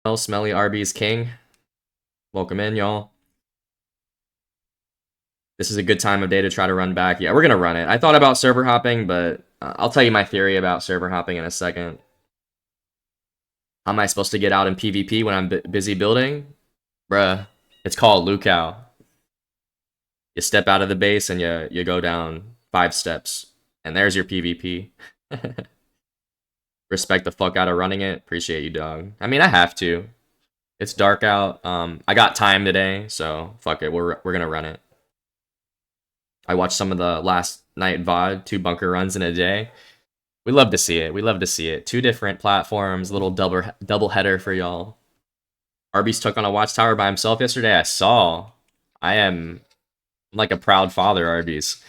Well, Smelly Arby's King. Welcome in, y'all. This is a good time of day to try to run back. Yeah, we're gonna run it. I thought about server hopping, but I'll tell you my theory about server hopping in a second. How am I supposed to get out in PvP when I'm busy building? Bruh, it's called Lukao. You step out of the base and you go down 5 steps, and there's your PvP. Respect the fuck out of running it. Appreciate you, dog. I mean, I have to. It's dark out. I got time today, so fuck it. We're gonna run it. I watched some of the last night VOD, 2 bunker runs in a day. We love to see it. We love to see it. 2 different platforms, little double header for y'all. Arby's took on a watchtower by himself yesterday. I saw. I'm like a proud father, Arby's.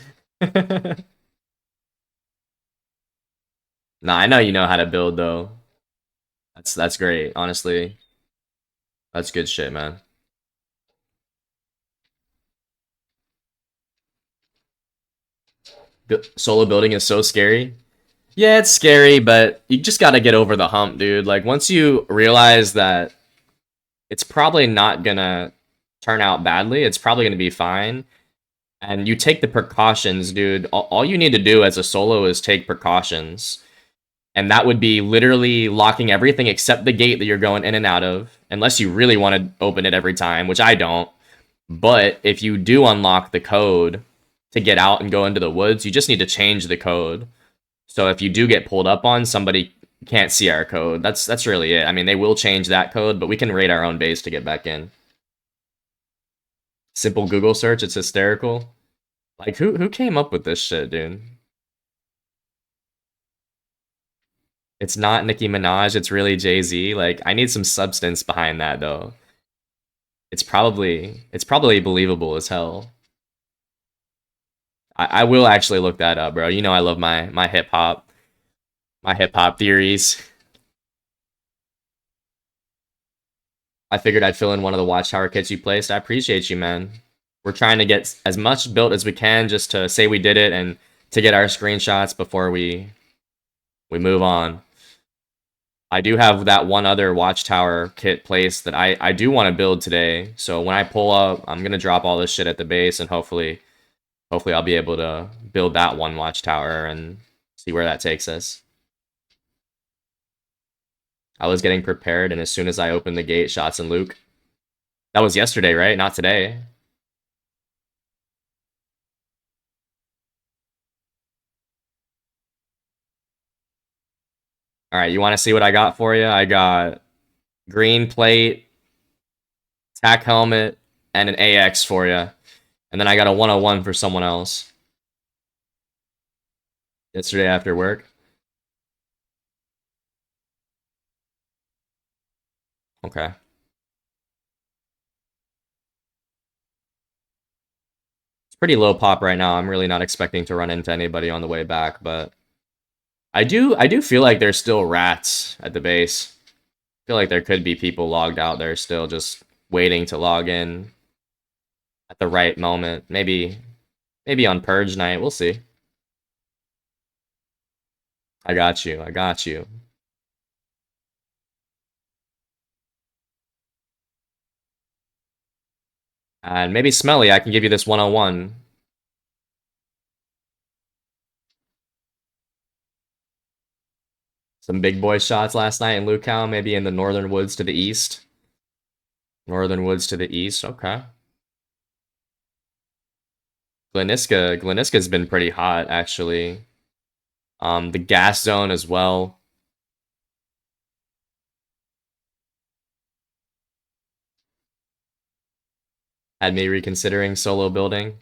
Nah, I know you know how to build though. That's great, honestly. That's good shit, man. Solo building is so scary. Yeah, it's scary, but you just gotta get over the hump, dude. Like once you realize that it's probably not gonna turn out badly. It's probably gonna be fine. And you take the precautions, dude. All you need to do as a solo is take precautions. And that would be literally locking everything except the gate that you're going in and out of. Unless you really want to open it every time, which I don't. But if you do unlock the code to get out and go into the woods, you just need to change the code. So if you do get pulled up on, somebody can't see our code. That's really it. I mean, they will change that code, but we can raid our own base to get back in. Simple Google search, it's hysterical. Like who came up with this shit, dude? It's not Nicki Minaj, it's really Jay-Z. Like I need some substance behind that though. It's probably believable as hell. I will actually look that up, bro. You know I love my hip hop theories. I figured I'd fill in one of the watchtower kits you placed. I appreciate you, man. We're trying to get as much built as we can just to say we did it and to get our screenshots before we move on. I do have that one other watchtower kit placed that I do want to build today. So when I pull up, I'm gonna drop all this shit at the base and hopefully I'll be able to build that one watchtower and see where that takes us. I was getting prepared, and as soon as I opened the gate, shots and Luke. That was yesterday, right? Not today. All right, you want to see what I got for you? I got green plate, tack helmet, and an AX for you. And then I got a 101 for someone else. Yesterday after work. Okay. It's pretty low pop right now. I'm really not expecting to run into anybody on the way back, but I do feel like there's still rats at the base. I feel like there could be people logged out there still just waiting to log in at the right moment. Maybe on purge night. We'll see. I got you. I got you. And maybe Smelly, I can give you this 101. Some big boy shots last night in Lucal, maybe in the northern woods to the east. Northern woods to the east, okay. Gleniska's been pretty hot, actually. The gas zone as well. Had me reconsidering solo building.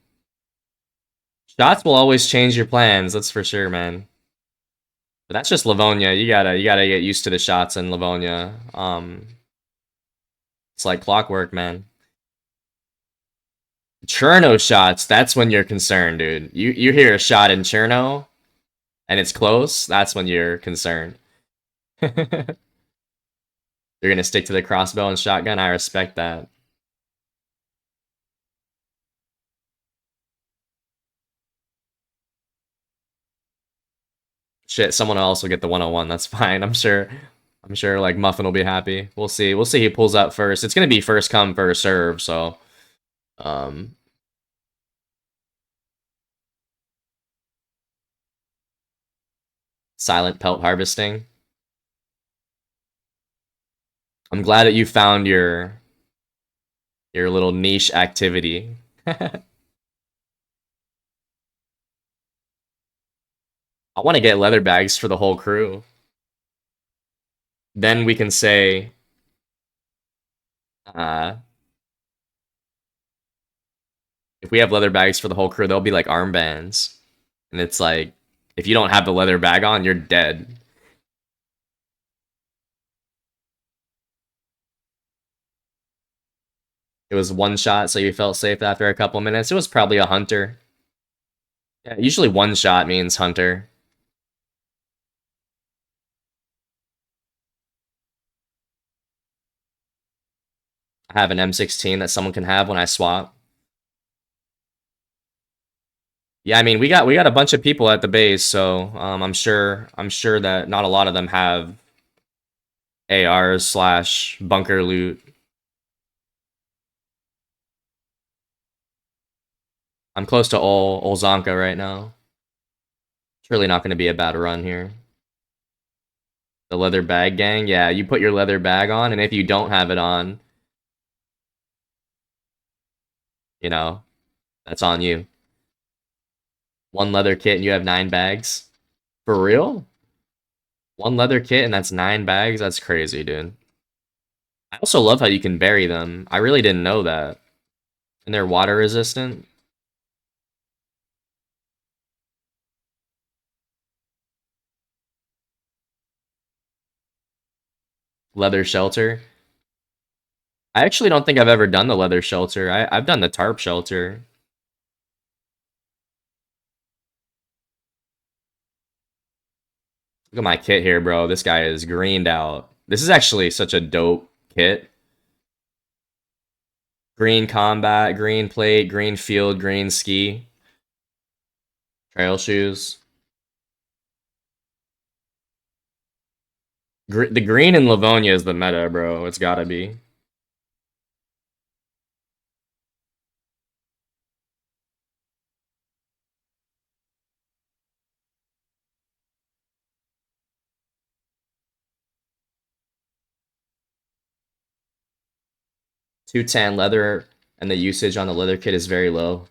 Shots will always change your plans, that's for sure, man. But that's just Livonia. You gotta get used to the shots in Livonia. It's like clockwork, man. Cherno shots, that's when you're concerned, dude. You hear a shot in Cherno and it's close, that's when you're concerned. You're gonna stick to the crossbow and shotgun, I respect that. Shit, someone else will get the 101, that's fine, I'm sure. I'm sure like Muffin will be happy. We'll see. We'll see who pulls up first. It's gonna be first come, first serve, so um silent pelt harvesting. I'm glad that you found your little niche activity. I want to get leather bags for the whole crew. Then we can say uh if we have leather bags for the whole crew, they'll be like armbands. And it's like if you don't have the leather bag on, you're dead. It was one shot, so you felt safe after a couple minutes. It was probably a hunter. Yeah, usually one shot means hunter. I have an M16 that someone can have when I swap. Yeah, I mean we got a bunch of people at the base, so I'm sure that not a lot of them have ARs slash bunker loot. I'm close to Olzanka right now. It's really not going to be a bad run here. The leather bag gang, yeah, you put your leather bag on, and if you don't have it on, you know, that's on you. One leather kit and you have 9 bags. For real? One leather kit and that's 9 bags? That's crazy, dude. I also love how you can bury them. I really didn't know that. And they're water resistant. Leather shelter. I actually don't think I've ever done the leather shelter. I've done the tarp shelter. Look at my kit here, bro. This guy is greened out. This is actually such a dope kit. Green combat, green plate, green field, green ski. Trail shoes. The green in Livonia is the meta, bro. It's gotta be. Two tan leather, and the usage on the leather kit is very low.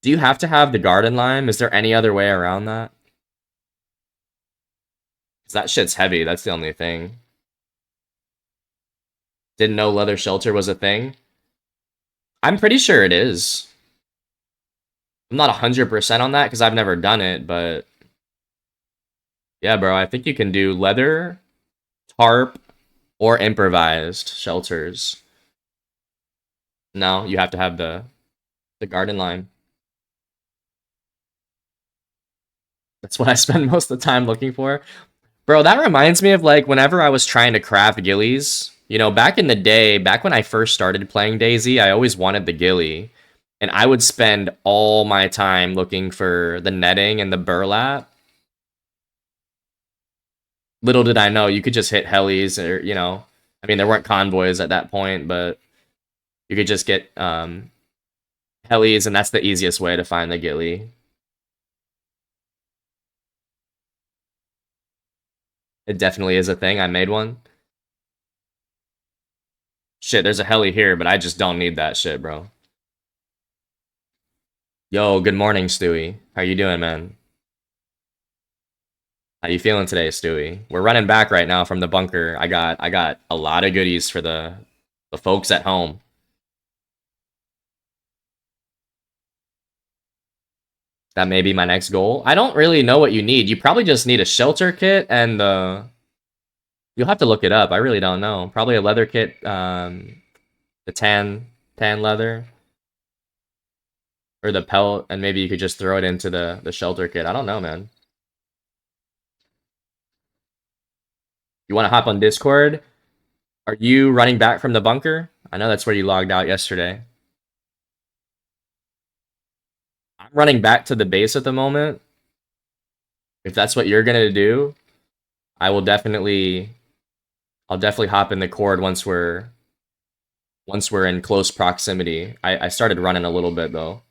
Do you have to have the garden lime? Is there any other way around that? Because that shit's heavy. That's the only thing. Didn't know leather shelter was a thing. I'm pretty sure it is. I'm not 100% on that because I've never done it, but yeah, bro, I think you can do leather, tarp, or improvised shelters. No, you have to have the garden lime. That's what I spend most of the time looking for. Bro, that reminds me of like whenever I was trying to craft gillies. You know, back in the day, back when I first started playing DayZ, I always wanted the gilly. And I would spend all my time looking for the netting and the burlap. Little did I know you could just hit helis or, you know, I mean, there weren't convoys at that point, but you could just get helis, and that's the easiest way to find the gilly. It definitely is a thing. I made one. Shit, there's a heli here, but I just don't need that shit, bro. Yo, good morning, Stewie. How you doing, man? How you feeling today, Stewie? We're running back right now from the bunker. I got a lot of goodies for the folks at home. That may be my next goal. I don't really know what you need. You probably just need a shelter kit and you'll have to look it up. I really don't know. Probably a leather kit, the tan leather, or the pelt, and maybe you could just throw it into the shelter kit. I don't know, man. You want to hop on Discord? Are you running back from the bunker? I know that's where you logged out yesterday. I'm running back to the base at the moment. If that's what you're gonna do, I will definitely I'll definitely hop in the cord once we're in close proximity. I started running a little bit though.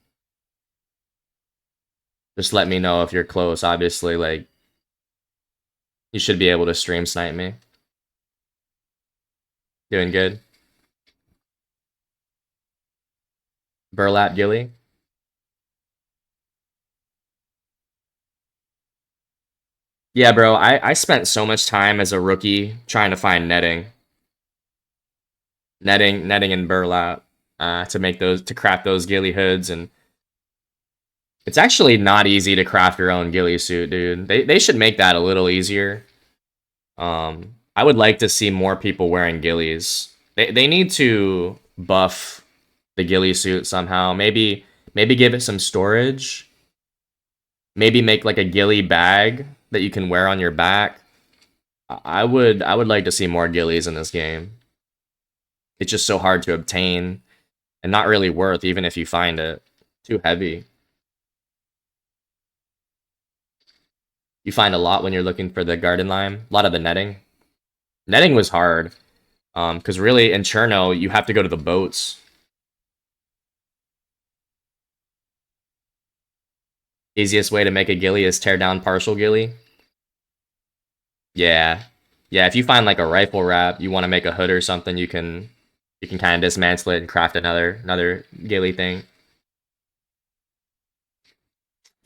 Just let me know if you're close, obviously, like you should be able to stream snipe me. Doing good. Burlap Gilly. Yeah, bro, I spent so much time as a rookie trying to find netting and burlap to make those to craft those ghillie hoods, and it's actually not easy to craft your own ghillie suit, dude. They should make that a little easier. I would like to see more people wearing ghillies. They need to buff the ghillie suit somehow. Maybe give it some storage. Maybe make like a ghillie bag that you can wear on your back. I would like to see more ghillies in this game. It's just so hard to obtain and not really worth even if you find it. Too heavy. You find a lot when you're looking for the garden lime. A lot of the netting. Netting was hard. Because really in Cherno you have to go to the boats. Easiest way to make a ghillie is tear down partial ghillie. Yeah. Yeah, if you find like a rifle wrap, you want to make a hood or something, you can kind of dismantle it and craft another ghillie thing.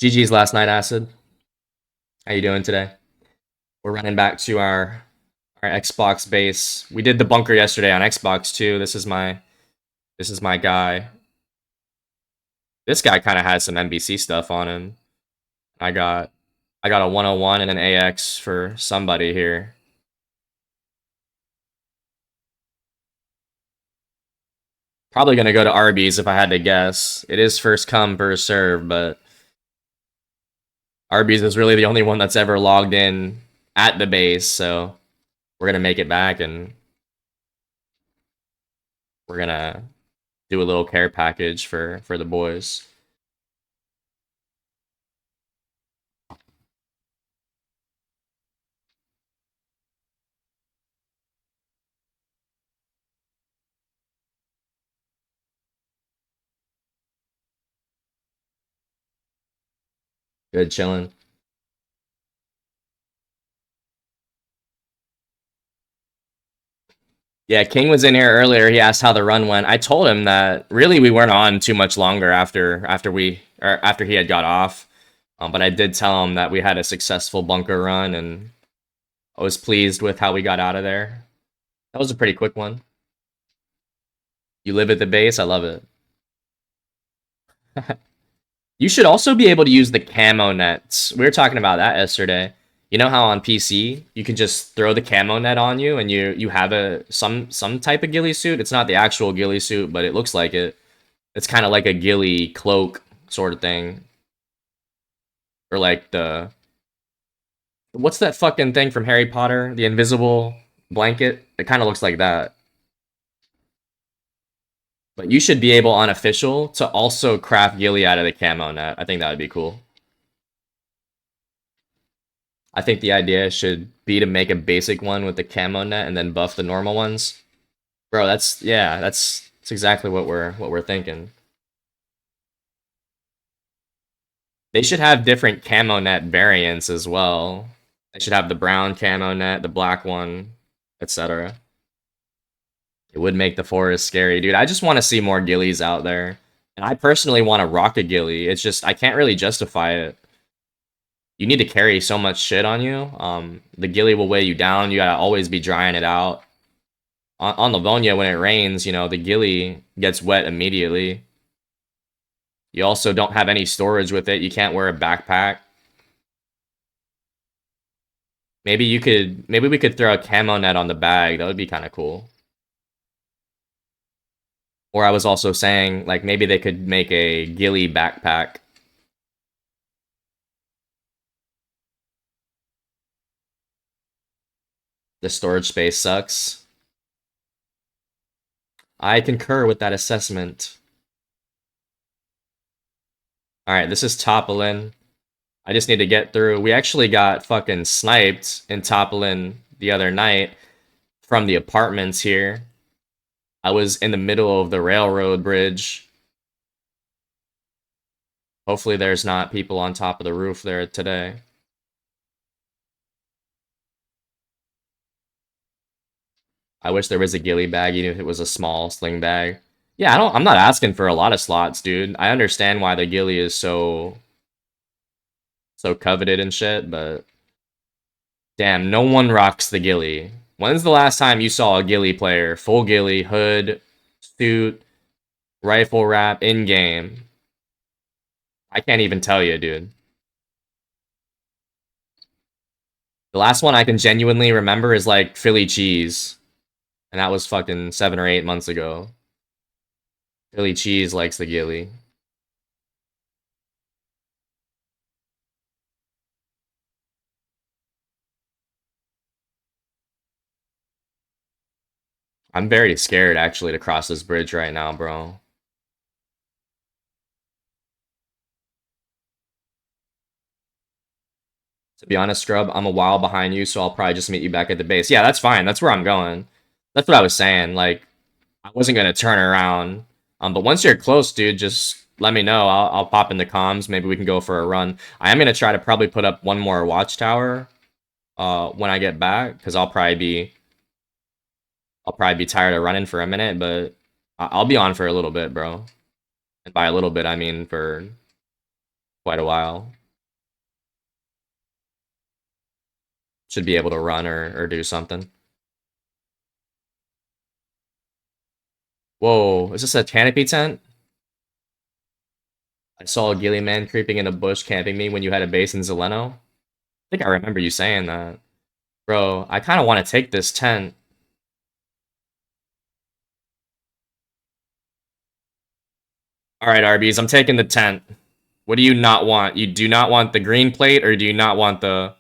GG's last night, Acid. How you doing today? We're running back to our Xbox base. We did the bunker yesterday on Xbox too. This is my guy. This guy kind of has some NBC stuff on him. I got I got a 101 and an AX for somebody here. Probably gonna go to Arby's if I had to guess. It is first come, first serve, but Arby's is really the only one that's ever logged in at the base, so we're gonna make it back and we're gonna do a little care package for the boys. Good chilling. Yeah, King was in here earlier. He asked how the run went. I told him that really we weren't on too much longer after he had got off. But I did tell him that we had a successful bunker run, and I was pleased with how we got out of there. That was a pretty quick one. You live at the base. I love it. You should also be able to use the camo nets. We were talking about that yesterday. You know how on PC you can just throw the camo net on you and you have a some type of ghillie suit. It's not the actual ghillie suit, but it looks like it. It's kind of like a ghillie cloak sort of thing, or like the what's that fucking thing from Harry Potter? The invisible blanket. It kind of looks like that. But you should be able on official to also craft ghillie out of the camo net. I think that would be cool. I think the idea should be to make a basic one with the camo net and then buff the normal ones. Bro, that's exactly what we're thinking. They should have different camo net variants as well. They should have the brown camo net, the black one, etc. It would make the forest scary, dude. I just want to see more ghillies out there. And I personally want to rock a ghillie. It's just I can't really justify it. You need to carry so much shit on you. The ghillie will weigh you down. You gotta always be drying it out. On Livonia, when it rains, the ghillie gets wet immediately. You also don't have any storage with it. You can't wear a backpack. Maybe we could throw a camo net on the bag. That would be kind of cool. Or I was also saying, like, maybe they could make a ghillie backpack. The storage space sucks. I concur with that assessment. All right, this is Topolin. I just need to get through. We actually got fucking sniped in Topolin the other night from the apartments here. I was in the middle of the railroad bridge. Hopefully there's not people on top of the roof there today. I wish there was a ghillie bag, even if it was a small sling bag. Yeah, I'm not asking for a lot of slots, dude. I understand why the ghillie is so coveted and shit, but damn, no one rocks the ghillie. When's the last time you saw a ghillie player, full ghillie, hood, suit, rifle wrap, in game? I can't even tell you, dude. The last one I can genuinely remember is like Philly cheese, and that was fucking 7 or 8 months ago. Philly cheese likes the ghillie. I'm very scared actually to cross this bridge right now, bro. To be honest, Scrub, I'm a while behind you, so I'll probably just meet you back at the base. Yeah, that's fine. That's where I'm going. That's what I was saying. Like, I wasn't gonna turn around. But once you're close, dude, just let me know. I'll pop in the comms. Maybe we can go for a run. I am gonna try to probably put up one more watchtower when I get back, because I'll probably be tired of running for a minute, but I'll be on for a little bit, bro. And by a little bit, I mean for quite a while. Should be able to run or do something. Whoa, is this a canopy tent? I saw a ghillie man creeping in a bush camping me when you had a base in Zeleno. I think I remember you saying that. Bro, I kind of want to take this tent. Alright, Arby's, I'm taking the tent. What do you not want? You do not want the green plate, or do you not want the...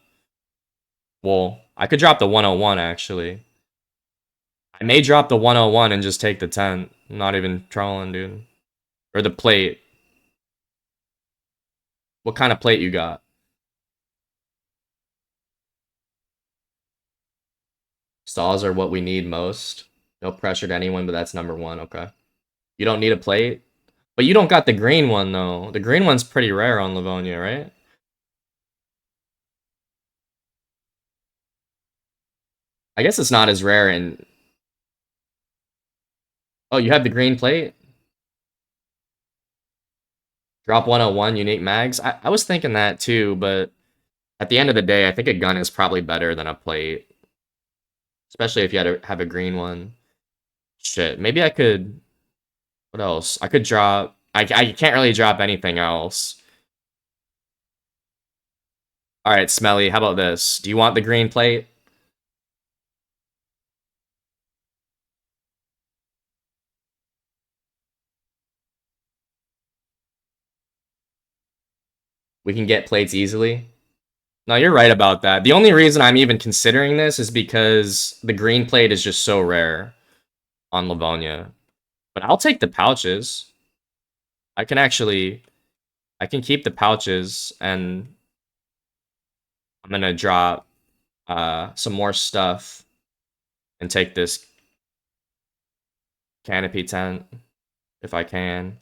Well, I could drop the 101, actually. I may drop the 101 and just take the tent. I'm not even trolling, dude. Or the plate. What kind of plate you got? Stalls are what we need most. No pressure to anyone, but that's number one, okay. You don't need a plate? But you don't got the green one, though. The green one's pretty rare on Livonia, right? I guess it's not as rare in... Oh, you have the green plate? Drop 101, unique mags? I was thinking that too, but at the end of the day, I think a gun is probably better than a plate. Especially if you had to have a green one. Shit, maybe I could... What else? I could drop... I can't really drop anything else. Alright, Smelly, how about this? Do you want the green plate? We can get plates easily. No, you're right about that. The only reason I'm even considering this is because the green plate is just so rare on Livonia. But I'll take the pouches. I can actually... I can keep the pouches, and I'm gonna drop some more stuff and take this canopy tent if I can.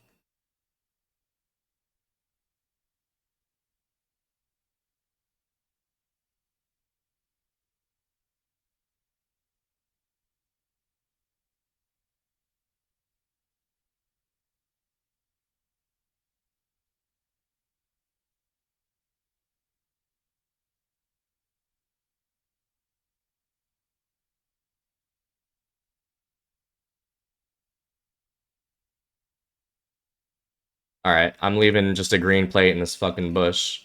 Alright, I'm leaving just a green plate in this fucking bush.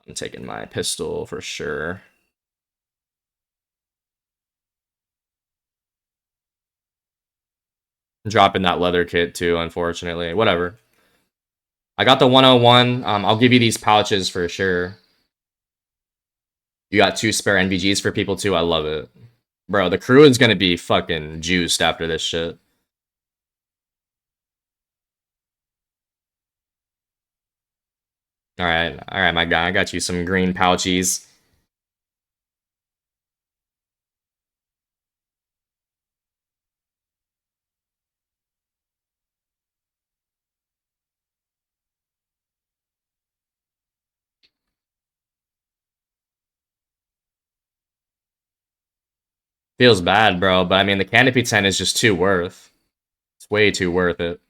I'm taking my pistol for sure. I'm dropping that leather kit too, unfortunately. Whatever. I got the 101. I'll give you these pouches for sure. You got 2 spare NVGs for people too. I love it. Bro, the crew is gonna be fucking juiced after this shit. All right, my guy. I got you some green pouchies. Feels bad, bro, but I mean, the canopy tent is just too worth. It's way too worth it.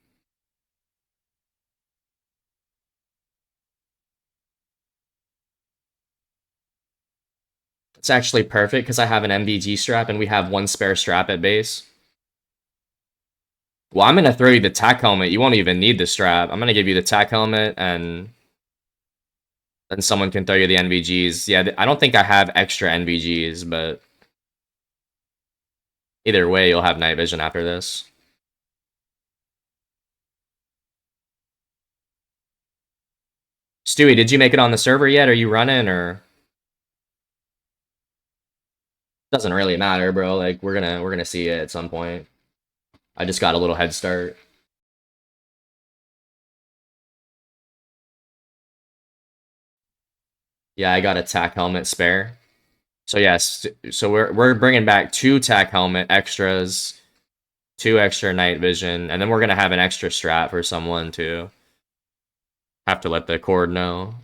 It's actually perfect because I have an MVG strap and we have one spare strap at base. Well, I'm gonna throw you the tack helmet. You won't even need the strap. I'm gonna give you the tack helmet and then someone can throw you the NVGs. Yeah, I don't think I have extra NVGs, but either way, you'll have night vision after this. Stewie, did you make it on the server yet? Are you running or doesn't really matter, bro? Like we're gonna see it at some point. I just got a little head start. Yeah, I got a tack helmet spare. So yes, so we're bringing back two tack helmet extras, two extra night vision, and then we're gonna have an extra strap for someone to have to let the cord know.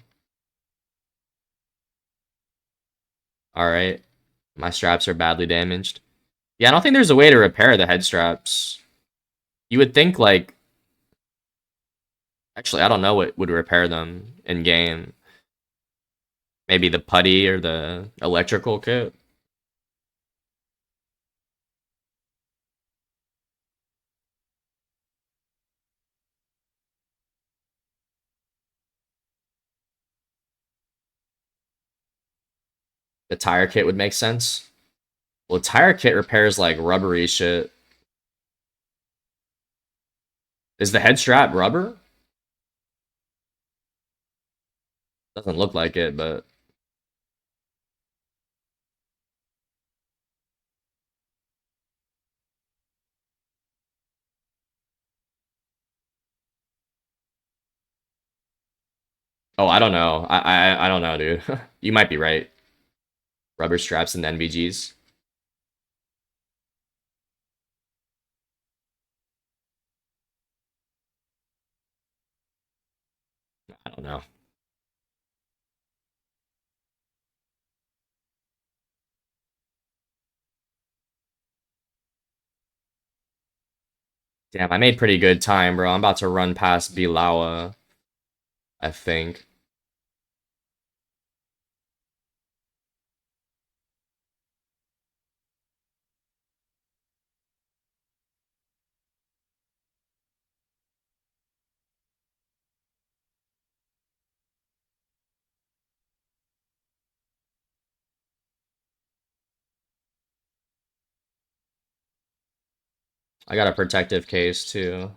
All right, my straps are badly damaged. Yeah, I don't think there's a way to repair the head straps. You would think like actually I don't know what would repair them in game. Maybe the putty or the electrical kit. The tire kit would make sense. Well, tire kit repairs like rubbery shit. Is the head strap rubber? Doesn't look like it, but oh, I don't know. I don't know, dude. You might be right. Rubber straps and NVGs. I don't know. Damn, I made pretty good time, bro. I'm about to run past Bilawa, I think. I got a protective case too.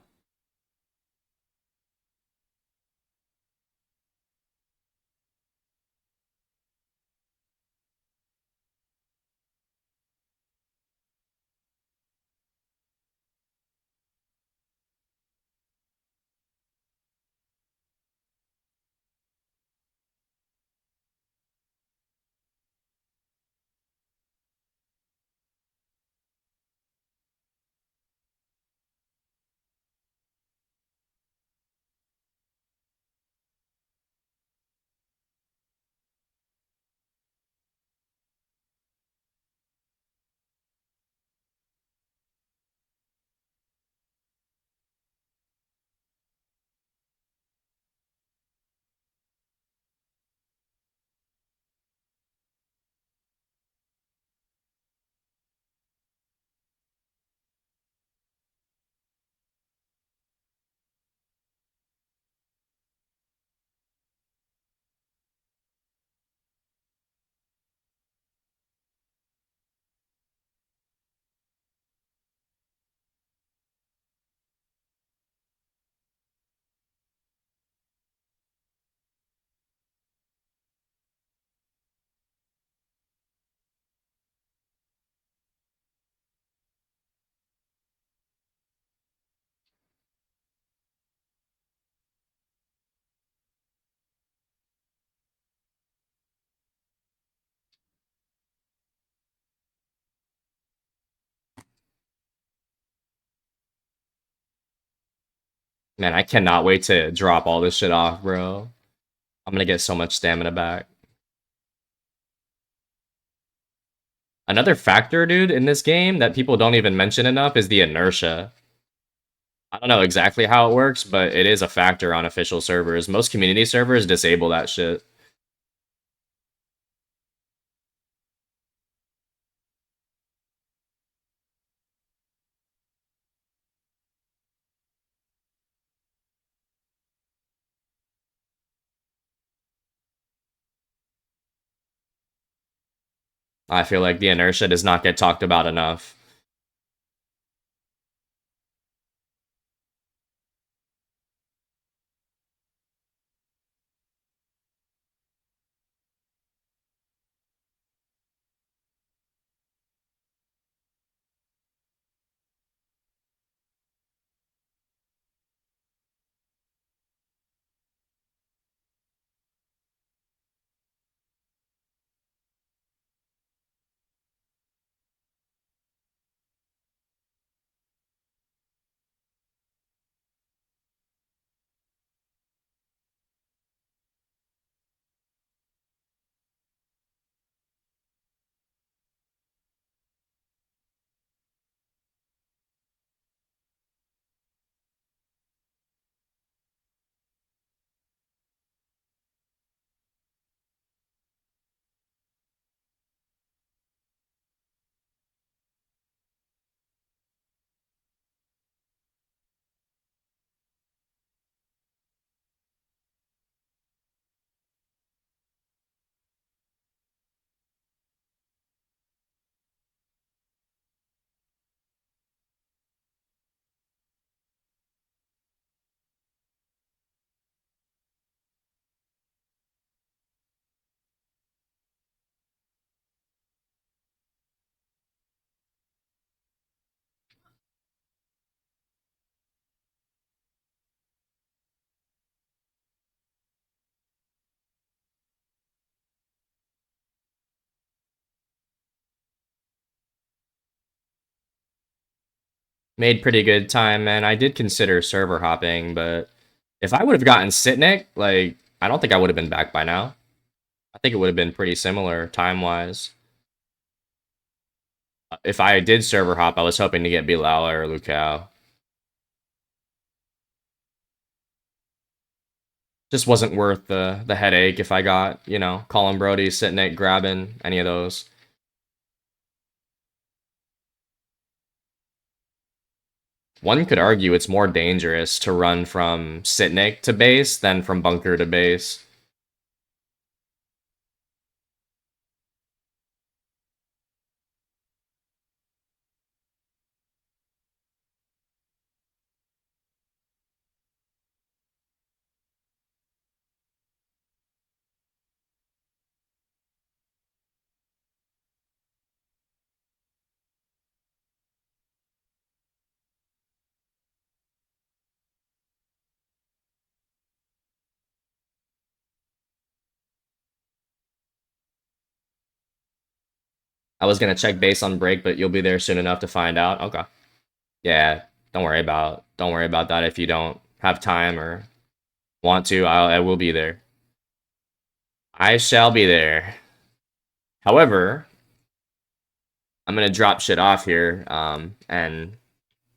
Man, I cannot wait to drop all this shit off, bro. I'm gonna get so much stamina back. Another factor, dude, in this game that people don't even mention enough is the inertia. I don't know exactly how it works, but it is a factor on official servers. Most community servers disable that shit. I feel like the inertia does not get talked about enough. Made pretty good time, man. I did consider server hopping, but if I would have gotten Sitnik, like, I don't think I would have been back by now. I think it would have been pretty similar time-wise. If I did server hop, I was hoping to get Bilal or Lucao. Just wasn't worth the headache if I got, you know, Colin Brody, Sitnik, grabbing any of those. One could argue it's more dangerous to run from Sitnik to base than from bunker to base. I was gonna check base on break, but you'll be there soon enough to find out. Okay. Yeah, don't worry about that if you don't have time or want to. I will be there. I shall be there. However, I'm gonna drop shit off here, and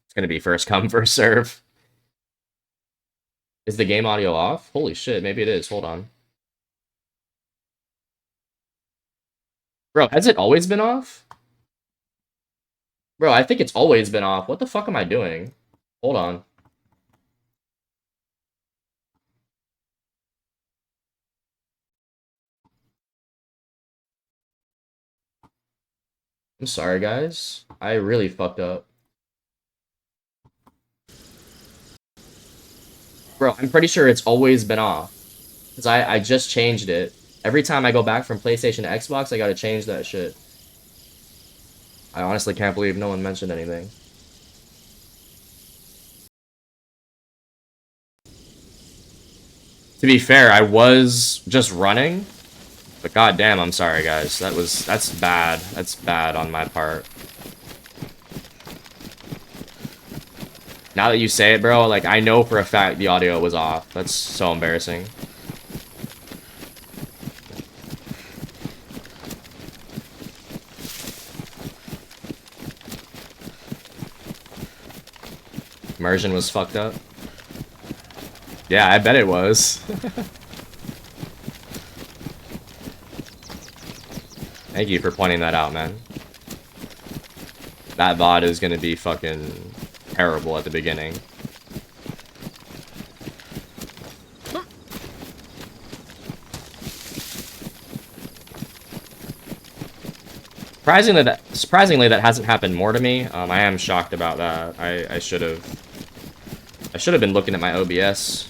it's gonna be first come first serve. Is the game audio off? Holy shit, maybe it is. Hold on, bro. Has it always been off? Bro, I think it's always been off. What the fuck am I doing? Hold on. I'm sorry, guys. I really fucked up. Bro, I'm pretty sure it's always been off. Because I just changed it. Every time I go back from PlayStation to Xbox, I gotta change that shit. I honestly can't believe no one mentioned anything. To be fair, I was just running. But goddamn, I'm sorry, guys. That's bad. That's bad on my part. Now that you say it, bro, like, I know for a fact the audio was off. That's so embarrassing. Immersion was fucked up. Yeah, I bet it was. Thank you for pointing that out, man. That VOD is gonna be fucking terrible at the beginning. Surprisingly, that hasn't happened more to me. I am shocked about that. I should have been looking at my OBS.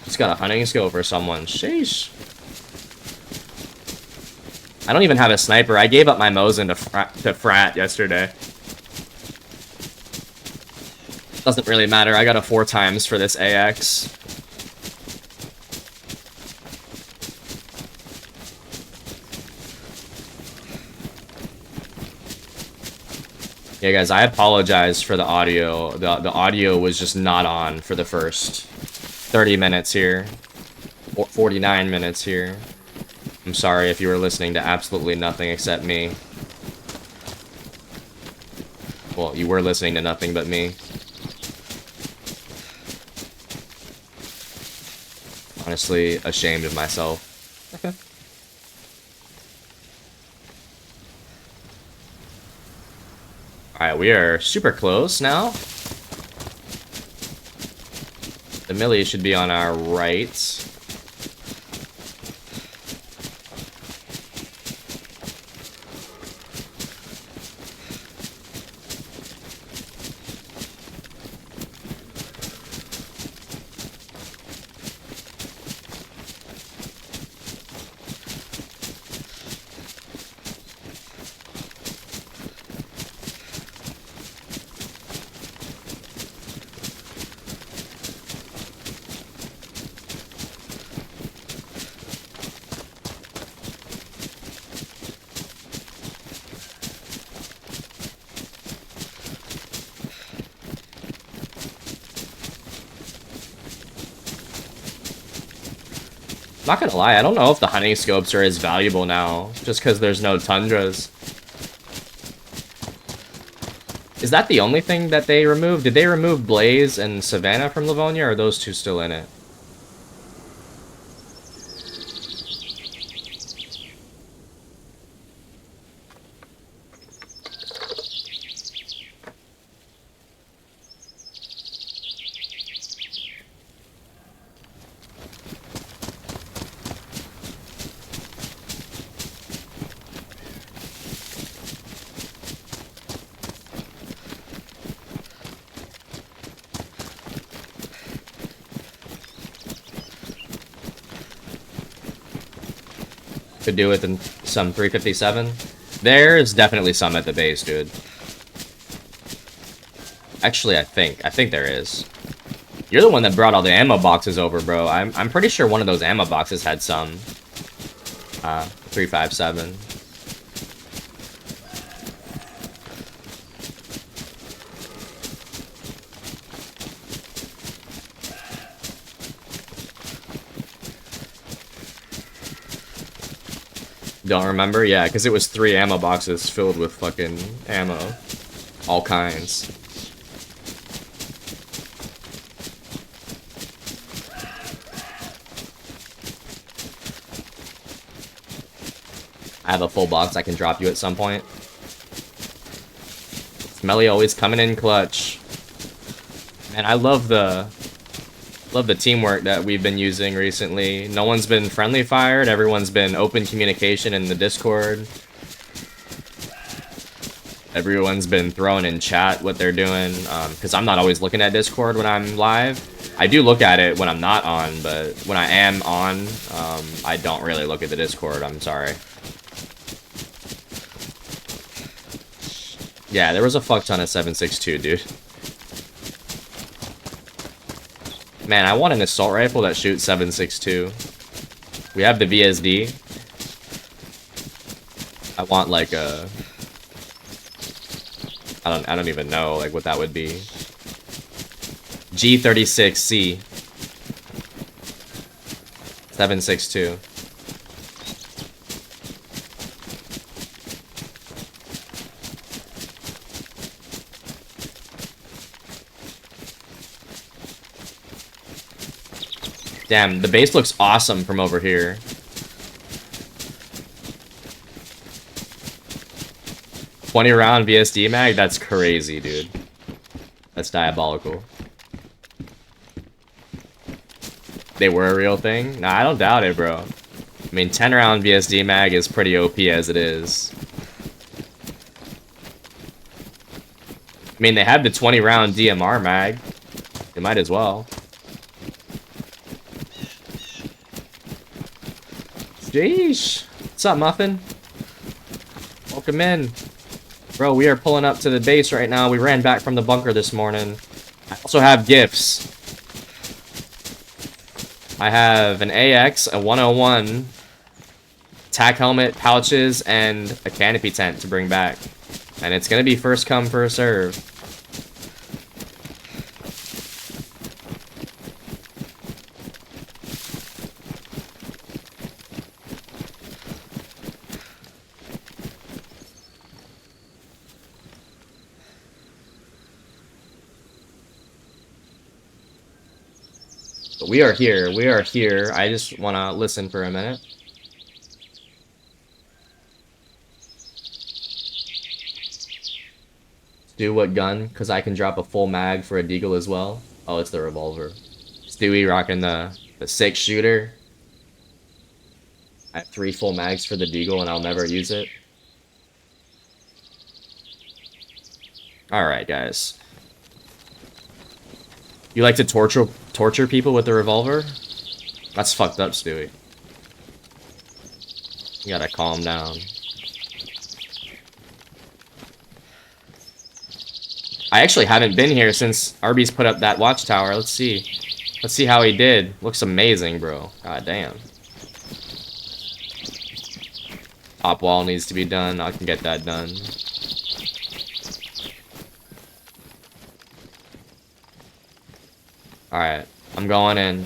Just got a hunting skill for someone. Sheesh. I don't even have a sniper. I gave up my Mosin to frat yesterday. Doesn't really matter. I got a 4 times for this AX. Yeah, guys, I apologize for the audio. The audio was just not on for the first 30 minutes here. Or 49 minutes here. I'm sorry if you were listening to absolutely nothing except me. Well, you were listening to nothing but me. Honestly, ashamed of myself. Alright, we are super close now. The Millie should be on our right. Not gonna lie, I don't know if the hunting scopes are as valuable now, just because there's no tundras. Is that the only thing that they removed? Did they remove Blaze and Savannah from Livonia, or are those two still in it? Could do with some 357. There's definitely some at the base, dude. Actually, I think there is. You're the one that brought all the ammo boxes over, bro. I'm pretty sure one of those ammo boxes had some 357. Don't remember? Yeah, because it was 3 ammo boxes filled with fucking ammo. All kinds. I have a full box I can drop you at some point. Smelly always coming in clutch. Man, I love the teamwork that we've been using recently. No one's been friendly fired. Everyone's been open communication in the Discord. Everyone's been throwing in chat what they're doing. Because I'm not always looking at Discord when I'm live. I do look at it when I'm not on, but when I am on, I don't really look at the Discord. I'm sorry. Yeah, there was a fuck ton of 7.62, dude. Man, I want an assault rifle that shoots 7.62. We have the VSD. I want like a I don't even know like what that would be. G36C 762. Damn, the base looks awesome from over here. $20 VSD mag? That's crazy, dude. That's diabolical. They were a real thing? Nah, I don't doubt it, bro. I mean, 10-round VSD mag is pretty OP as it is. I mean, they have the 20-round DMR mag. They might as well. Sheesh. What's up, Muffin? Welcome in. Bro, we are pulling up to the base right now. We ran back from the bunker this morning. I also have gifts. I have an AX, a 101, tack helmet, pouches, and a canopy tent to bring back. And it's gonna be first come, first serve. But we are here. We are here. I just want to listen for a minute. Do what gun? Because I can drop a full mag for a deagle as well. Oh, it's the revolver. Stewie rocking the 6-shooter. I have 3 full mags for the deagle and I'll never use it. Alright, guys. You like to torture people with the revolver? That's fucked up, Stewie. You gotta calm down. I actually haven't been here since Arby's put up that watchtower. Let's see. Let's see how he did. Looks amazing, bro. God damn. Top wall needs to be done. I can get that done. Alright. I'm going in.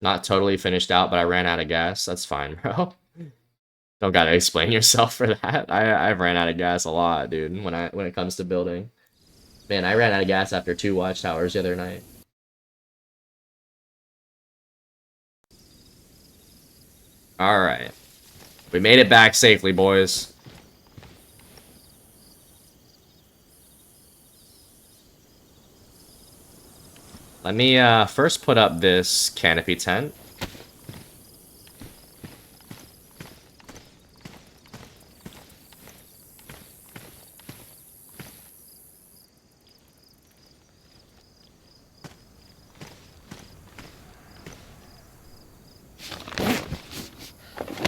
Not totally finished out, but I ran out of gas. That's fine, bro. Don't gotta explain yourself for that. I've ran out of gas a lot, dude, when it comes to building. Man, I ran out of gas after 2 watchtowers the other night. Alright. We made it back safely, boys. Let me first put up this canopy tent.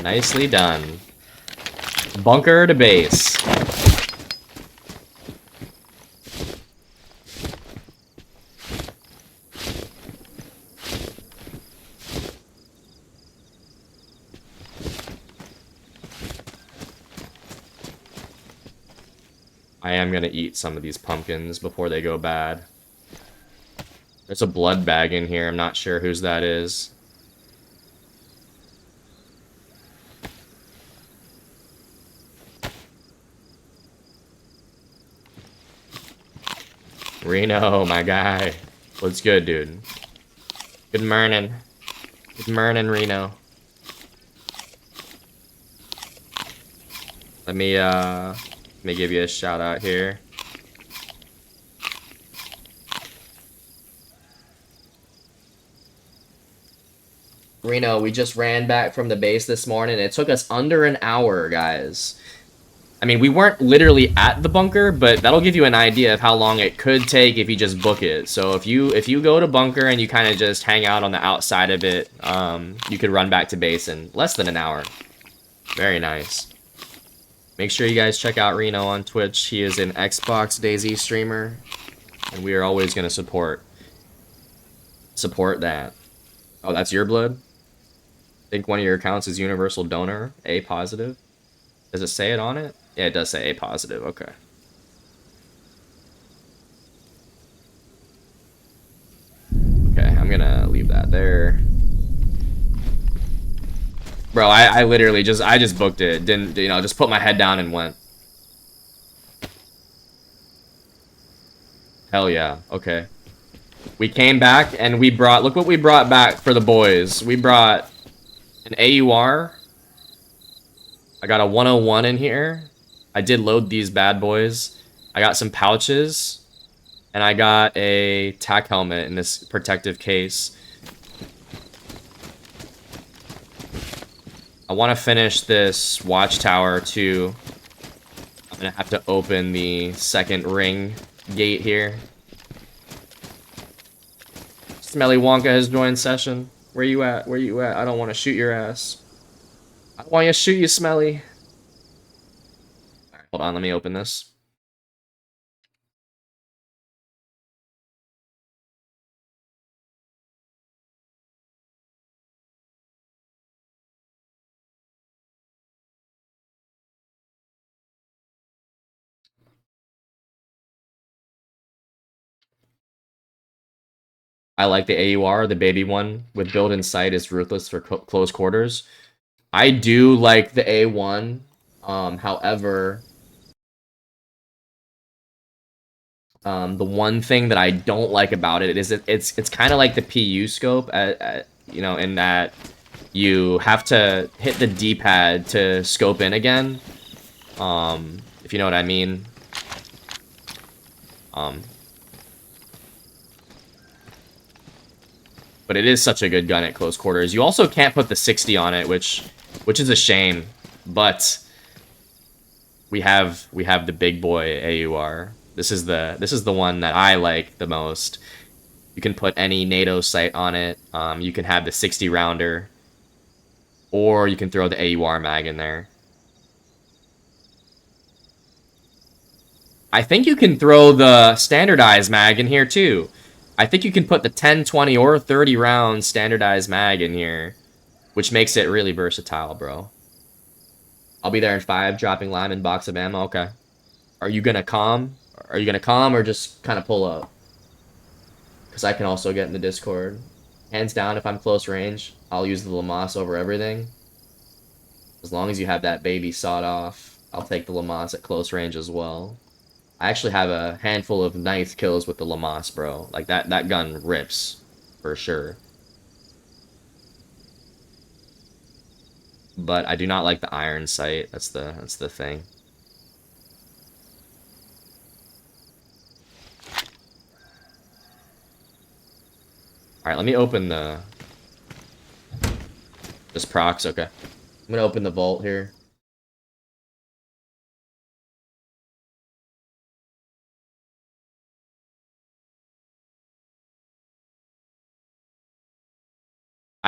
Nicely done. Bunker to base. I am gonna eat some of these pumpkins before they go bad. There's a blood bag in here. I'm not sure whose that is. Reno, my guy. What's good, dude? Good morning. Good morning, Reno. Let me give you a shout out here. Reno, we just ran back from the base this morning. It took us under an hour, guys. I mean, we weren't literally at the bunker, but that'll give you an idea of how long it could take if you just book it. So if you go to bunker and you kind of just hang out on the outside of it, you could run back to base in less than an hour. Very nice. Make sure you guys check out Reno on Twitch. He is an Xbox DayZ streamer, and we are always going to support that. Oh, that's your blood? I think one of your accounts is universal donor, A positive. Does it say it on it? Yeah, it does say A positive. Okay. Okay, I'm gonna leave that there. Bro, I literally just booked it. Didn't, just put my head down and went. Hell yeah. Okay. We came back and we brought, look what we brought back for the boys. We brought an AUR. I got a 101 in here. I did load these bad boys. I got some pouches. And I got a tack helmet in this protective case. I want to finish this watchtower too. I'm going to have to open the second ring gate here. Smelly Wonka has joined session. Where you at? Where you at? I don't want to shoot your ass. I don't want you to shoot you, Smelly. All right, hold on. Let me open this. I like the AUR, the baby one with build in sight is ruthless for close quarters. I do like the A1. However, the one thing that I don't like about it is it's kind of like the PU scope, in that you have to hit the D-pad to scope in again. If you know what I mean. But it is such a good gun at close quarters. You also can't put the 60 on it, which is a shame. But we have the big boy AUR. This is the one that I like the most. You can put any NATO sight on it. You can have the 60 rounder, or you can throw the AUR mag in there. I think you can throw the standardized mag in here too. I think you can put the 10, 20, or 30 round standardized mag in here, which makes it really versatile, bro. I'll be there in 5, dropping lime and box of ammo. Okay. Are you gonna calm? Are you gonna calm or just kind of pull up? Because I can also get in the Discord. Hands down, if I'm close range, I'll use the Lamas over everything. As long as you have that baby sawed off, I'll take the Lamas at close range as well. I actually have a handful of nice kills with the Lamas, bro. Like, that gun rips, for sure. But I do not like the iron sight. That's the thing. Alright, let me open the... Just procs, okay. I'm gonna open the vault here.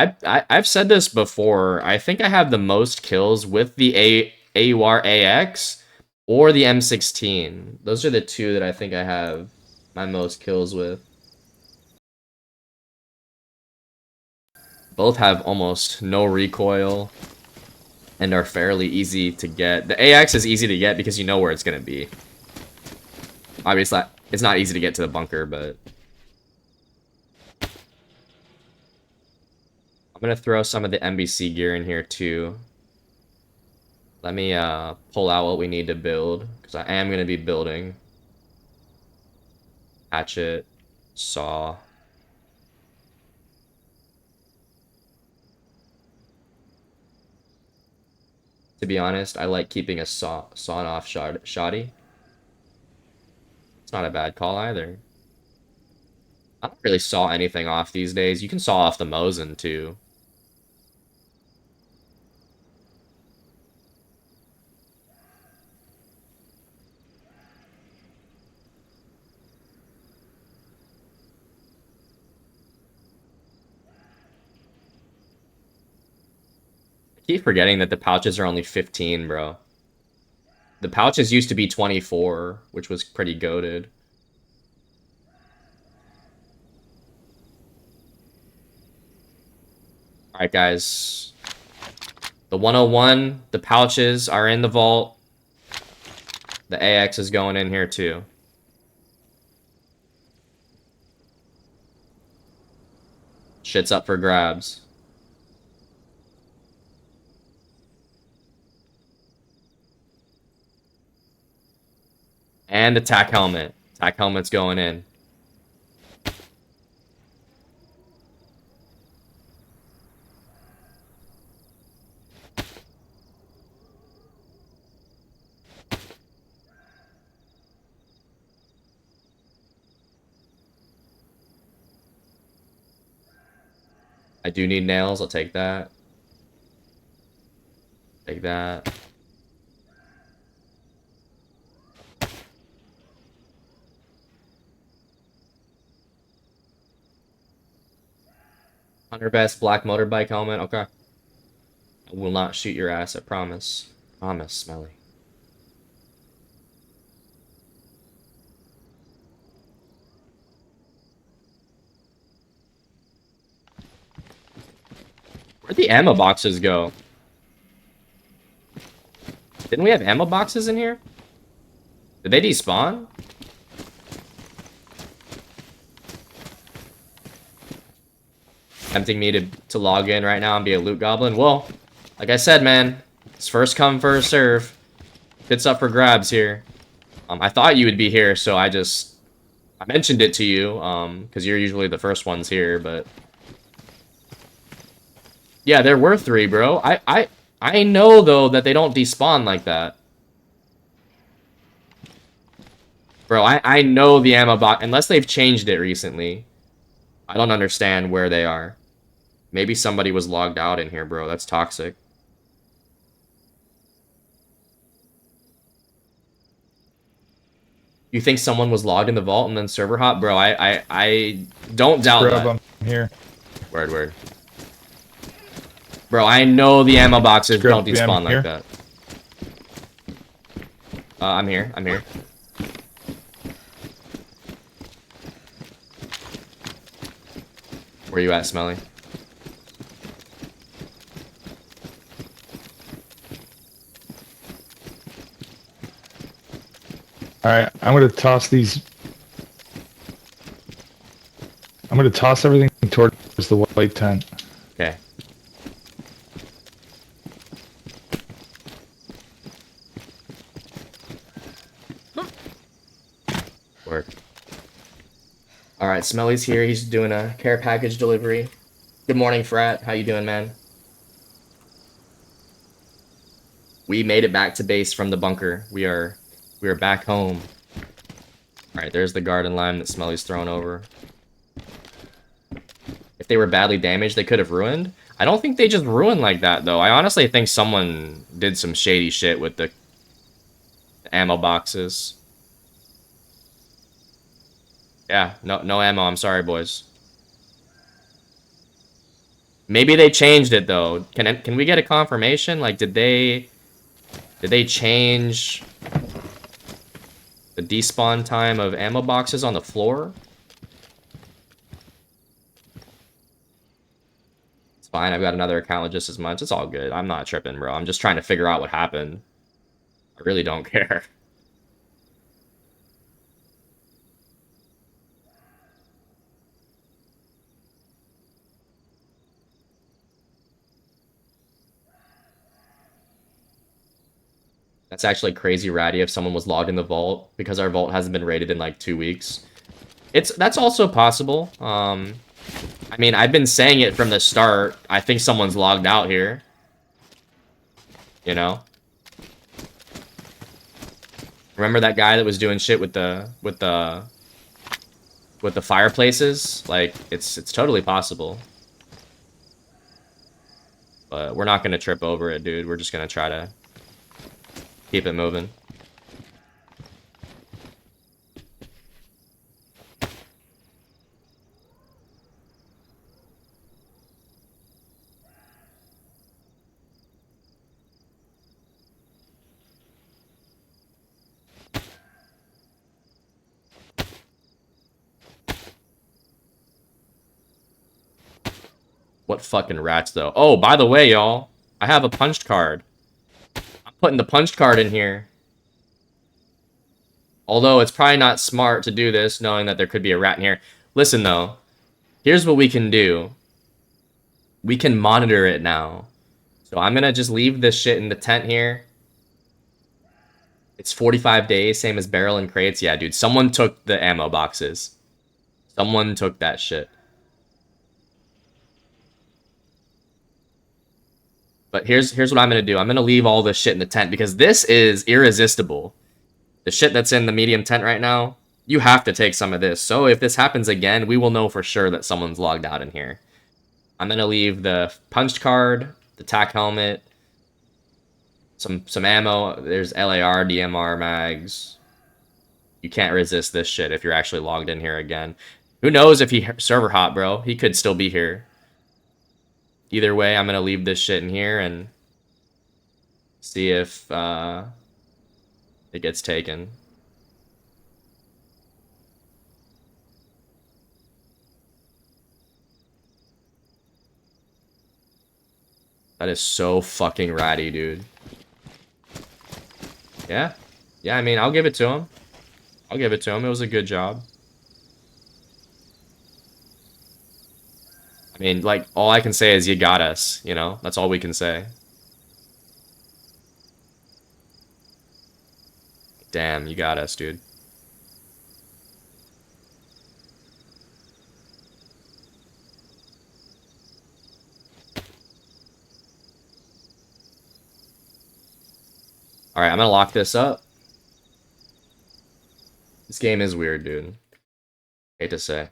I've said this before. I think I have the most kills with the AUR AX or the M16. Those are the two that I think I have my most kills with. Both have almost no recoil and are fairly easy to get. The AX is easy to get because you know where it's going to be. Obviously, it's not easy to get to the bunker, but... I'm going to throw some of the NBC gear in here, too. Let me pull out what we need to build, because I am going to be building. Hatchet, saw. To be honest, I like keeping a sawn-off shoddy. It's not a bad call either. I don't really saw anything off these days. You can saw off the Mosin, too. Keep forgetting that the pouches are only 15, bro. The pouches used to be 24, which was pretty goated. Alright, guys. The 101, the pouches are in the vault. The AX is going in here, too. Shit's up for grabs. And the tack helmet. Tack helmet's going in. I do need nails. I'll take that. Take that. Hunter best black motorbike helmet. Okay. I will not shoot your ass. I promise. Promise, Smelly. Where'd the ammo boxes go? Didn't we have ammo boxes in here? Did they despawn? Tempting me to log in right now and be a loot goblin? Well, like I said, man, it's first come, first serve. It's up for grabs here. I thought you would be here, so I mentioned it to you, because you're usually the first ones here, but... Yeah, there were 3, bro. I know, though, that they don't despawn like that. Bro, I know the ammo box, unless they've changed it recently. I don't understand where they are. Maybe somebody was logged out in here, bro. That's toxic. You think someone was logged in the vault and then server hop? Bro, I don't doubt that. I'm here. Word. Bro, I know the ammo boxes don't despawn like that. I'm here. Where you at, Smelly? Alright, I'm gonna toss these. I'm gonna toss everything towards the white tent. Okay. Work. Alright, Smelly's here. He's doing a care package delivery. Good morning, Frat. How you doing, man? We made it back to base from the bunker. We are back home. Alright, there's the garden lime that Smelly's thrown over. If they were badly damaged, they could have ruined. I don't think they just ruined like that, though. I honestly think someone did some shady shit with the ammo boxes. Yeah, no ammo. I'm sorry, boys. Maybe they changed it, though. Can we get a confirmation? Like, did they change the despawn time of ammo boxes on the floor? It's fine. I've got another account with just as much. It's all good. I'm not tripping, bro. I'm just trying to figure out what happened. I really don't care. That's actually crazy ratty if someone was logged in the vault because our vault hasn't been raided in like 2 weeks. That's also possible. I mean, I've been saying it from the start. I think someone's logged out here. You know? Remember that guy that was doing shit with the fireplaces? Like, it's totally possible. But we're not gonna trip over it, dude. We're just gonna try to keep it moving. What fucking rats, though? Oh, by the way, y'all, I have a punched card. I'm putting the punched card in here. Although it's probably not smart to do this, knowing that there could be a rat in here. Listen, though. Here's what we can do. We can monitor it now. So I'm gonna just leave this shit in the tent here. It's 45 days, same as barrel and crates. Yeah, dude, someone took the ammo boxes. Someone took that shit. But here's what I'm gonna do. I'm gonna leave all this shit in the tent because this is irresistible. The shit that's in the medium tent right now, you have to take some of this. So if this happens again, we will know for sure that someone's logged out in here. I'm gonna leave the punched card, the tac helmet, some ammo. There's LAR, DMR mags. You can't resist this shit if you're actually logged in here again. Who knows if he server hop, bro? He could still be here. Either way, I'm gonna leave this shit in here and see if it gets taken. That is so fucking ratty, dude. Yeah. Yeah, I mean, I'll give it to him. I'll give it to him. It was a good job. I mean, like, all I can say is you got us, you know? That's all we can say. Damn, you got us, dude. Alright, I'm gonna lock this up. This game is weird, dude. Hate to say.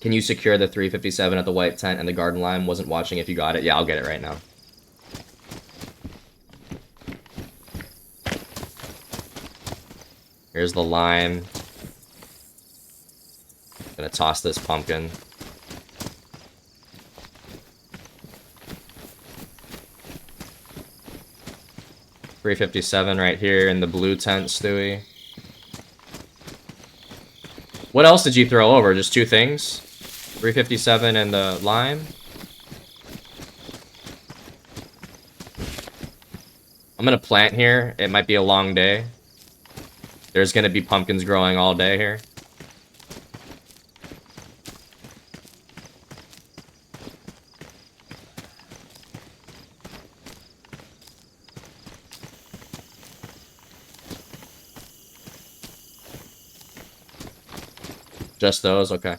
Can you secure the 357 at the white tent and the garden lime? Wasn't watching if you got it. Yeah, I'll get it right now. Here's the lime. Gonna toss this pumpkin. $357 right here in the blue tent, Stewie. What else did you throw over? Just two things? 357 and the lime? I'm gonna plant here. It might be a long day. There's gonna be pumpkins growing all day here. Just those? Okay.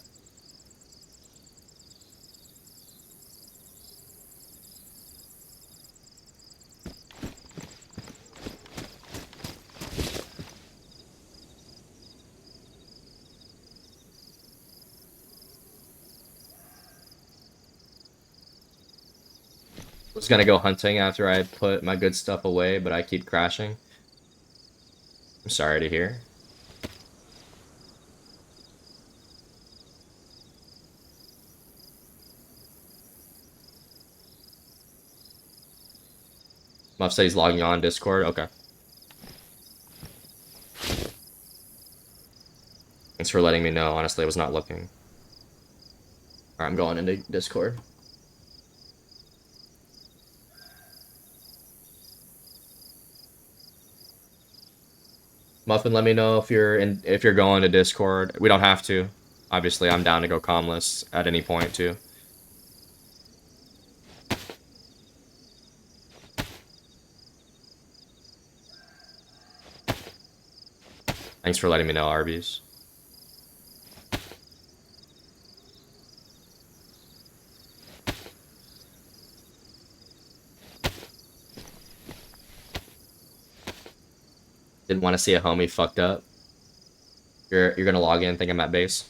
Was gonna go hunting after I put my good stuff away, but I keep crashing. I'm sorry to hear. Muff said he's logging on Discord. Okay. Thanks for letting me know. Honestly, I was not looking. Alright, I'm going into Discord. Muffin, let me know if you're going to Discord. We don't have to. Obviously, I'm down to go comless at any point too. Thanks for letting me know, Arby's. Didn't want to see a homie fucked up. You're gonna log in, think I'm at base.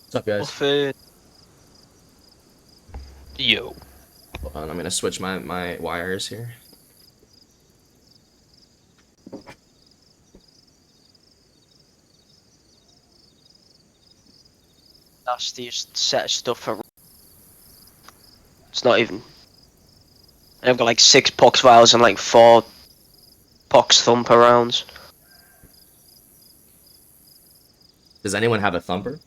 What's up, guys? Food. Yo. Hold on, I'm gonna switch my wires here. That's the set stuff for. It's not even. I've got like 6 pox vials and like 4 pox thumper rounds. Does anyone have a thumper?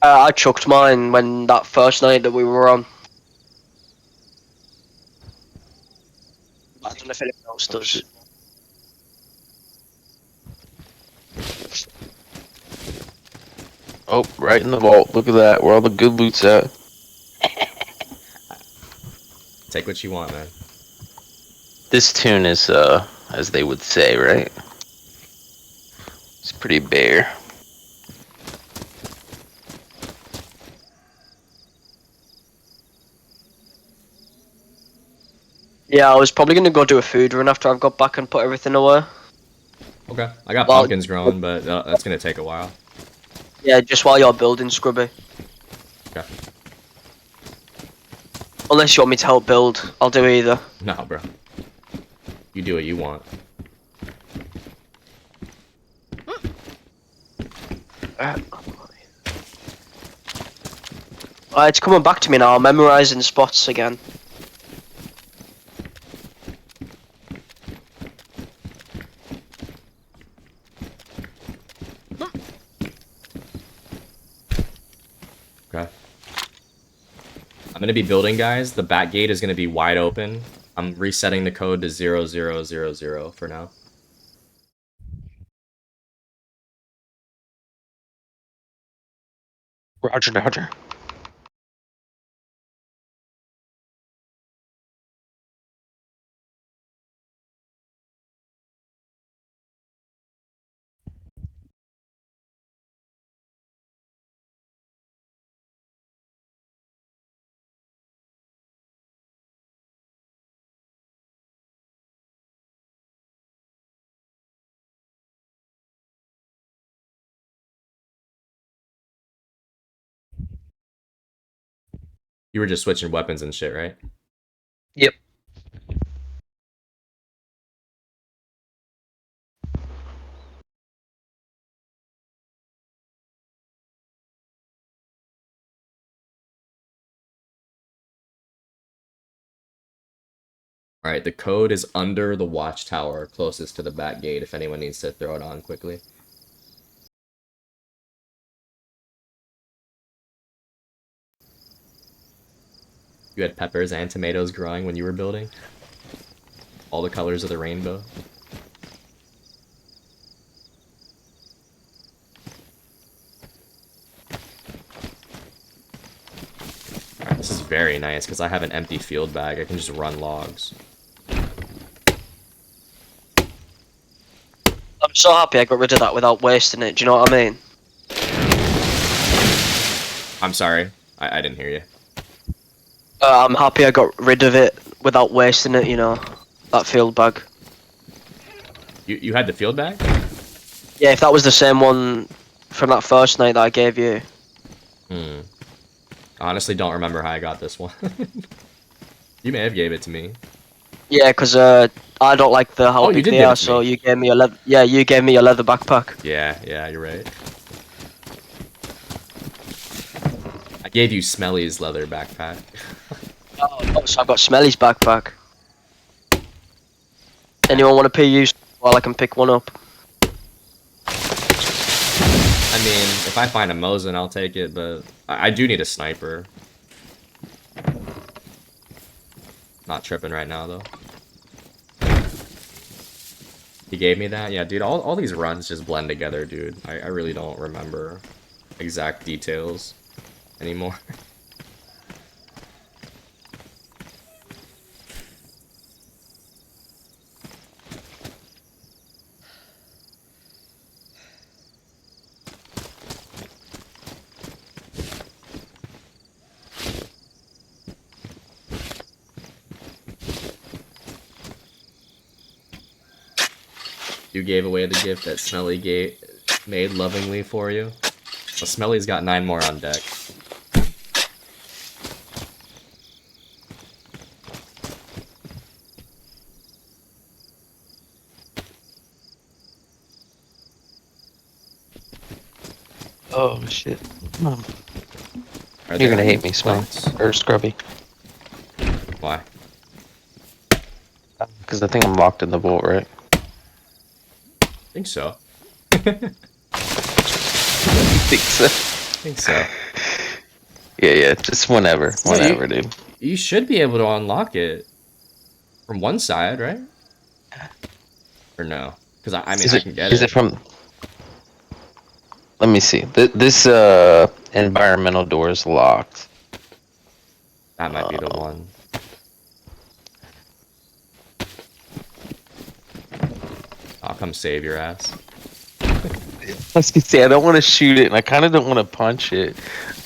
I chucked mine when that first night that we were on. I don't know if anyone else does. Oh, right in the vault. Look at that. Where all the good loot's at. Take what you want, man. This tune is, as they would say, right? It's pretty bare. Yeah, I was probably gonna go do a food run after I've got back and put everything away. Okay, I got Well- pumpkins growing, but that's gonna take a while. Yeah, just while you're building, Scrubby. Okay. Unless you want me to help build, I'll do either. No, bro. You do what you want. It's coming back to me now. I'm memorizing spots again. Okay. I'm gonna be building, guys. The back gate is gonna be wide open. I'm resetting the code to 0000 for now. Roger, Roger. You were just switching weapons and shit, right? Yep. Alright, the code is under the watchtower closest to the back gate if anyone needs to throw it on quickly. You had peppers and tomatoes growing when you were building? All the colors of the rainbow? Alright, this is very nice because I have an empty field bag. I can just run logs. I'm so happy I got rid of that without wasting it. Do you know what I mean? I'm sorry. I didn't hear you. I'm happy I got rid of it without wasting it. You know, that field bag. You had the field bag? Yeah, if that was the same one from that first night that I gave you. Hmm. I honestly don't remember how I got this one. You may have gave it to me. Yeah, because I don't like how you big did they give are, it to so me. you gave me a leather. Yeah, you gave me a leather backpack. Yeah, you're right. I gave you Smelly's leather backpack. Oh, so I've got Smelly's backpack. Anyone want to pay you while I can pick one up? I mean, if I find a Mosin, I'll take it, but I do need a sniper. Not tripping right now, though. He gave me that? Yeah, dude, all these runs just blend together, dude. I really don't remember exact details anymore. You gave away the gift that Smelly made lovingly for you. The Smelly's got 9 more on deck. Oh shit. Are You're there gonna any hate me, Smell. planks? Or Scrubby. Why? Because I think I'm locked in the vault, right? I think so. think so. I think so. Yeah, just whenever. No, Whenever, dude. You should be able to unlock it from one side, right? Or no? Because I mean, I can get Is it. it from... Let me see. This environmental door is locked. That might be the one. I'll come save your ass. I was gonna say, I don't want to shoot it, and I kind of don't want to punch it.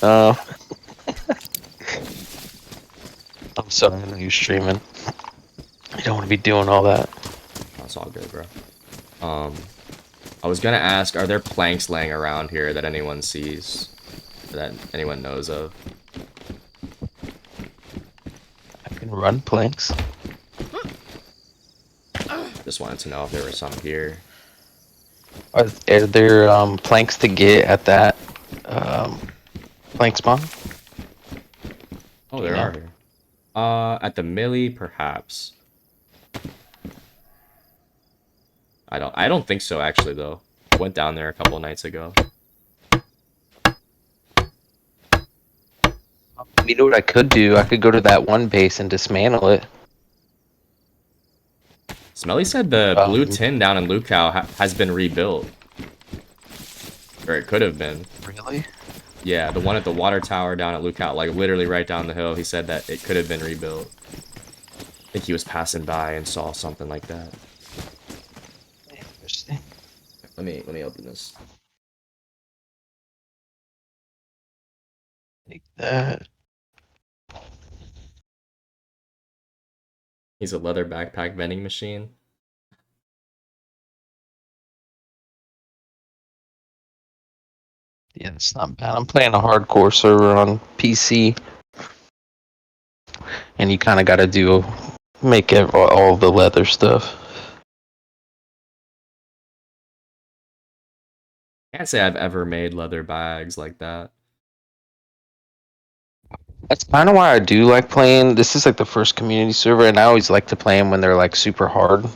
I'm sorry, I know you're streaming. You don't want to be doing all that. That's all good, bro. I was gonna ask, are there planks laying around here that anyone sees? Or that anyone knows of? I can run planks. Just wanted to know if there were some here. Are there planks to get at that plank spawn? Oh, there are here. At the Millie, perhaps. I don't think so, actually, though. I went down there a couple nights ago. You know what I could do? I could go to that one base and dismantle it. Smelly said the blue tin down in Lukau has been rebuilt. Or it could have been. Really? Yeah, the one at the water tower down at Lookout, like literally right down the hill, he said that it could have been rebuilt. I think he was passing by and saw something like that. Interesting. Let me open this. Take that. He's a leather backpack vending machine. Yeah, it's not bad. I'm playing a hardcore server on PC, and you kind of got to make all the leather stuff. Can't say I've ever made leather bags like that. That's kind of why I do like playing. This is like the first community server, and I always like to play them when they're like super hard.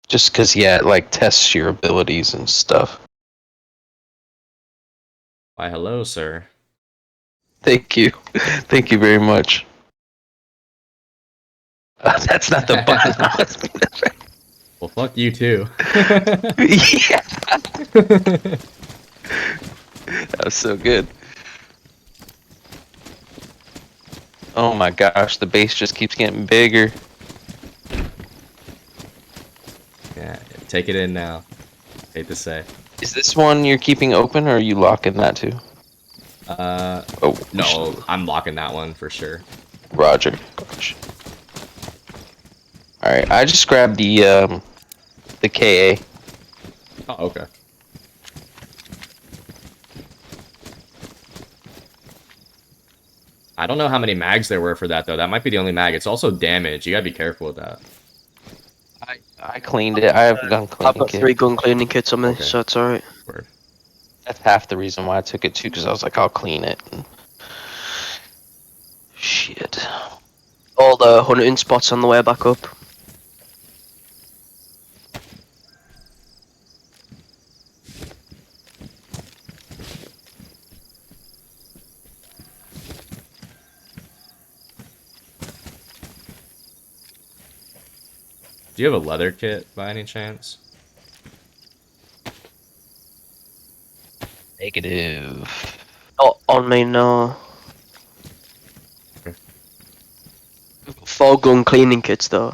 Just because, yeah, it like tests your abilities and stuff. Why, hello, sir. Thank you. Thank you very much. That's not the button. Well, fuck you too. Yeah. That was so good. Oh my gosh, the base just keeps getting bigger. Yeah, take it in now. Hate to say. Is this one you're keeping open, or are you locking that too? Oh No, I'm locking that one for sure. Roger. All right, I just grabbed the KA. Oh, okay. I don't know how many mags there were for that, though. That might be the only mag. It's also damaged. You gotta be careful with that. I cleaned it. I have a gun I've cleaning got kit. 3 gun cleaning kits on me, Okay. so it's alright. Word. That's half the reason why I took it too, because I was like, I'll clean it. Shit. All the hunting spots on the way back up. Do you have a leather kit by any chance? Negative. Not on me, no. Okay. 4 gun cleaning kits though.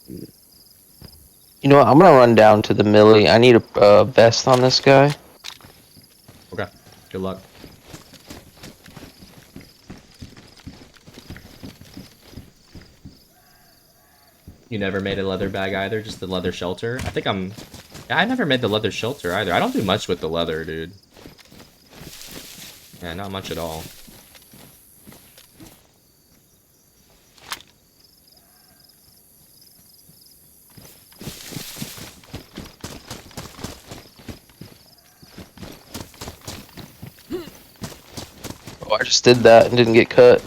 You know what? I'm gonna run down to the Millie. I need a vest on this guy. Okay. Good luck. You never made a leather bag either, just the leather shelter? I think I'm... Yeah, I never made the leather shelter either. I don't do much with the leather, dude. Yeah, not much at all. Oh, I just did that and didn't get cut.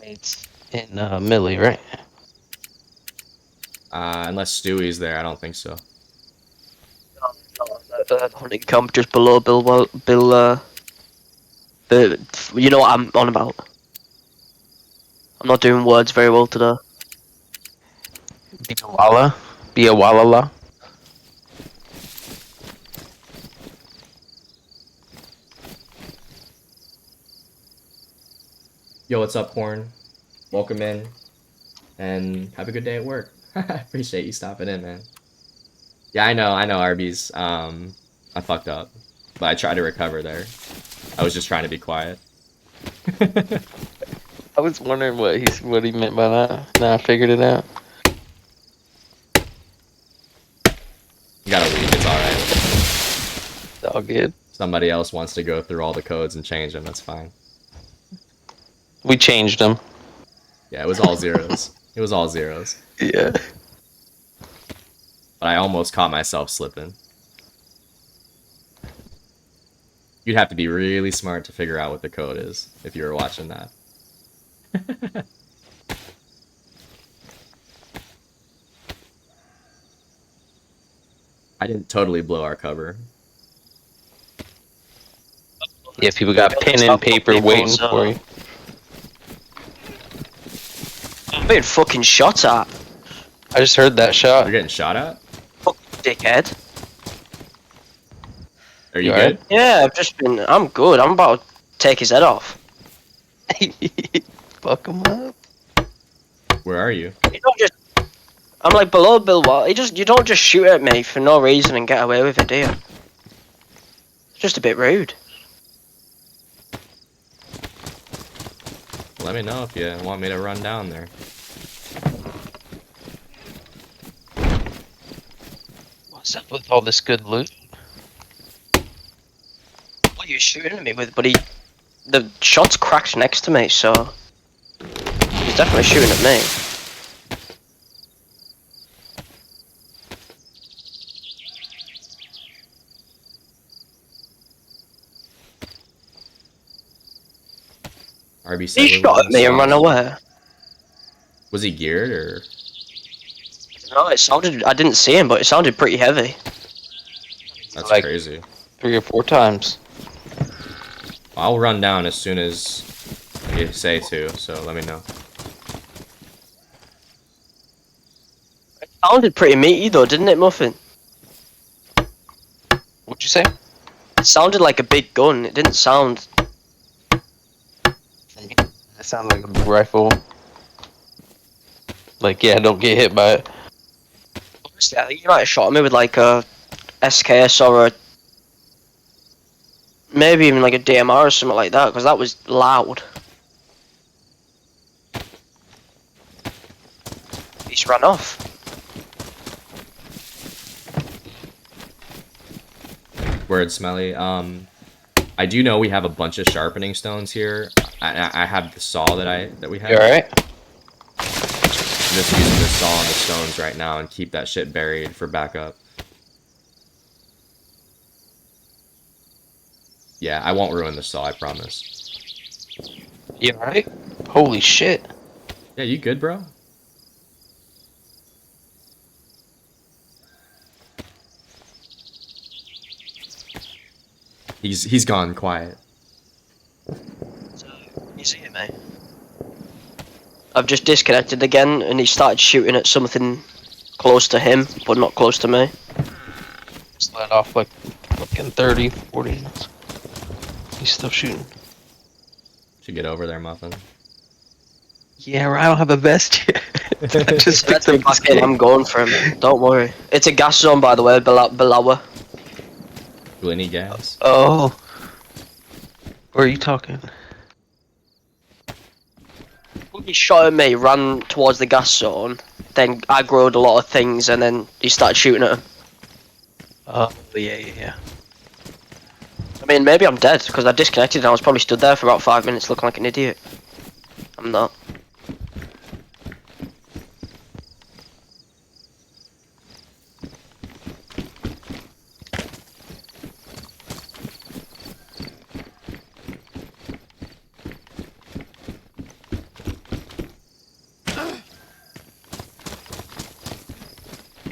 It's in Millie, right? Unless Stewie's there, I don't think so. Hunting camp just below you know what I'm on about. I'm not doing words very well today. Biawala? Biawalala? Yo, what's up, Corn? Welcome in. And have a good day at work. Appreciate you stopping in, man. Yeah, I know, Arby's. I fucked up. But I tried to recover there. I was just trying to be quiet. I was wondering what he meant by that. Now I figured it out. You gotta leave, it's alright. It's all good. Somebody else wants to go through all the codes and change them, that's fine. We changed them. Yeah, it was all zeros. It was all zeros. Yeah. But I almost caught myself slipping. You'd have to be really smart to figure out what the code is if you were watching that. I didn't totally blow our cover. Yeah, people got pen and paper waiting for you. I'm being fucking shot at. I just heard that shot. You're getting shot at? Fuck dickhead. Are you You good? Yeah, I'm good. I'm about to take his head off. Fuck him up. Where are you? You don't just. I'm like below Bill Wall. You don't just shoot at me for no reason and get away with it, do you? It's just a bit rude. Let me know if you want me to run down there. What's up with all this good loot? What are you shooting at me with, buddy? The shot's cracked next to me, so he's definitely shooting at me. RB He said we're shot at running me and ran slow. away. Was he geared or? No, it sounded. I didn't see him, but it sounded pretty heavy. That's Like- crazy. 3 or 4 times. I'll run down as soon as you say to, so let me know. It sounded pretty meaty though, didn't it, Muffin? What'd you say? It sounded like a big gun. It didn't sound. That sounded like a big rifle. Like, yeah, don't get hit by it. Honestly, I think you might have shot me with like a SKS or a maybe even like a DMR or something like that, because that was loud. He just ran off. Word, Smelly. I do know we have a bunch of sharpening stones here. I have the saw that we have. You alright? I'm just using the saw on the stones right now and keep that shit buried for backup. Yeah, I won't ruin the saw, I promise. You alright? Holy shit. Yeah, you good, bro? He's gone quiet. So, you see it, mate? I've just disconnected again, and he started shooting at something close to him, but not close to me. Just let off like fucking 30, 40. He's still shooting. Should get over there, Muffin. Yeah, I don't have a vest yet. Just Let him back in, I'm going for him. Don't worry. It's a gas zone, by the way, below her. Do any gas? Oh. Where are you talking? He shot at me, ran towards the gas zone, then aggroed a lot of things, and then he started shooting at him. Oh, yeah. I mean, maybe I'm dead, because I disconnected and I was probably stood there for about 5 minutes looking like an idiot. I'm not.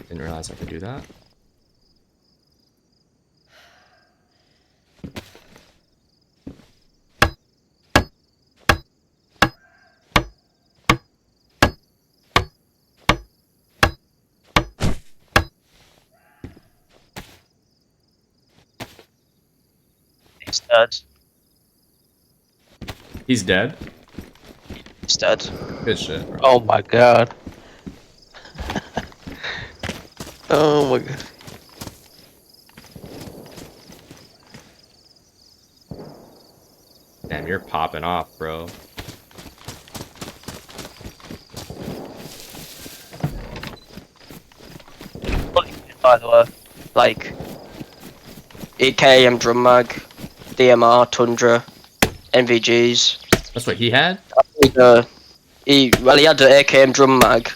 Didn't realize I could do that. He's dead. He's dead? He's dead. Good shit, bro. Oh my god. Oh my god. Damn, you're popping off, bro. By the way, like 8km drum mag, DMR, Tundra, NVGs. That's what he had? He had the 8km drum mag,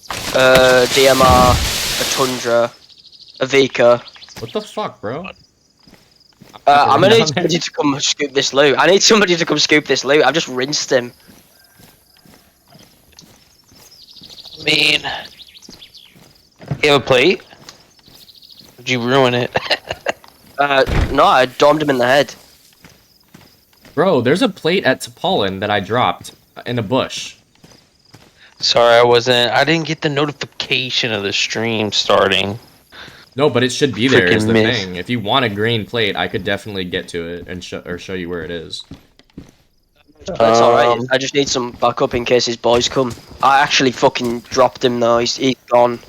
DMR, a Tundra, a Vika. What the fuck, bro? I'm gonna Down need somebody to come scoop this loot. I need somebody to come scoop this loot. I've just rinsed him. I mean, you have a plate? Did you ruin it? No, I domed him in the head. Bro, there's a plate at Topolin that I dropped in a bush. Sorry, I didn't get the notification of the stream starting. No, but it should be there is Freaking the miss. thing. If you want a green plate, I could definitely get to it and show you where it is. It's alright. I just need some backup in case his boys come. I actually fucking dropped him though. He's gone.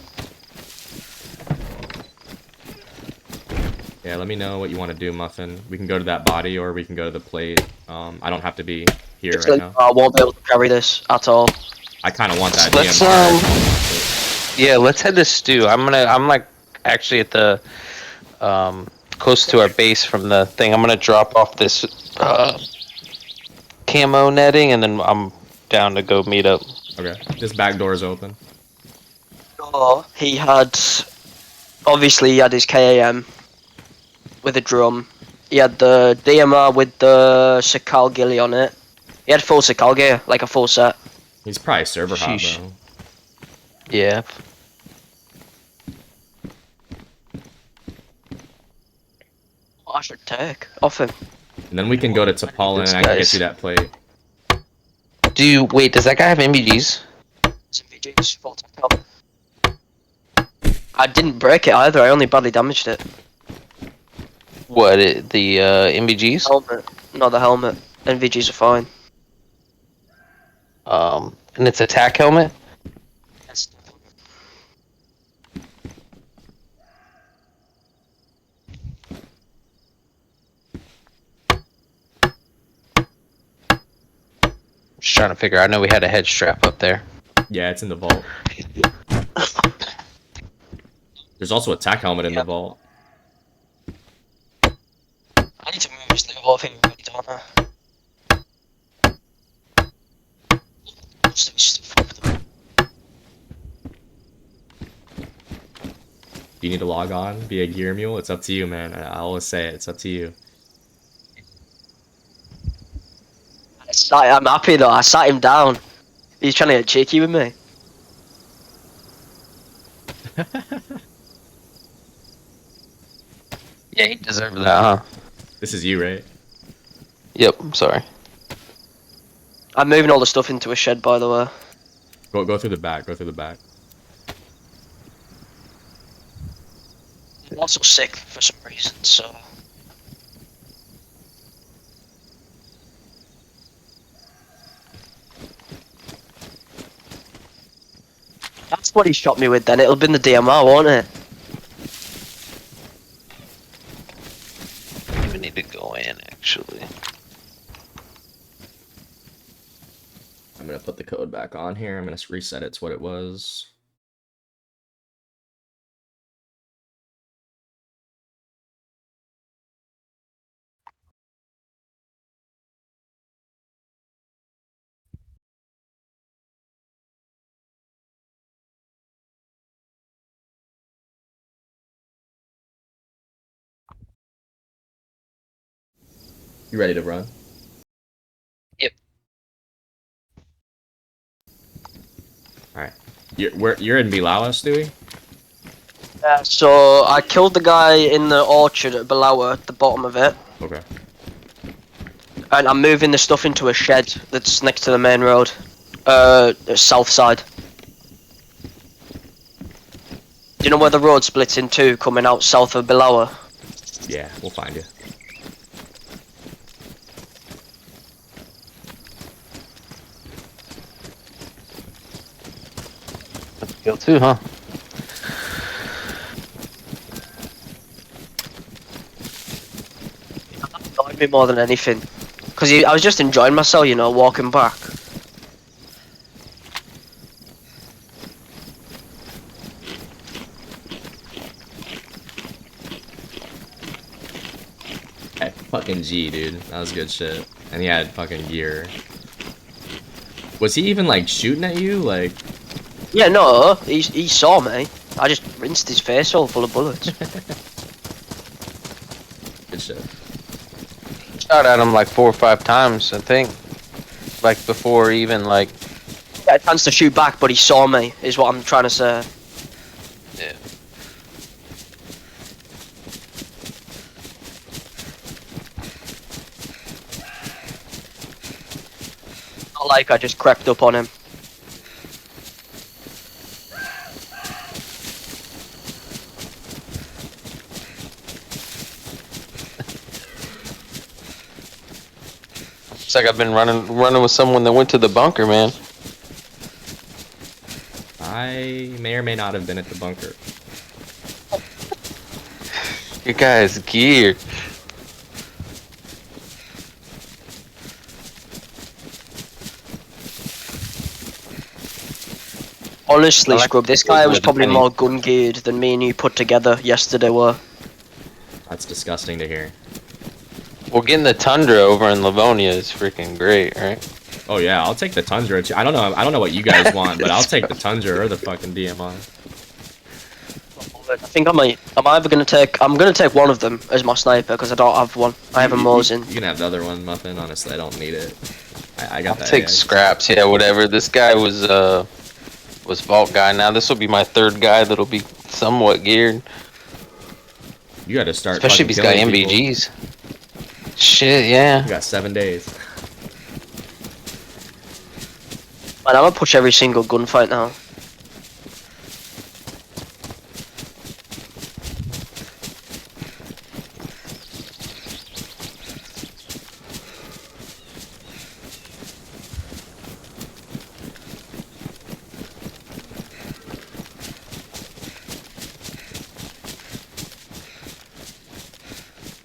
Yeah, let me know what you want to do, Muffin. We can go to that body or we can go to the plate. I don't have to be here It's right like, now. I won't be able to carry this at all. I kind of want that Let's DMR. yeah, let's head to Stew. I'm like actually at the close to our base from the thing. I'm gonna drop off this camo netting and then I'm down to go meet up. Okay, this back door is open. Oh, he had his KAM with a drum. He had the DMR with the Sakal ghillie on it. He had full Sakal gear, like a full set. He's probably server hop, Sheesh. bro. Yeah. I should take off him. And then we can go to Topolin and I can get you that plate. Wait, does that guy have MVGs? Some VGs, full tech help. I didn't break it either. I only badly damaged it. What, the MVGs? Helmet, not the helmet. NVGs are fine. And it's attack helmet? Yes. Just trying to figure. I know we had a head strap up there. Yeah, it's in the vault. There's also a tack helmet in the vault. I need to move this loot off him, don't I? Do you need to log on? Be a gear mule? It's up to you, man. I always say it. It's up to you. I'm happy though. I sat him down. He's trying to get cheeky with me. Yeah, he deserved that, huh? This is you, right? Yep, I'm sorry. I'm moving all the stuff into a shed, by the way. Go through the back. Go through the back. I'm also sick for some reason, so. That's what he shot me with then. It'll be in the DMR, won't it? I don't even need to go in, actually. I'm gonna put the code back on here. I'm gonna reset it to what it was. You ready to run? Yep. Alright. You're in Bilawa, Stewie? Yeah, so I killed the guy in the orchard at Balawa, at the bottom of it. Okay. And I'm moving the stuff into a shed that's next to the main road. South side. Do you know where the road splits in two, coming out south of Bilawa? Yeah, we'll find you. Kill too, huh? That annoyed me more than anything. Because I was just enjoying myself, you know, walking back. Hey, fucking G, dude. That was good shit. And he had fucking gear. Was he even, like, shooting at you? Like... Yeah, no, he saw me. I just rinsed his face all full of bullets. Good shit. Shot at him like 4 or 5 times, I think. Like before even like. He had a chance to shoot back, but he saw me, is what I'm trying to say. Yeah. Not like I just crept up on him. It's like I've been running with someone that went to the bunker, man. I may or may not have been at the bunker. You guys geared. Honestly, I like Scrub, this the guy was with the probably penny. more gun geared than me and you put together yesterday were. That's disgusting to hear. Well, getting the Tundra over in Livonia is freaking great, right? Oh yeah, I'll take the Tundra too. I don't know what you guys want, but I'll take the Tundra or the fucking DMR. I think I'm gonna take one of them as my sniper because I don't have one. I have a Mosin. You can have the other one, Muffin. Honestly, I don't need it. I got I'll that. take yeah. scraps, yeah, whatever. This guy was vault guy. Now this will be my 3rd guy that'll be somewhat geared. You got to start. Especially if he's got fucking killing people. MBGs. Shit, yeah. You got 7 days. Man, I'm gonna push every single gunfight now.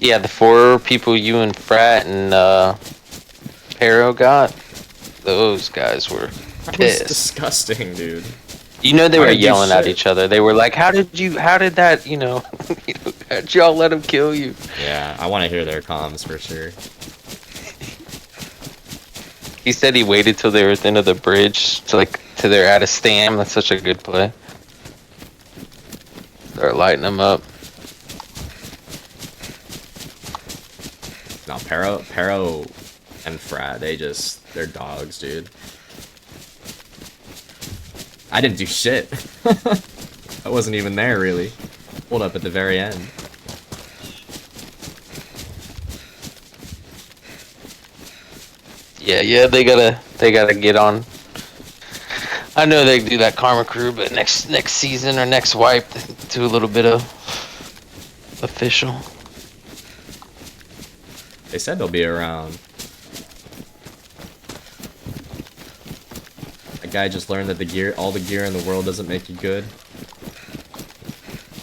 Yeah, the 4 people you and Frat and Pero got, those guys were That was pissed. disgusting, dude. You know they Why were did you yelling at shit? each other. They were like, how did that, how'd y'all let him kill you? Yeah, I want to hear their comms for sure. He said he waited till they were at the end of the bridge, till they're at a stam. That's such a good play. Start lighting them up. No, Pero and Frat, they're dogs, dude. I didn't do shit. I wasn't even there, really. Pulled up at the very end. Yeah, they gotta get on. I know they do that Karma Crew, but next season or next wipe, do a little bit of official. They said they'll be around. That guy just learned that all the gear in the world doesn't make you good.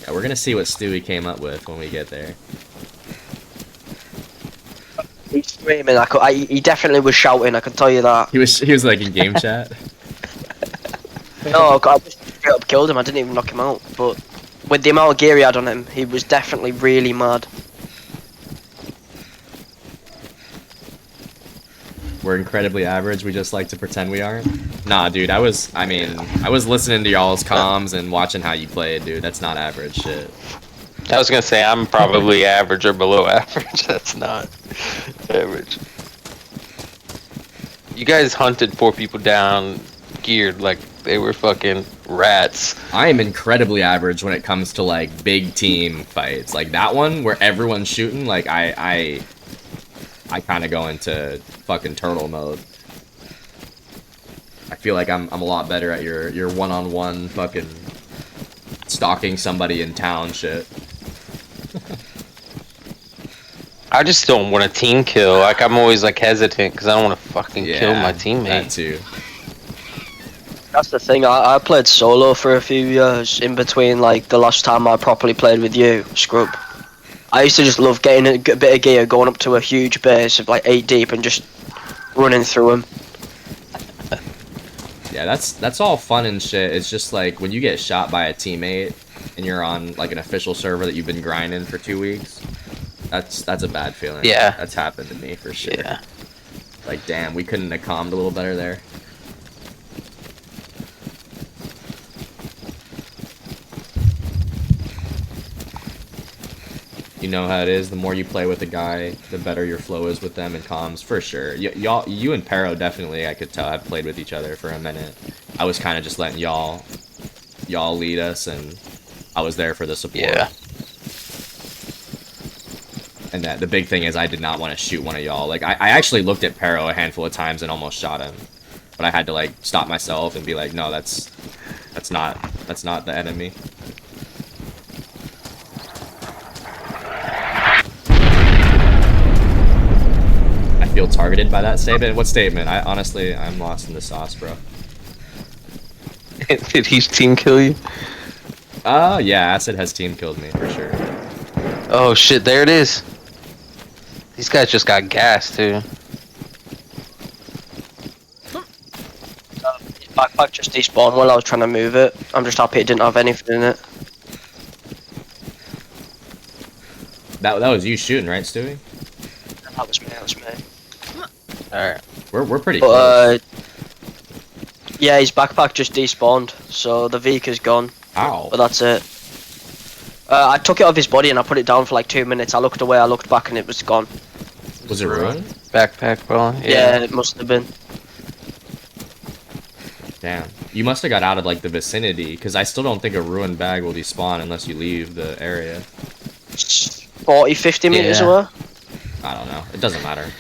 Yeah, we're gonna see what Stewie came up with when we get there. He's screaming. He definitely was shouting. I can tell you that. He was like in game chat. No, I just straight up killed him. I didn't even knock him out. But with the amount of gear he had on him, he was definitely really mad. We're incredibly average. We just like to pretend we aren't. Nah, dude. I was listening to y'all's comms and watching how you played, dude. That's not average shit. I was gonna say I'm probably average or below average. That's not average. You guys hunted 4 people down, geared like they were fucking rats. I am incredibly average when it comes to like big team fights. Like that one where everyone's shooting. Like I kind of go into fucking turtle mode. I feel like I'm a lot better at your one-on-one fucking stalking somebody in town shit. I just don't want a team kill. Like I'm always like hesitant because I don't want to fucking kill my teammate. That too. That's the thing. I played solo for a few years in between. Like the last time I properly played with you, Scrub. I used to just love getting a bit of gear, going up to a huge base of like 8 deep, and just running through them. Yeah, that's all fun and shit. It's just like when you get shot by a teammate and you're on like an official server that you've been grinding for 2 weeks. That's a bad feeling. Yeah. That's happened to me for sure. Yeah. Like, damn, we couldn't have calmed a little better there. You know how it is. The more you play with a guy, the better your flow is with them and comms, for sure. You and Pero definitely, I could tell, have played with each other for a minute. I was kind of just letting y'all lead us, and I was there for the support. Yeah. And that the big thing is I did not want to shoot one of y'all. Like I actually looked at Pero a handful of times and almost shot him, but I had to like stop myself and be like, no, that's not the enemy. I feel targeted by that statement. What statement? I'm lost in the sauce, bro. Did he team kill you? Yeah, Acid has team killed me for sure. Oh shit, there it is. These guys just got gas too. His backpack just despawned while I was trying to move it. I'm just happy it didn't have anything in it. That was you shooting, right, Stewie? That was me. Alright. We're pretty close. Yeah, his backpack just despawned, so the Vika's gone. Ow. But that's it. I took it off his body and I put it down for like 2 minutes. I looked away, I looked back, and it was gone. Was it ruined? Backpack ball? Yeah, it must have been. Damn. You must have got out of like the vicinity, because I still don't think a ruined bag will despawn unless you leave the area. 40, 50 meters away? I don't know. It doesn't matter.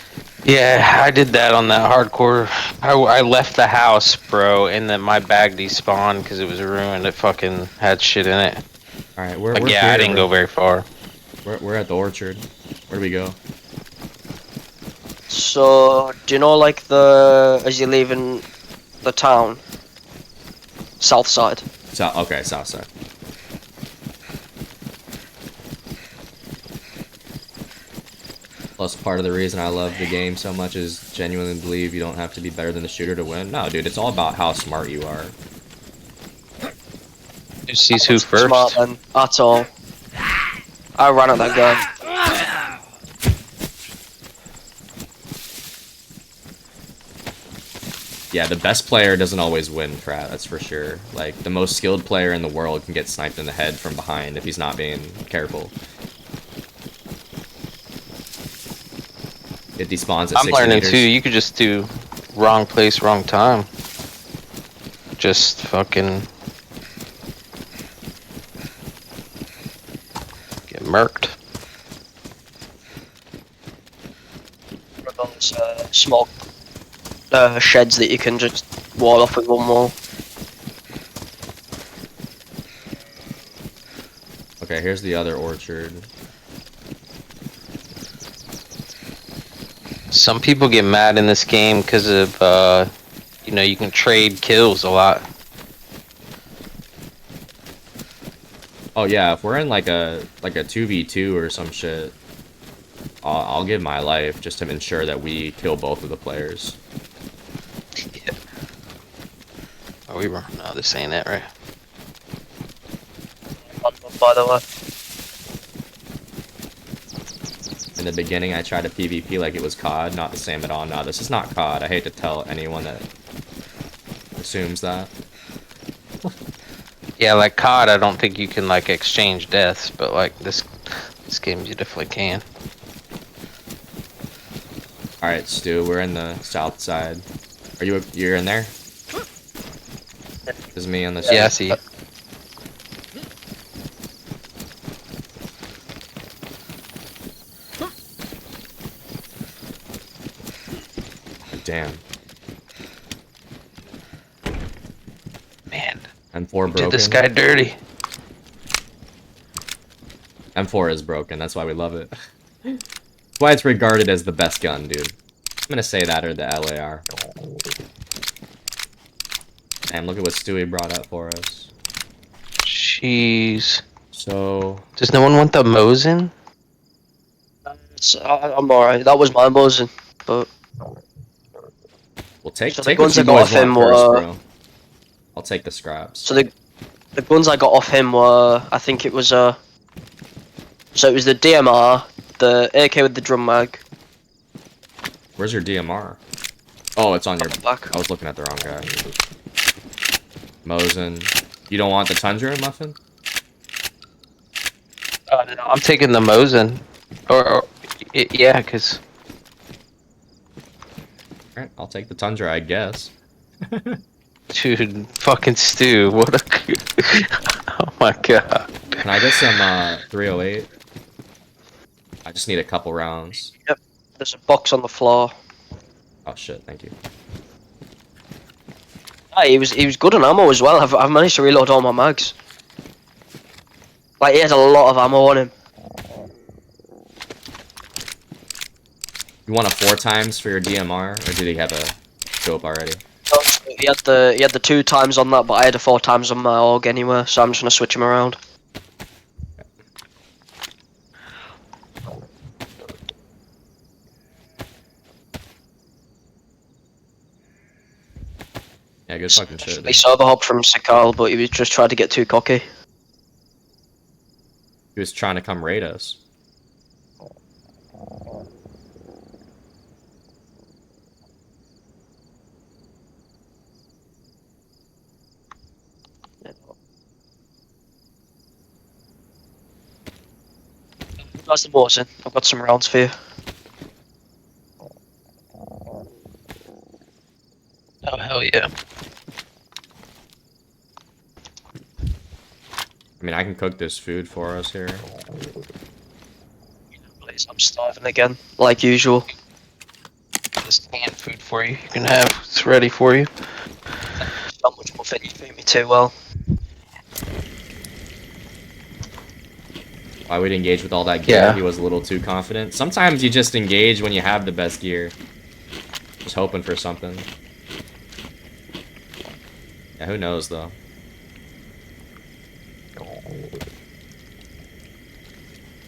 Yeah, I did that on that hardcore. I left the house, bro, and then my bag despawned because it was ruined. It fucking had shit in it. Alright, Like, yeah, I didn't go very far. We're at the orchard. Where do we go? So, do you know like as you're leaving the town? South side. Okay, south side. Plus, part of the reason I love the game so much is genuinely believe you don't have to be better than the shooter to win. No, dude, it's all about how smart you are. Who sees who first? Smart then. That's all. I ran at that guy. Yeah, the best player doesn't always win, Frat, that's for sure. Like, the most skilled player in the world can get sniped in the head from behind if he's not being careful. It despawns at 60 I'm learning meters. too, you could just do wrong place, wrong time. Just fucking get murked. One of those small sheds that you can just wall off with one wall. Okay, here's the other orchard. Some people get mad in this game because of, you know, you can trade kills a lot. Oh yeah, if we're in like a 2v2 or some shit, I'll give my life just to ensure that we kill both of the players. Yeah. Oh, we were. No, this ain't it, right? By the way. In the beginning, I tried to PvP like it was COD, not the same at all. No, this is not COD. I hate to tell anyone that assumes that. Yeah, like COD, I don't think you can like exchange deaths, but like this game you definitely can. All right, Stu, we're in the south side. You're in there? This is me on the Yeah, I south. see you. Damn. Man, M4 did broken. this guy dirty. M4 is broken. That's why we love it. That's why it's regarded as the best gun, dude. I'm gonna say that or the LAR. Damn, look at what Stewie brought up for us. Jeez. So Does no one want the Mosin? I'm alright. That was my buzzing, but we'll take So the what guns you I got boys off him want first, were- bro. I'll take the scraps. so the guns I got off him were, I think it was so it was the DMR, the AK with the drum mag. Where's your DMR? Oh, it's on your Back. I was looking at the wrong guy. Mosin. You don't want the Tundra, Muffin? No, I'm taking the Mosin. Yeah, because... Alright, I'll take the Tundra, I guess. Dude, fucking Stu, what a... Oh my god. Can I get some 308? I just need a couple rounds. There's a box on the floor. Oh shit, thank you. Ah, he was good on ammo as well. I've managed to reload all my mags. Like he has a lot of ammo on him. You want a 4x for your DMR, or did he have a scope already? He had the 2 times on that, but I had a 4 times on my AUG anyway, so I'm just gonna switch him around. Yeah, good fucking shit. He server hopped from Sakal, but he was just trying to get too cocky. He was trying to come raid us. That's the Mosin. I've got some rounds for you. Oh, hell yeah. I mean, I can cook this food for us here. Please, I'm starving again, like usual. This canned food for you. You can have. It's ready for you. Not much muffin, you treat me too well. Why would engage with all that gear? Yeah. He was a little too confident. Sometimes you just engage when you have the best gear. Just hoping for something. Yeah, who knows though?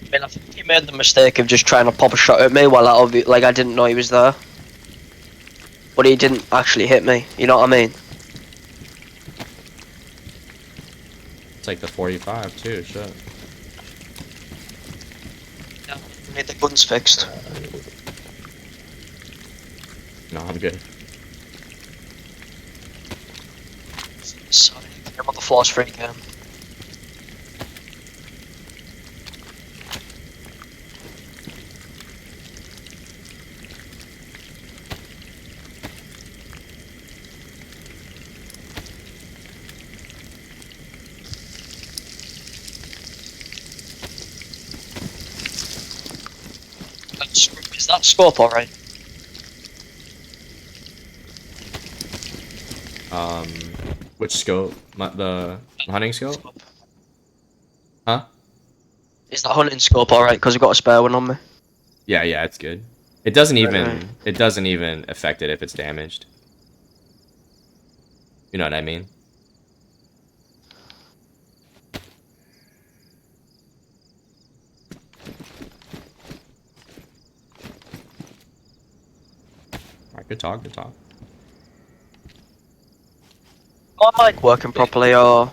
I mean, I think he made the mistake of just trying to pop a shot at me while I didn't know he was there. But he didn't actually hit me, you know what I mean? It's like the 45 too, shit. Yeah, I need the guns fixed. No, I'm good. Sorry, I'm on the floor's free again. Is that scope alright? Which scope? The hunting scope? Huh? Is that hunting scope alright? Because I've got a spare one on me. Yeah, it's good. It doesn't Right. even affect it if it's damaged. You know what I mean? Alright, good talk, good talk. My mic working properly, or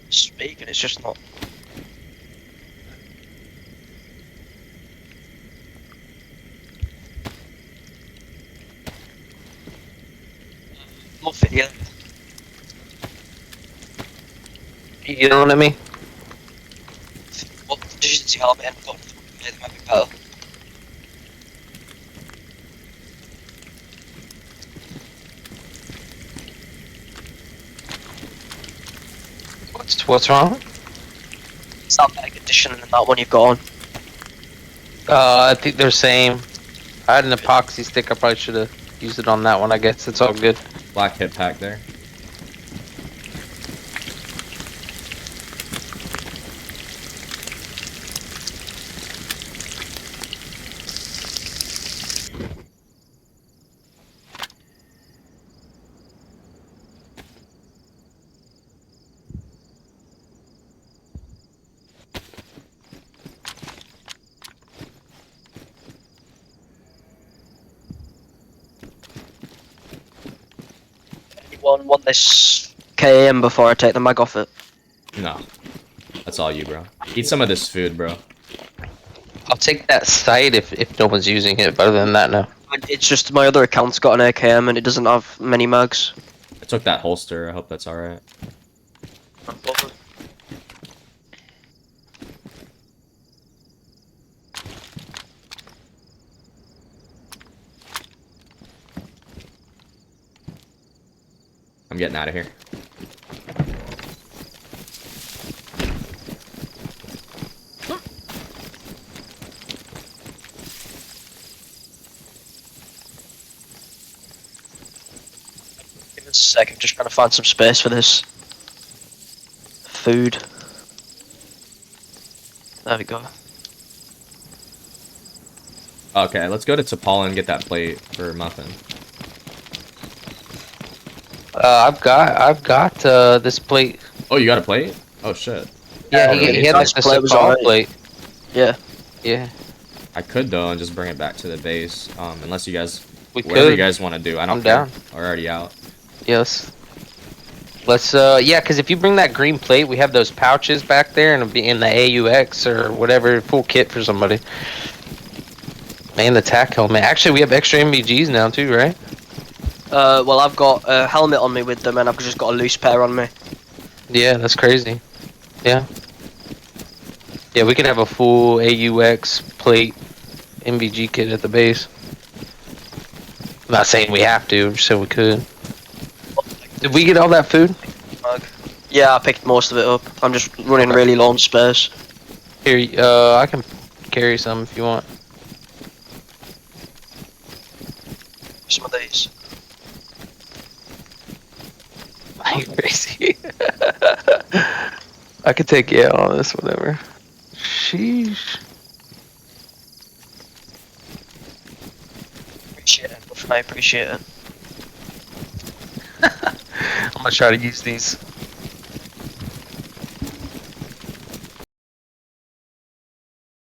speaking? It's just not. Muffin, yeah. You know what I mean? What efficiency helmet and got it might be better. What's wrong? It's not better condition than that one you've got on. I think they're same. I had an epoxy stick. I probably should have used it on that one. I guess it's all good. Black hip pack there. Anyone want this KM before I take the mag off it? No. That's all you, bro. Eat some of this food, bro. I'll take that sight if no one's using it. But other than that, no. It's just my other account's got an AKM and it doesn't have many mags. I took that holster. I hope that's alright. I'm getting out of here. Give us a sec, I'm just trying to find some space for this food. There we go. Okay, let's go to Tapala and get that plate for Muffin. I've got this plate. Oh, you got a plate? Oh, shit. Yeah, Yeah, he had nice the plate was Sakal alright. plate. Yeah. Yeah, I could, though, and just bring it back to the base. Unless you guys... we Whatever you could. guys want to do. I don't I'm care. down. We're already out. Yes. Let's yeah, because if you bring that green plate, we have those pouches back there, and it'll be in the AUX or whatever, full kit for somebody. And the tack helmet. Actually, we have extra MBGs now too, right? Well, I've got a helmet on me with them, and I've just got a loose pair on me. Yeah, that's crazy. Yeah. Yeah, we could have a full AUX plate MBG kit at the base. I'm not saying we have to, I'm just saying we could. Did we get all that food? Yeah, I picked most of it up. I'm just running Okay. really low on space. Here, I can carry some if you want. Some of these. You're crazy. I could take all this, whatever. Sheesh. Appreciate it. I appreciate it. I'm gonna try to use these.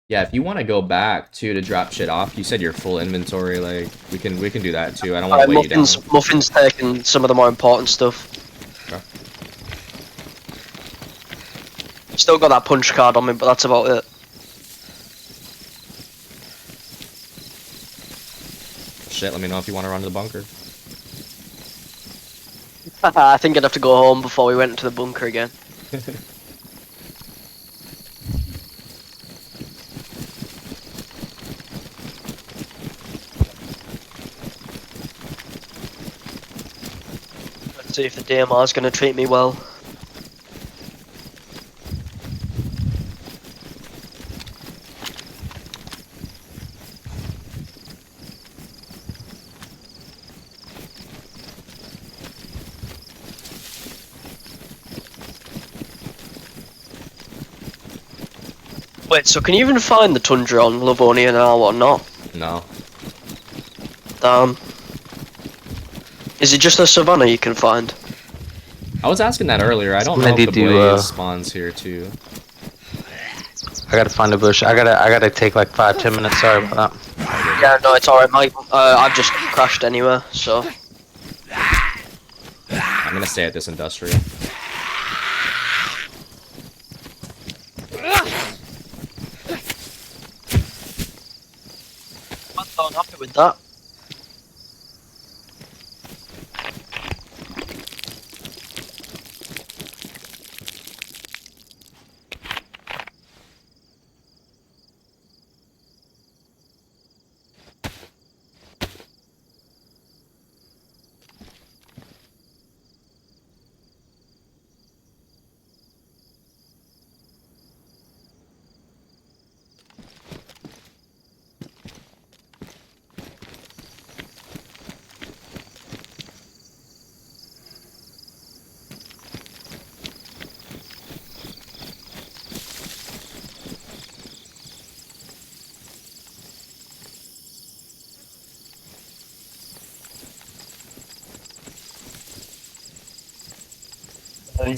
Yeah, if you want to go back, too, to drop shit off, you said your full inventory, like, we can do that, too. I don't want to weigh you down. Muffin's taking some of the more important stuff. Okay. Still got that punch card on me, but that's about it. Shit, let me know if you want to run to the bunker. I think I'd have to go home before we went into the bunker again. Let's see if the DMR is going to treat me well. Wait, so can you even find the tundra on Livonia now or not? No. Damn. Is it just the savannah you can find? I was asking that earlier. I don't know Somebody if the do, blaze spawns here too. I gotta find a bush. I gotta take like 5-10 minutes. Sorry about that. Yeah, no, it's alright, Mike. I've just crashed anyway, so. I'm gonna stay at this industrial. I'm happy with that.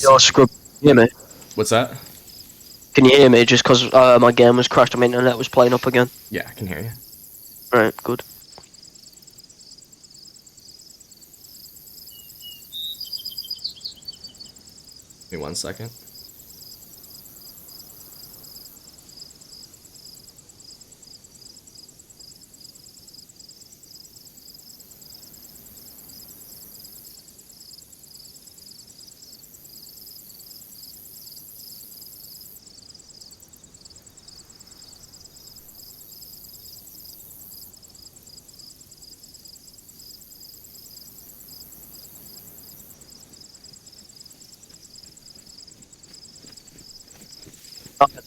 Yo, scrub, can you hear me? What's that? Can you hear me? Just because my game was crashed, my internet was playing up again. Yeah, I can hear you. Right, good. Give me 1 second.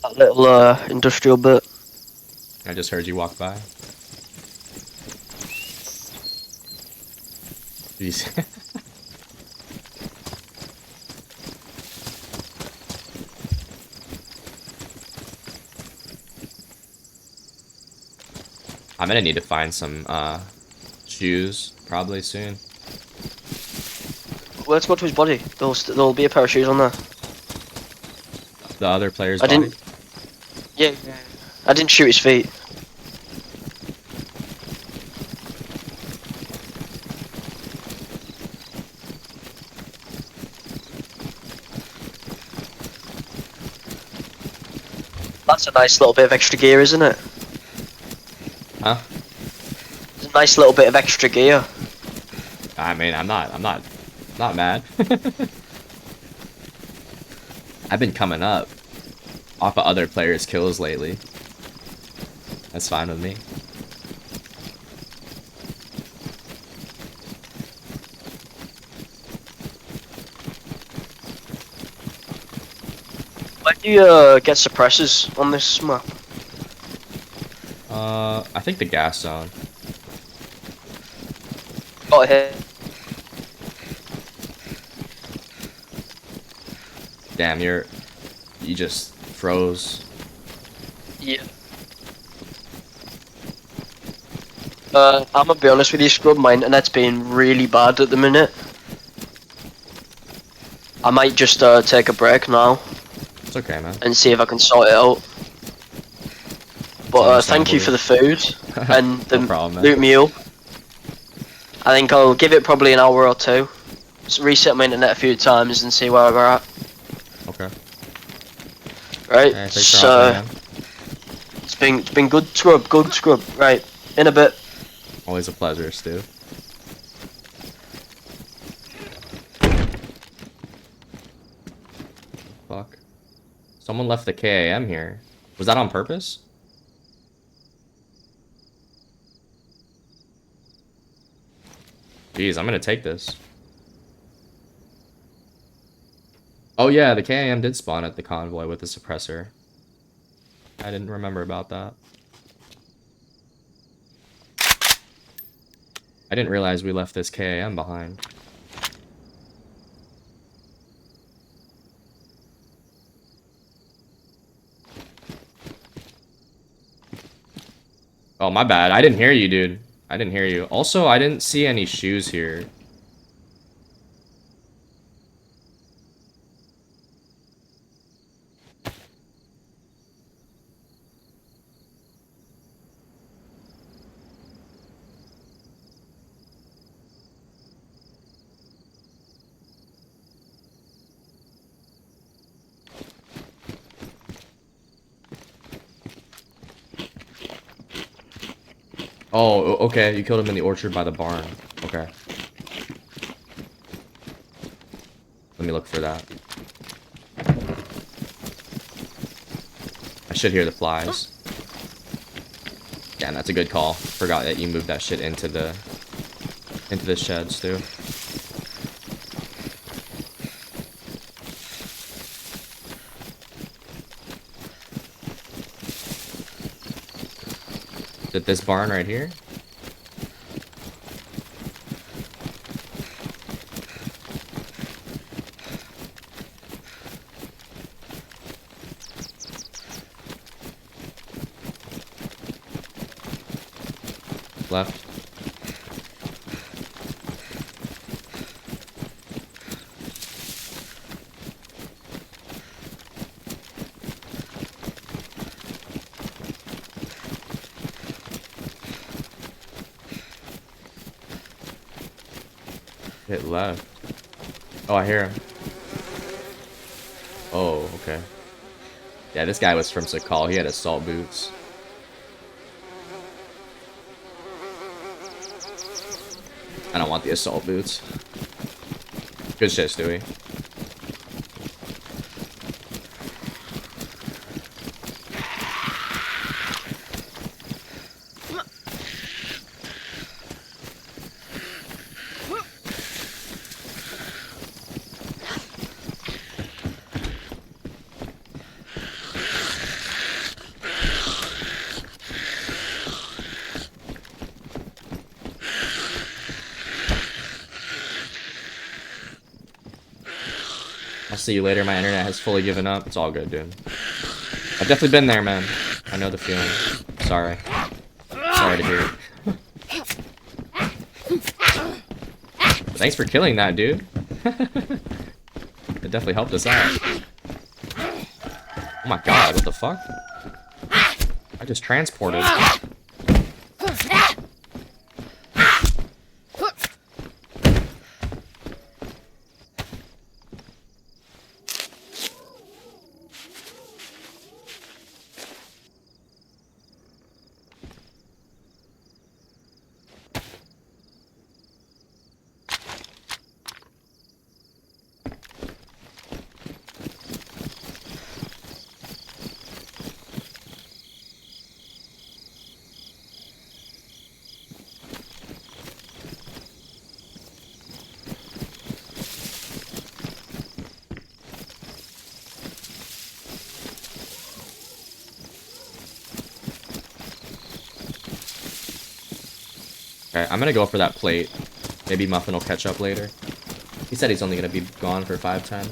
That little industrial bit. I just heard you walk by. Jeez. I'm gonna need to find some shoes probably soon. Well, let's go to his body. There'll be a pair of shoes on there. The other player's I body. didn't. Yeah, I didn't shoot his feet. That's a nice little bit of extra gear, isn't it? Huh? It's a nice little bit of extra gear. I mean, I'm not mad. I've been coming up off of other players' kills lately. That's fine with me. Where do you get suppressors on this map? I think the gas zone. Got here. Damn, you just froze. Yeah. I'm gonna be honest with you, Scrub, my internet's been really bad at the minute. I might just take a break now It's okay, man. and see if I can sort it out. But thank you for the food and the No problem, man. loot meal. I think I'll give it probably an hour or two. Just reset my internet a few times and see where we're at. Okay. Right, Yeah, thanks for so hopping, man. it's been good scrub. Right, in a bit. Always a pleasure, Stu. Fuck. Someone left the KAM here. Was that on purpose? Jeez, I'm gonna take this. Oh yeah, the KAM did spawn at the convoy with the suppressor. I didn't remember about that. I didn't realize we left this KAM behind. Oh, my bad. I didn't hear you, dude. I didn't hear you. Also, I didn't see any shoes here. Oh, okay. You killed him in the orchard by the barn. Okay. Let me look for that. I should hear the flies. Damn, that's a good call. Forgot that you moved that shit into the sheds too. Is it this barn right here? Left. Hit left. Oh, I hear him. Oh, okay. Yeah, this guy was from Sakal. He had assault boots. I don't want the assault boots. Good shit, Stewie. I'll see you later. My internet has fully given up. It's all good, dude. I've definitely been there, man. I know the feeling. Sorry. Sorry to hear it. Thanks for killing that, dude. It definitely helped us out. Oh my god, what the fuck? I just transported. Okay, I'm gonna go for that plate. Maybe Muffin will catch up later. He said he's only gonna be gone for 5:10.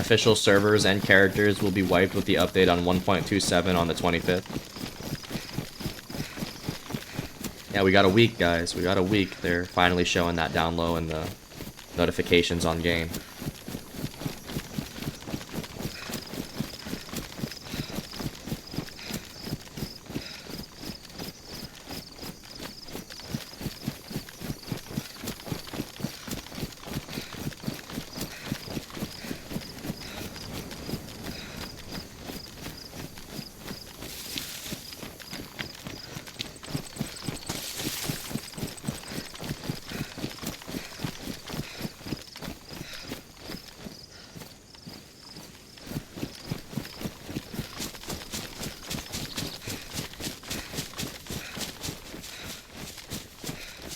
Official servers and characters will be wiped with the update on 1.27 on the 25th. Yeah, we got a week, guys. We got a week. They're finally showing that down low in the notifications on game.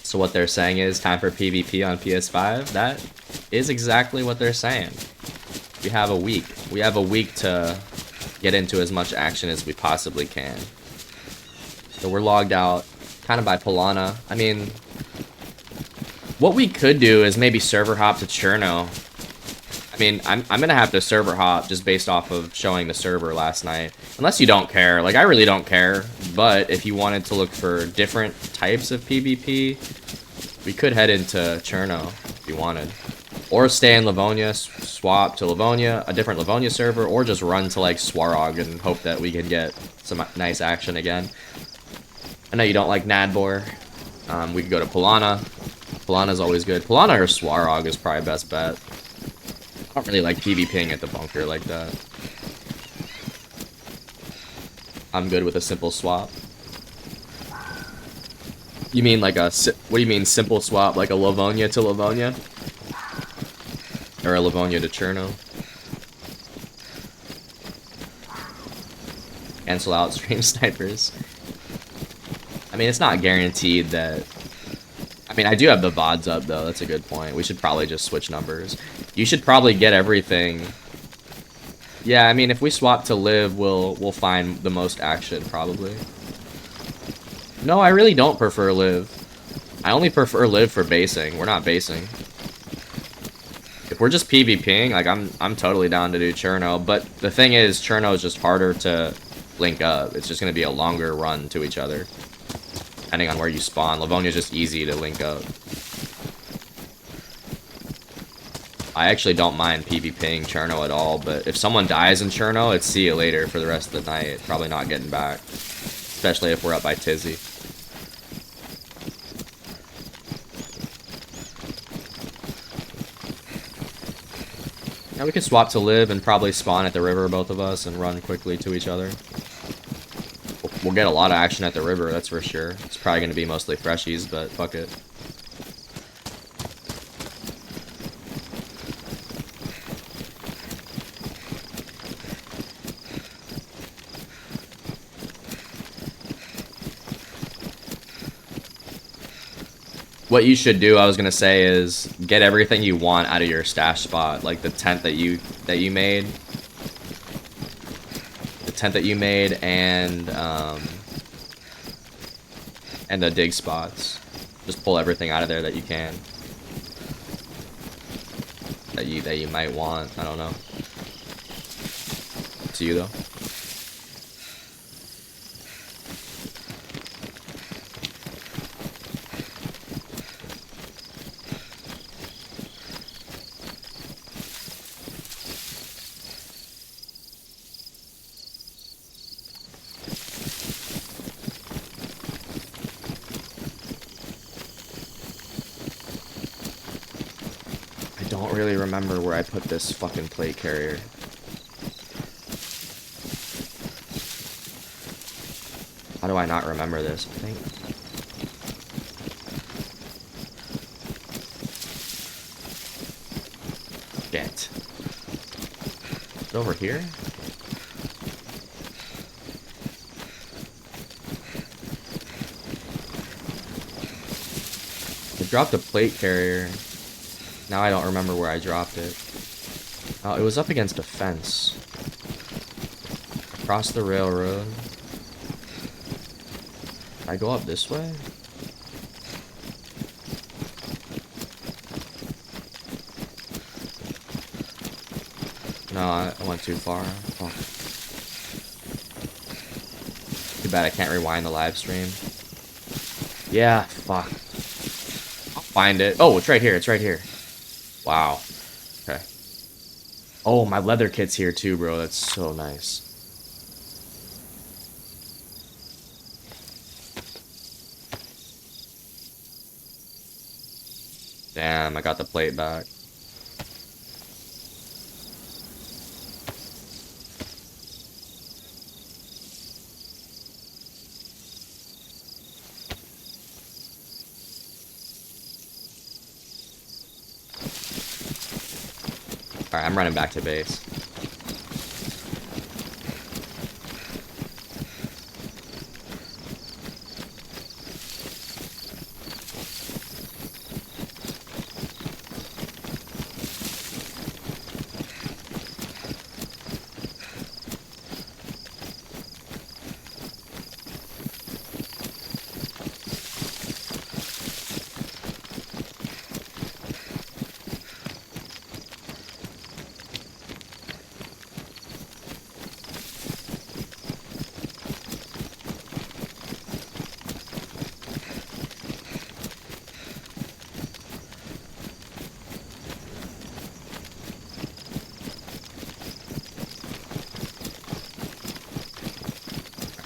So what they're saying is time for PvP on PS5. That is exactly what they're saying. We have a week. We have a week to get into as much action as we possibly can. So we're logged out kind of by Polana. I mean, what we could do is maybe server hop to Cherno. I mean, I'm gonna have to server hop just based off of showing the server last night. Unless you don't care. Like, I really don't care. But if you wanted to look for different types of PvP, we could head into Cherno if you wanted. Or stay in Livonia, swap to Livonia, a different Livonia server, or just run to, like, Swarog and hope that we can get some nice action again. I know you don't like Nadbor. We could go to Polana. Polana's always good. Polana or Swarog is probably best bet. I don't really like PvPing at the bunker like that. I'm good with a simple swap. You mean like a, what do you mean simple swap? Like a Livonia to Livonia? Or a Livonia to Cherno? Cancel out stream snipers. I mean, it's not guaranteed that... I mean, I do have the VODs up though, that's a good point. We should probably just switch numbers. You should probably get everything... Yeah, I mean, if we swap to Liv, we'll find the most action, probably. No, I really don't prefer Liv. I only prefer Liv for basing. We're not basing. If we're just PvPing, like, I'm totally down to do Cherno, but the thing is, Cherno is just harder to link up. It's just going to be a longer run to each other, depending on where you spawn. Livonia's just easy to link up. I actually don't mind PvPing Cherno at all, but if someone dies in Cherno, it's see you later for the rest of the night. Probably not getting back, especially if we're up by Tizzy. Now we could swap to Liv and probably spawn at the river, both of us, and run quickly to each other. We'll get a lot of action at the river, that's for sure. It's probably going to be mostly freshies, but fuck it. What you should do, I was gonna say, is get everything you want out of your stash spot, like the tent that you made, and the dig spots. Just pull everything out of there that you can, that you might want. I don't know. It's you though. I don't really remember where I put this fucking plate carrier. How do I not remember this? I think... Shit. Is it over here? I dropped a plate carrier. Now I don't remember where I dropped it. Oh, it was up against a fence. Across the railroad. Did I go up this way? No, I went too far. Oh. Too bad I can't rewind the live stream. Yeah, fuck. I'll find it. Oh, it's right here. It's right here. Wow. Okay. Oh, my leather kit's here too, bro. That's so nice. Damn, I got the plate back. Alright, I'm running back to base.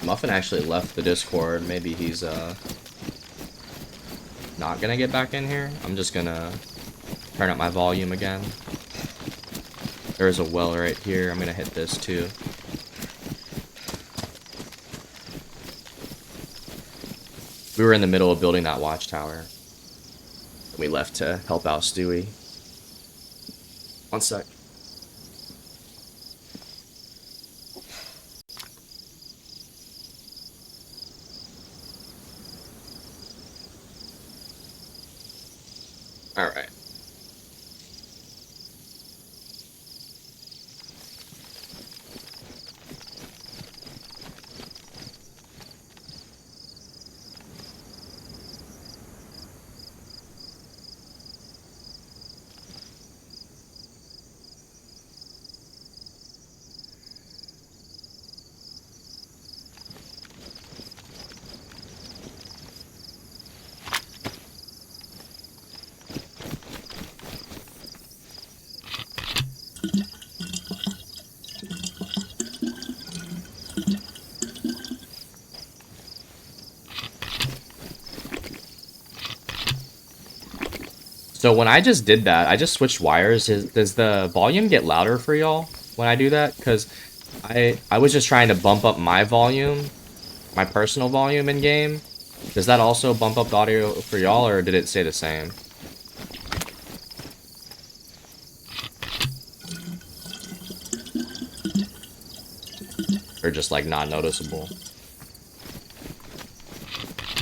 Muffin actually left the Discord. Maybe he's not gonna get back in here. I'm just gonna turn up my volume again. There's a well right here. I'm gonna hit this too. We were in the middle of building that watchtower. We left to help out Stewie. One sec. All right. So when I just did that, I just switched wires. Does the volume get louder for y'all when I do that? Because I was just trying to bump up my volume, my personal volume in game. Does that also bump up the audio for y'all, or did it stay the same? Or just like not noticeable?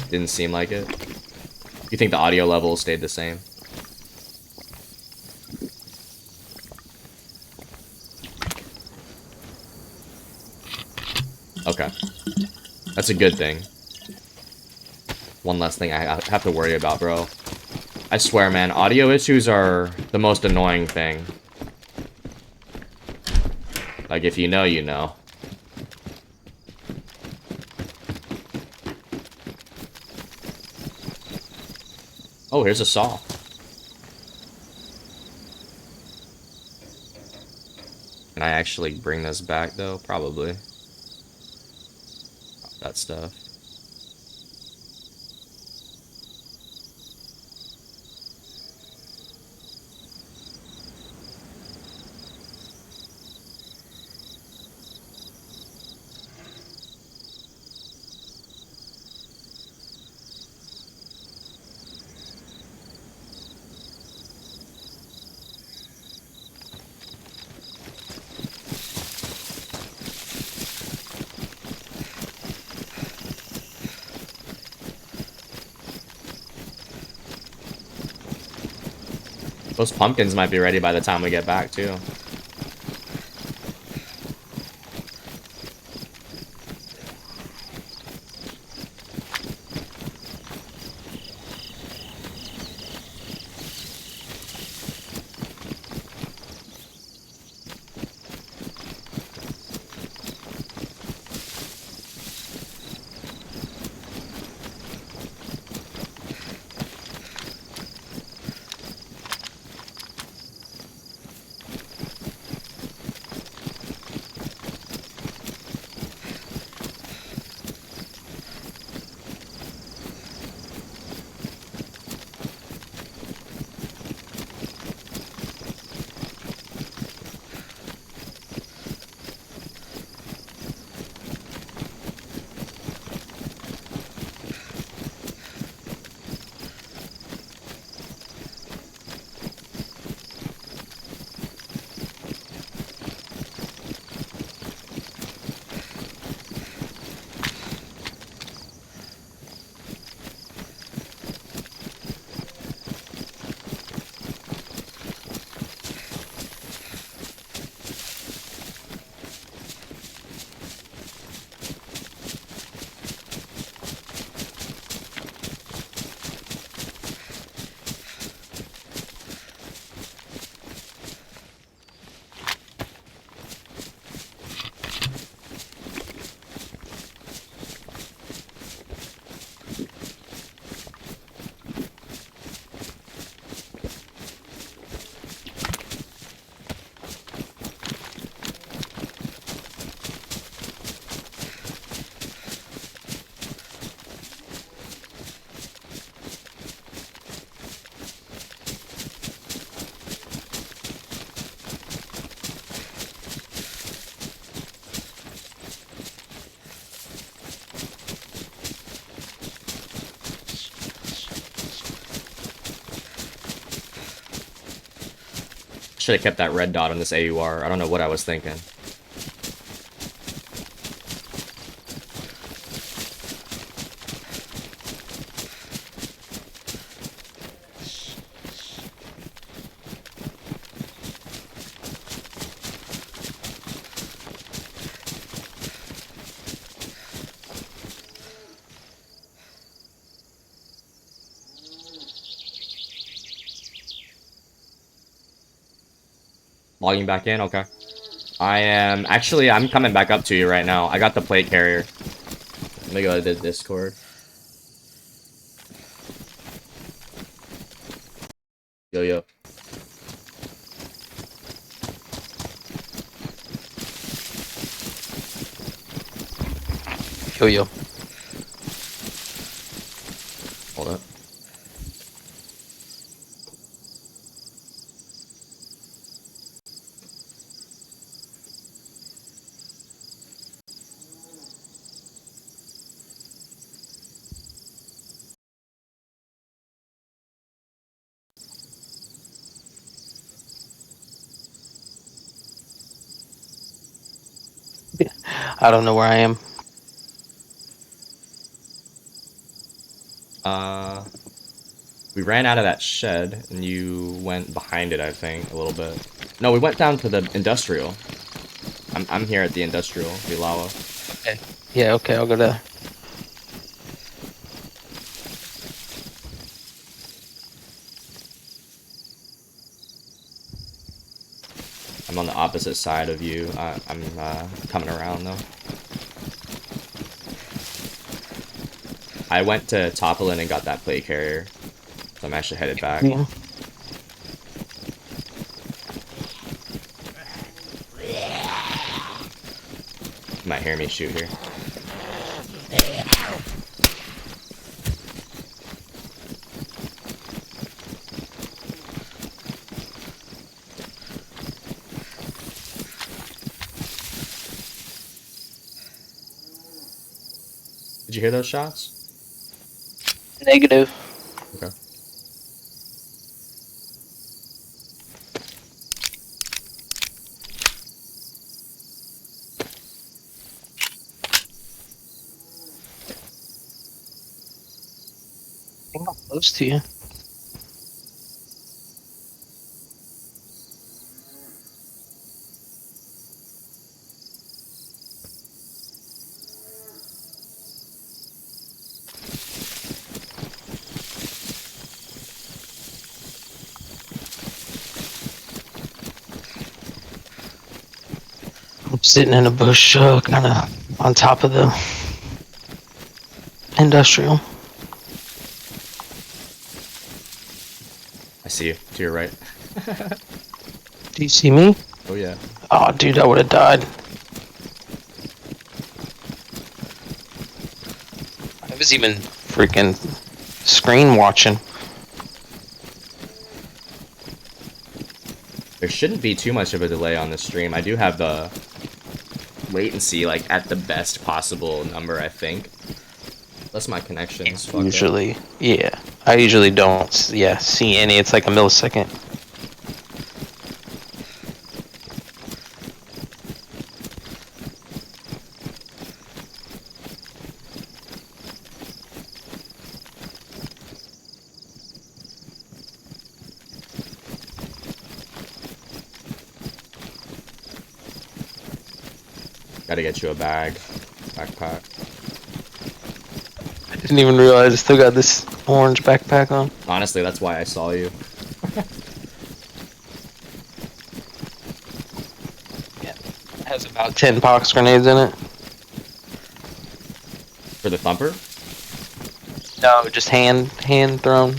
Didn't seem like it. You think the audio level stayed the same? Okay. That's a good thing. One less thing I have to worry about, bro. I swear, man, audio issues are the most annoying thing. Like, if you know, you know. Oh, here's a saw. Can I actually bring this back, though? Probably. That stuff. Those pumpkins might be ready by the time we get back, too. should have kept that red dot on this AUR. I don't know what I was thinking. Logging back in, okay. I'm coming back up to you right now. I got the plate carrier. Let me go to the Discord. Yo, yo. Yo, yo. Hold up. I don't know where I am. We ran out of that shed, and you went behind it, I think, a little bit. No, we went down to the industrial. I'm here at the industrial, Vilawa. Okay. Yeah, okay, I'll go there. I'm on the opposite side of you. I'm coming around, though. I went to Topolin and got that plate carrier. So I'm actually headed back. Yeah. You might hear me shoot here. Did you hear those shots? Negative. Okay. I think I'm close to you. I'm sitting in a bush, kind of on top of the industrial. I see you. To your right. Do you see me? Oh, yeah. Oh, dude, I would have died. I was even freaking screen watching. There shouldn't be too much of a delay on this stream. I do have the latency, like, at the best possible number, I think. That's my connections. Fuck Usually, yeah. I usually don't, see any. It's like a millisecond. Gotta get you a bag. Backpack. I didn't even realize I still got this orange backpack on. Honestly, that's why I saw you. Yeah. It has about 10 pox grenades in it. For the thumper? No, just hand thrown.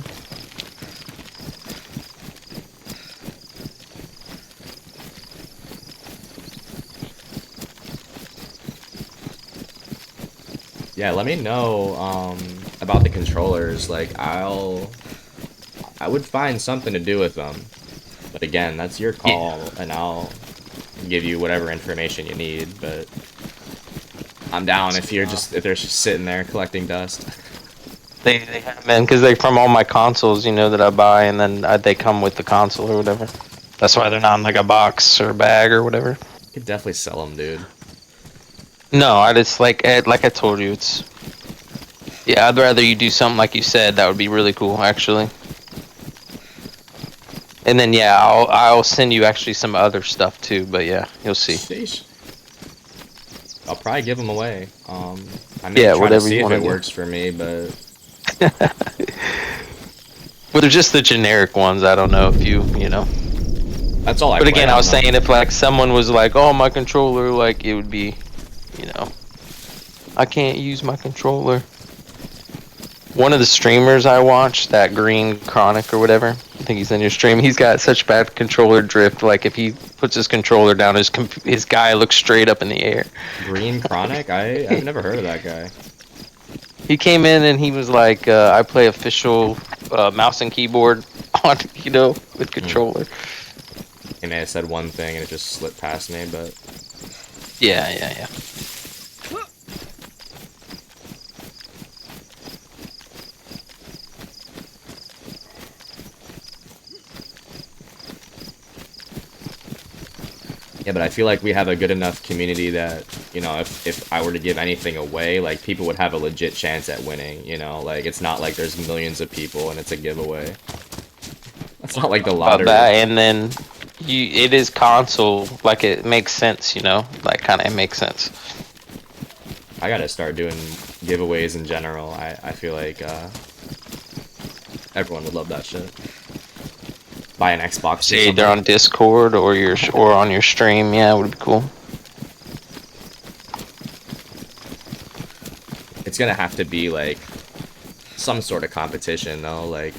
Yeah, let me know about the controllers. Like, I would find something to do with them. But again, that's your call, and I'll give you whatever information you need. But I'm down if they're just sitting there collecting dust. They have, man, because they're from all my consoles, that I buy, and then they come with the console or whatever. That's why they're not in like a box or a bag or whatever. You could definitely sell them, dude. No, I just like I told you, it's yeah. I'd rather you do something like you said. That would be really cool, actually. And then yeah, I'll send you actually some other stuff too. But yeah, you'll see. Sheesh. I'll probably give them away. I may Yeah, try to whatever see you if wanna it do. works for me, but Well, they're just the generic ones. I don't know if you know. that's all I But play again, I on was them. saying if like someone was like, "Oh, my controller," like it would be, you know, I can't use my controller. One of the streamers I watched, that Green Chronic or whatever, I think he's in your stream. He's got such bad controller drift. Like if he puts his controller down, his guy looks straight up in the air. Green Chronic? I've never heard of that guy. He came in and he was like, "I play official mouse and keyboard on, with controller." He may have said one thing and it just slipped past me, but Yeah. yeah, but I feel like we have a good enough community that, you know, if I were to give anything away, like, people would have a legit chance at winning, you know? Like, it's not like there's millions of people and it's a giveaway. It's not like the About lottery. that, and then it is console, like it makes sense, like kind of it makes sense. I gotta start doing giveaways in general. I feel like everyone would love that shit. Buy an Xbox. Say either on Discord or on your stream, yeah, it would be cool. It's gonna have to be like some sort of competition though. Like,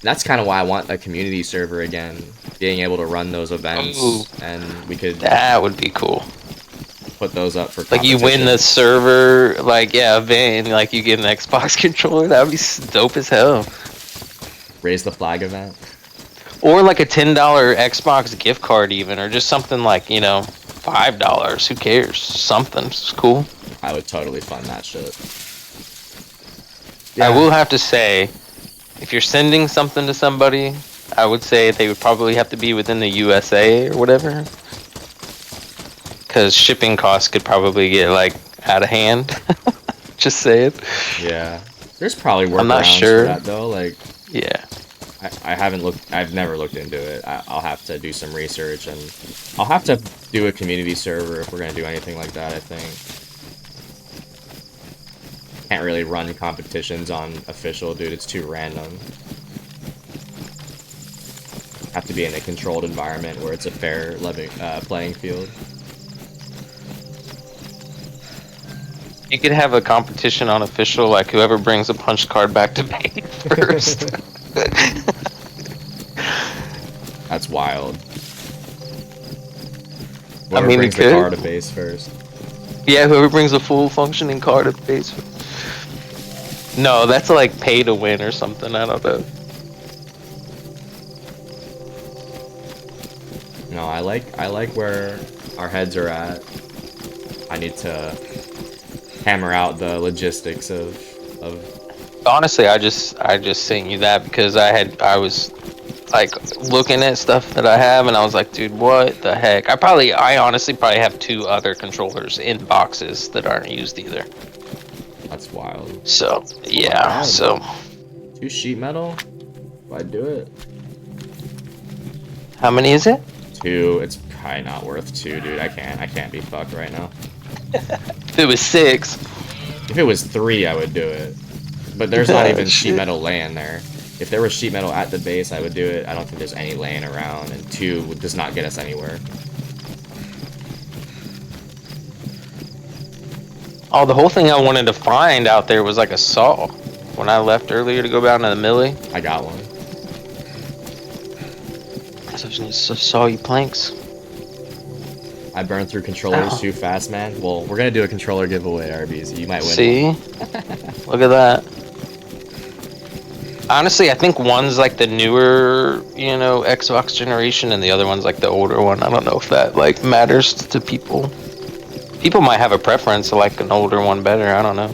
that's kind of why I want a community server again, being able to run those events. Ooh. And we could That would be cool. put those up for Like you win the server, like event, and like you get an Xbox controller. That would be dope as hell. raise the flag event. Or like a $10 Xbox gift card, even, or just something like $5. Who cares? Something. It's cool. I would totally fund that shit. I will have to say, if you're sending something to somebody, I would say they would probably have to be within the USA or whatever. Because shipping costs could probably get, like, out of hand. Just say it. Yeah. There's probably workarounds I'm not sure. for that, though. Like, Yeah. I haven't looked... I've never looked into it. I'll have to do some research, and I'll have to do a community server if we're going to do anything like that, I think. Can't really run competitions on official, dude. It's too random. Have to be in a controlled environment where it's a fair playing field. You could have a competition on official, like whoever brings a punch card back to base first. That's wild. I mean, brings it the could. card to base first. Yeah, whoever brings a full functioning card at base. No, that's like pay to win or something. I don't know. No, I like where our heads are at. I need to hammer out the logistics of Honestly, I just sent you that because I was like looking at stuff that I have and I was like, dude, what the heck? I honestly probably have 2 other controllers in boxes that aren't used either. That's wild. So yeah, so 2 sheet metal? I'd do it. how many is it? 2. It's probably not worth 2, dude. I can't be fucked right now. If it was 6. If it was 3, I would do it. But there's not even sheet Shit. metal laying there. If there was sheet metal at the base, I would do it. I don't think there's any laying around, and 2 does not get us anywhere. Oh, the whole thing I wanted to find out there was like a saw. When I left earlier to go down to the millie, I got one. so saw you planks. I burned through controllers too fast, man. Well, we're gonna do a controller giveaway, RBs. You might win. See? Look at that. Honestly, I think one's like the newer, Xbox generation, and the other one's like the older one. I don't know if that like matters to people. People might have a preference to like an older one better. I don't know.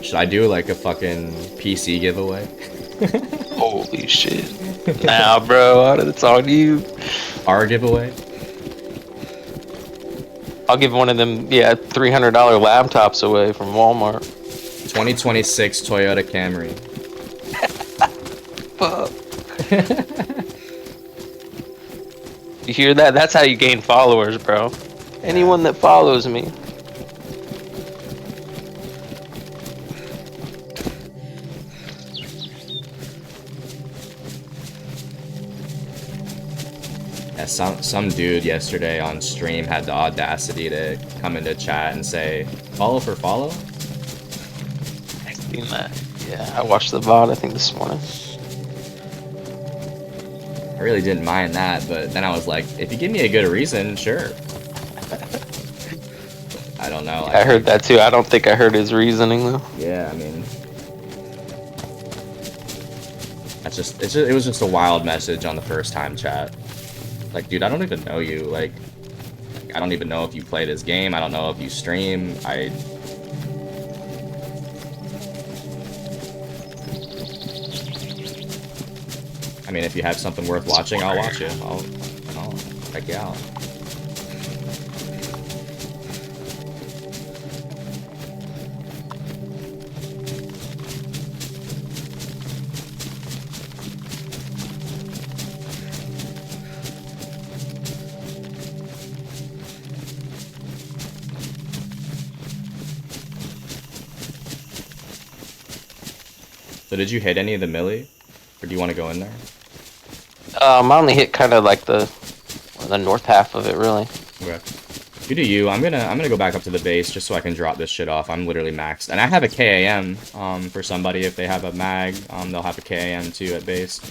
Should I do like a fucking PC giveaway? Holy shit. Nah, bro, it's on you. Our giveaway. I'll give one of them, yeah, $300 laptops away from Walmart. 2026 Toyota Camry. Fuck. You hear that? That's how you gain followers, bro. Anyone that follows me. Yeah, some dude yesterday on stream had the audacity to come into chat and say, "Follow for follow." I've seen that. Yeah, I watched the VOD, I think, this morning. I really didn't mind that, but then I was like, if you give me a good reason, sure. I don't know. I heard that too. I don't think I heard his reasoning, though. Yeah, I mean, it was just a wild message on the first time chat. Like, dude, I don't even know you. Like, I don't even know if you play this game. I don't know if you stream. I mean, if you have something worth watching, I'll watch it. I'll check you out. So did you hit any of the melee? Or do you want to go in there? I only hit kind of like the north half of it, really. Okay. You do you. I'm gonna go back up to the base just so I can drop this shit off. I'm literally maxed. And I have a KAM for somebody if they have a mag. They'll have a KAM too at base.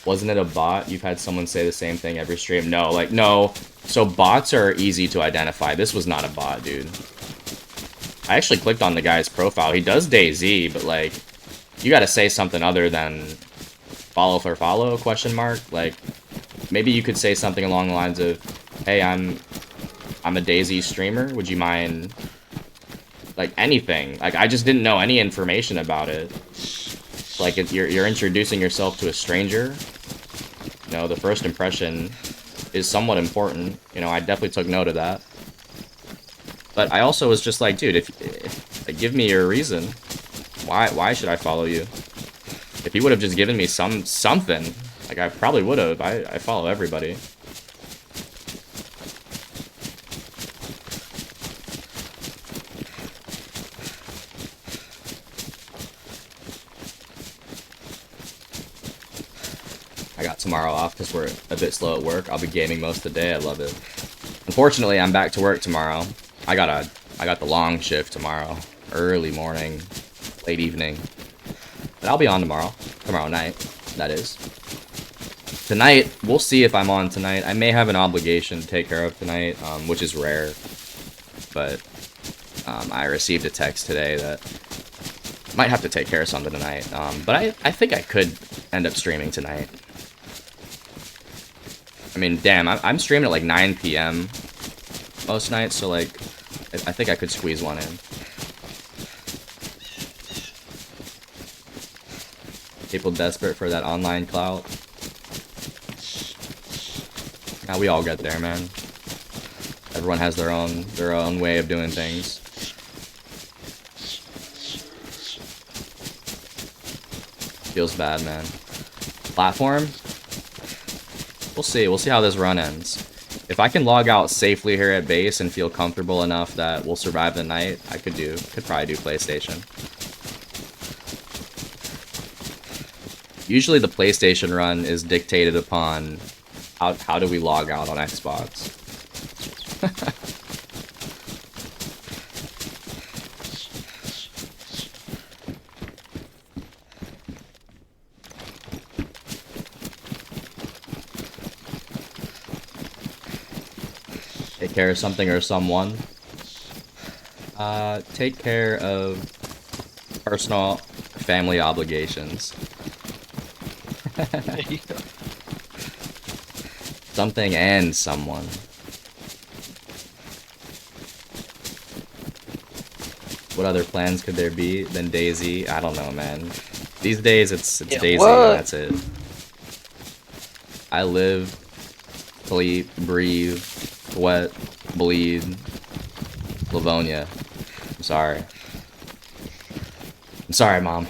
Wasn't it a bot? You've had someone say the same thing every stream. No, like, no. So bots are easy to identify. This was not a bot, dude. I actually clicked on the guy's profile. He does DayZ, but like, you gotta say something other than follow for follow, question mark. Like, maybe you could say something along the lines of, hey, I'm a DayZ streamer. Would you mind, like, anything? Like, I just didn't know any information about it. Like, if you're introducing yourself to a stranger, you know, the first impression is somewhat important. You know, I definitely took note of that. But I also was just like, dude, if like, give me your reason. Why should I follow you? If you would have just given me something, like, I probably would have. I follow everybody. I got tomorrow off because we're a bit slow at work. I'll be gaming most of the day. I love it. Unfortunately, I'm back to work tomorrow. I got the long shift tomorrow. Early morning, late evening. But I'll be on tomorrow. Tomorrow night, that is. Tonight, we'll see if I'm on tonight. I may have an obligation to take care of tonight, which is rare. But I received a text today that might have to take care of something tonight. But I think I could end up streaming tonight. I mean, damn, I'm streaming at like 9 p.m. most nights, so like, I think I could squeeze one in. People desperate for that online clout. Now we all get there, man. Everyone has their own way of doing things. Feels bad, man. Platform? We'll see. We'll see how this run ends. If I can log out safely here at base and feel comfortable enough that we'll survive the night, I could probably do PlayStation. Usually the PlayStation run is dictated upon how do we log out on Xbox. Take care of something or someone. Take care of personal family obligations. Something and someone. What other plans could there be than DayZ? I don't know, man. These days, it's Yeah, DayZ what? and that's it. I live, sleep, breathe, sweat, bleed. Livonia. I'm sorry. I'm sorry, Mom.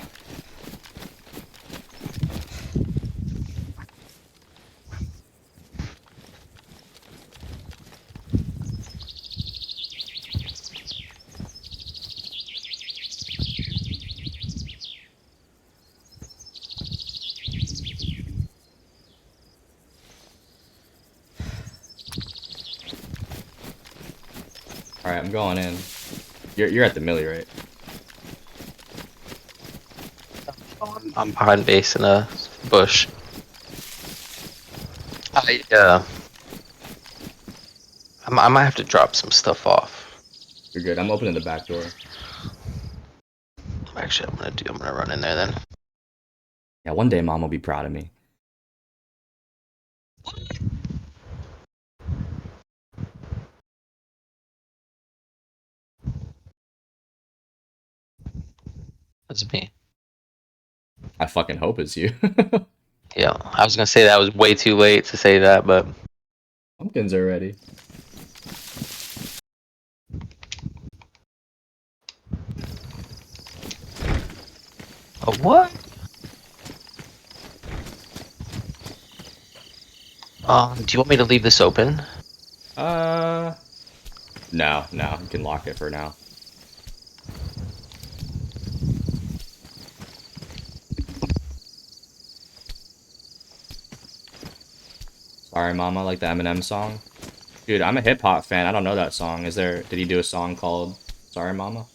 Alright, I'm going in. You're at the millie, right? I'm behind base in a bush. I might have to drop some stuff off. You're good. I'm opening the back door. Actually, I'm gonna run in there then. Yeah, one day Mom will be proud of me. That's me. I fucking hope it's you. Yeah, I was gonna say that was way too late to say that, but Pumpkins are ready. oh, what? Do you want me to leave this open? No, you can lock it for now. Sorry, Mama, like the Eminem song. Dude, I'm a hip hop fan. I don't know that song. Did he do a song called Sorry, Mama?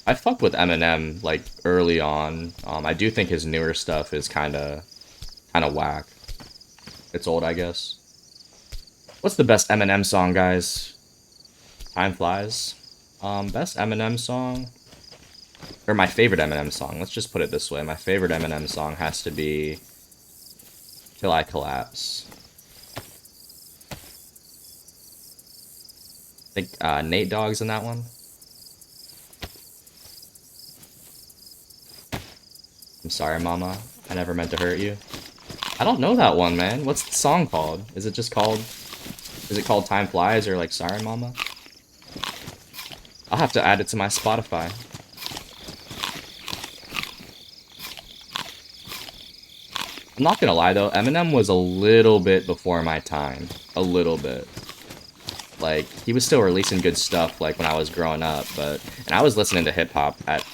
I fuck with Eminem like early on. I do think his newer stuff is kind of whack. It's old, I guess. What's the best Eminem song, guys? Time flies. Best Eminem song, or my favorite Eminem song. Let's just put it this way: my favorite Eminem song has to be "Till I Collapse." I think Nate Dogg's in that one. I'm sorry, Mama. I never meant to hurt you. I don't know that one, man. What's the song called? Is it called Time Flies or like Sorry, Mama? I'll have to add it to my Spotify. I'm not gonna lie though, Eminem was a little bit before my time. A little bit. Like, he was still releasing good stuff like when I was growing up, and I was listening to hip hop at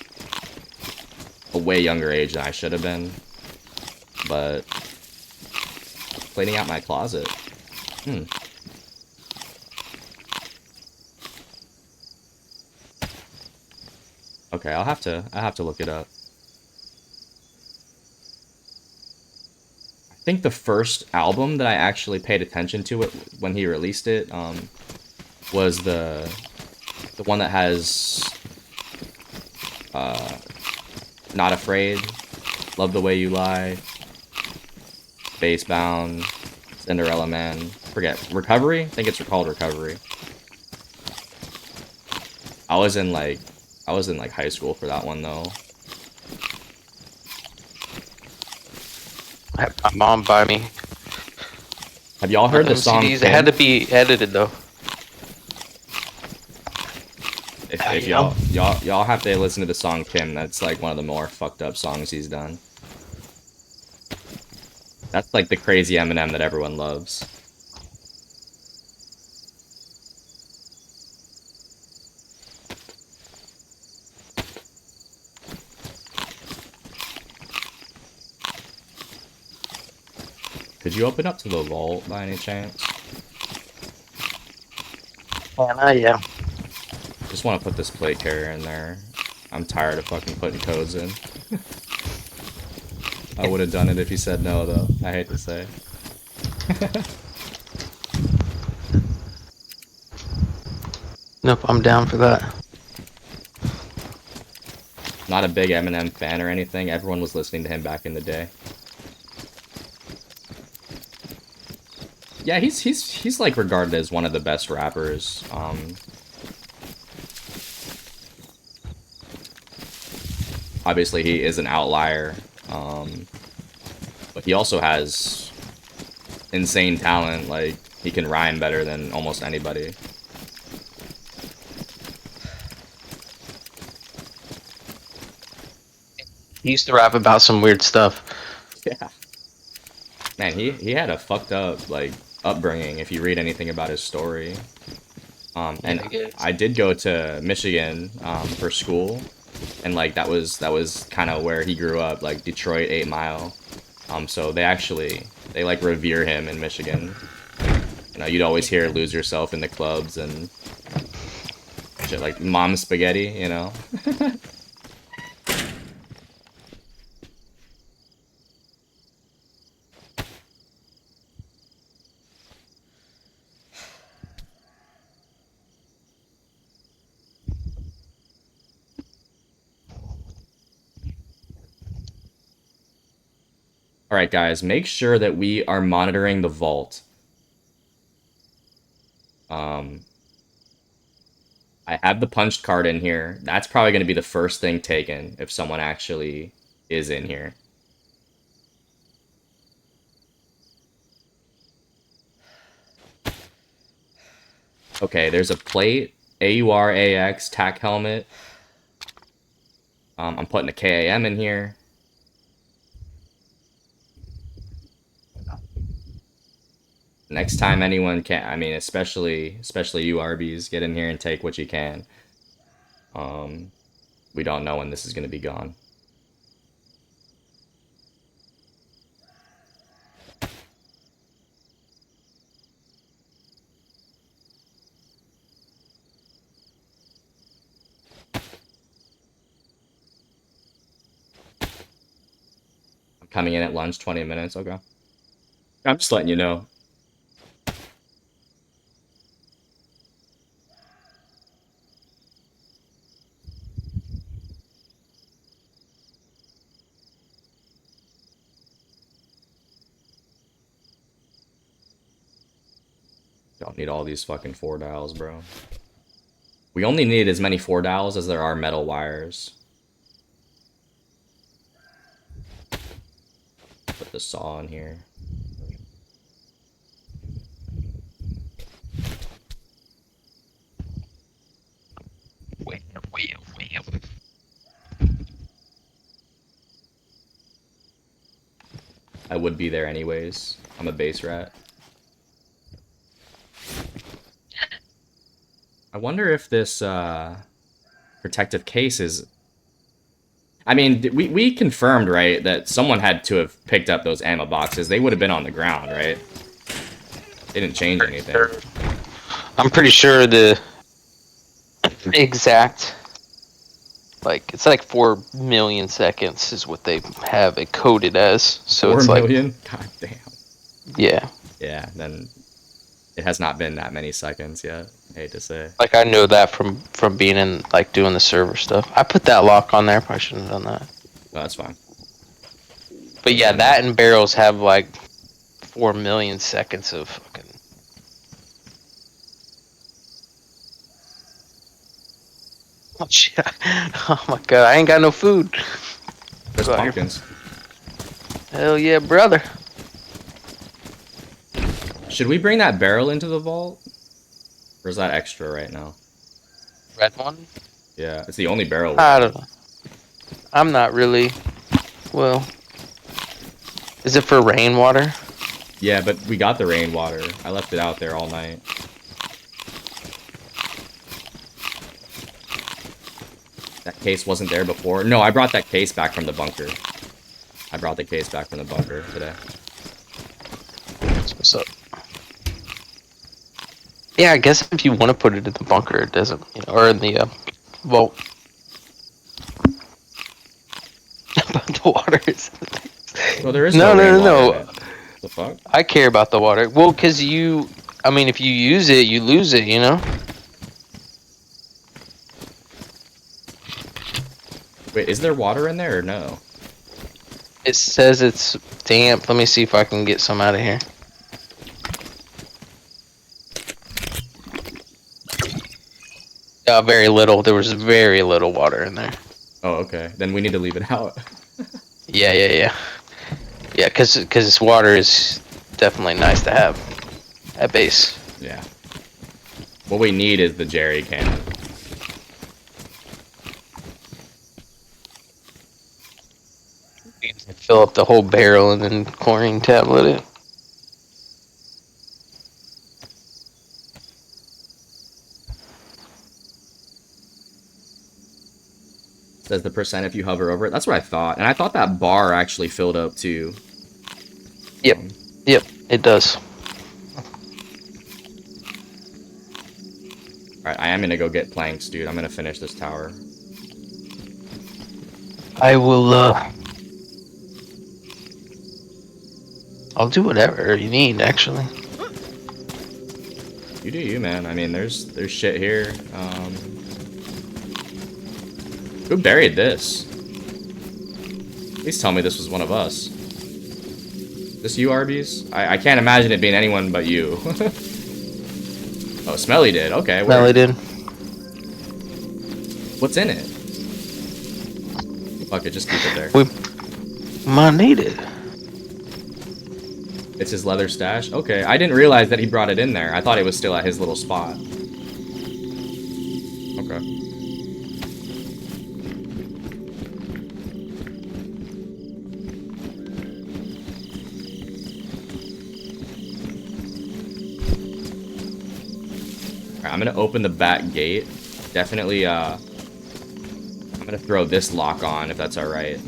a way younger age than I should have been. But cleaning out my closet. Okay, I'll have to look it up. I think the first album that I actually paid attention to it when he released it was the one that has Not Afraid, Love the Way You Lie, Spacebound, Cinderella Man, forget, Recovery? I think it's called Recovery. I was in like high school for that one though. I have my mom by me. Have y'all heard the Them song? CDs, it had to be edited though. If y'all have to listen to the song Kim, that's like one of the more fucked up songs he's done. That's like the crazy Eminem that everyone loves. Could you open up to the vault by any chance? Yeah. Just want to put this plate carrier in there. I'm tired of fucking putting codes in. I would have done it if you said no, though. I hate to say. Nope, I'm down for that. Not a big Eminem fan or anything. Everyone was listening to him back in the day. Yeah, he's like regarded as one of the best rappers. Obviously he is an outlier, but he also has insane talent. Like, he can rhyme better than almost anybody. He used to rap about some weird stuff. Yeah. Man, he had a fucked up, like, upbringing if you read anything about his story. And I did go to Michigan for school, and like that was kind of where he grew up, like Detroit, 8 Mile. So they like revere him in Michigan. You know, you'd always hear "Lose Yourself" in the clubs and shit, like "Mom Spaghetti," you know. All right, guys, make sure that we are monitoring the vault. I have the punched card in here. That's probably going to be the first thing taken if someone actually is in here. Okay, there's a plate, AUR-AX, tack helmet. I'm putting a KAM in here. Next time anyone can, I mean, especially you RBs, get in here and take what you can. We don't know when this is going to be gone. I'm coming in at lunch, 20 minutes, okay. I'm just letting you know. Don't need all these fucking 4 dials, bro. We only need as many 4 dials as there are metal wires. Put the saw in here. Wait. I would be there anyways. I'm a base rat. I wonder if this protective case is... I mean, we confirmed, right, that someone had to have picked up those ammo boxes. They would have been on the ground, right? They didn't change anything. I'm pretty sure the exact, like, it's like 4 million seconds is what they have it coded as. So 4 it's million? like, God damn. yeah. Yeah, then it has not been that many seconds yet. I hate to say. Like, I know that from being in, like, doing the server stuff. I put that lock on there. Probably shouldn't have done that. No, that's fine. But yeah, that and barrels have like 4 million seconds of fucking. Oh shit! Oh my god! I ain't got no food. There's Go out here. pumpkins. Hell yeah, brother! Should we bring that barrel into the vault? Or is that extra right now? Red one? Yeah, it's the only barrel. I don't know. I'm not really. Well, is it for rainwater? Yeah, but we got the rainwater. I left it out there all night. That case wasn't there before. No, I brought that case back from the bunker. I brought the case back from the bunker today. That's what's up. Yeah, I guess if you want to put it in the bunker, it doesn't, you know, or in the vault. But the water is. Well, there is No. rainwater in it. The fuck? I care about the water. Well, because I mean, if you use it, you lose it, you know? Wait, is there water in there or no? It says it's damp. Let me see if I can get some out of here. Very little. There was very little water in there. Oh, okay. Then we need to leave it out. Yeah. Yeah, because water is definitely nice to have at base. Yeah. What we need is the jerry cannon. Fill up the whole barrel and then chlorine tablet it. Says the percent if you hover over it. That's what I thought. And I thought that bar actually filled up too. Yep. Yep, it does. Alright, I am gonna go get planks, dude. I'm gonna finish this tower. I will, I'll do whatever you need, actually. You do you, man. I mean, there's shit here. Who buried this? Please tell me this was one of us. This you, Arby's? I can't imagine it being anyone but you. Oh, Smelly did. Okay. Smelly did. What's in it? Fuck it, just keep it there. We might need it. It's his leather stash? Okay, I didn't realize that he brought it in there. I thought it was still at his little spot. Okay. Alright, I'm gonna open the back gate. Definitely, I'm gonna throw this lock on if that's alright.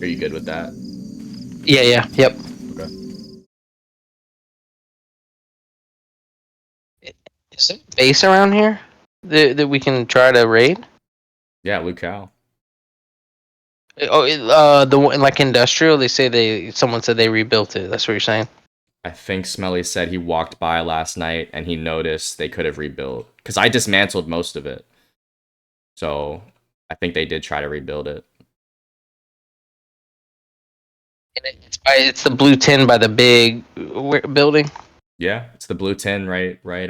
Are you good with that? Yeah, yep. Okay. Is there a base around here that we can try to raid? Yeah, Luke Cow. Oh, the one like industrial. They say someone said they rebuilt it. That's what you're saying. I think Smelly said he walked by last night and he noticed they could have rebuilt. Because I dismantled most of it. So, I think they did try to rebuild it. And it's the blue tin by the big building. Yeah, it's the blue tin right by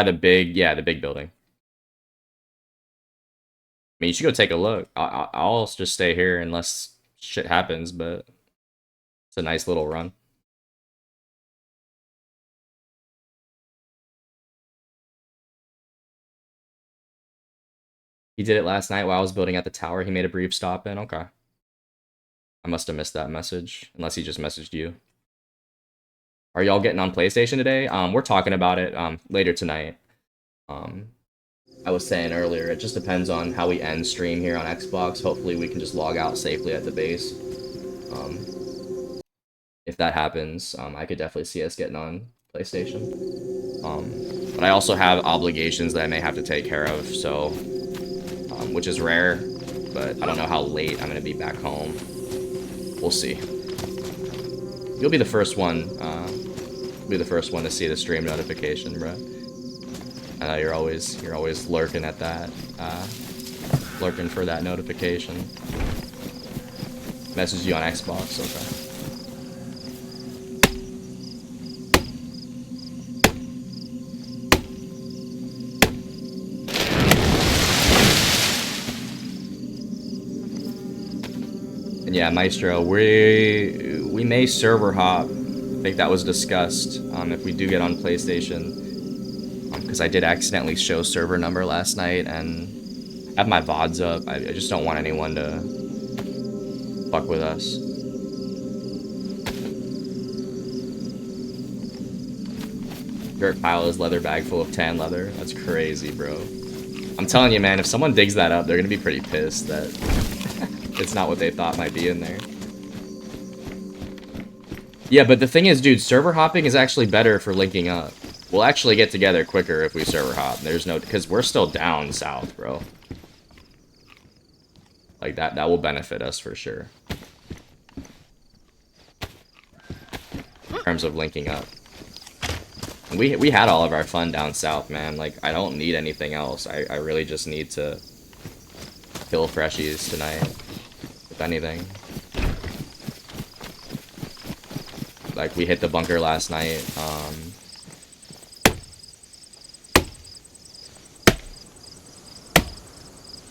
the big building. I mean, you should go take a look. I'll just stay here unless shit happens, but it's a nice little run. He did it last night while I was building at the tower. He made a brief stop in. Okay. I must have missed that message, unless he just messaged you. Are y'all getting on PlayStation today? We're talking about it later tonight. I was saying earlier, it just depends on how we end stream here on Xbox. Hopefully we can just log out safely at the base. If that happens, I could definitely see us getting on PlayStation. But I also have obligations that I may have to take care of, so which is rare, but I don't know how late I'm gonna be back home. We'll see. You'll be the first one. To see the stream notification, bro. I know you're always lurking at that, lurking for that notification. Message you on Xbox, okay. And yeah, Maestro, we may server hop. I think that was discussed if we do get on PlayStation. Because I did accidentally show server number last night and have my VODs up. I just don't want anyone to fuck with us. Dirt pile is leather bag full of tan leather. That's crazy, bro. I'm telling you, man, if someone digs that up, they're gonna be pretty pissed that it's not what they thought might be in there. Yeah, but the thing is, dude, server hopping is actually better for linking up. We'll actually get together quicker if we server hop. There's no, because we're still down south, bro. Like that will benefit us for sure. In terms of linking up. We had all of our fun down south, man. Like, I don't need anything else. I really just need to kill freshies tonight, if anything. Like, we hit the bunker last night.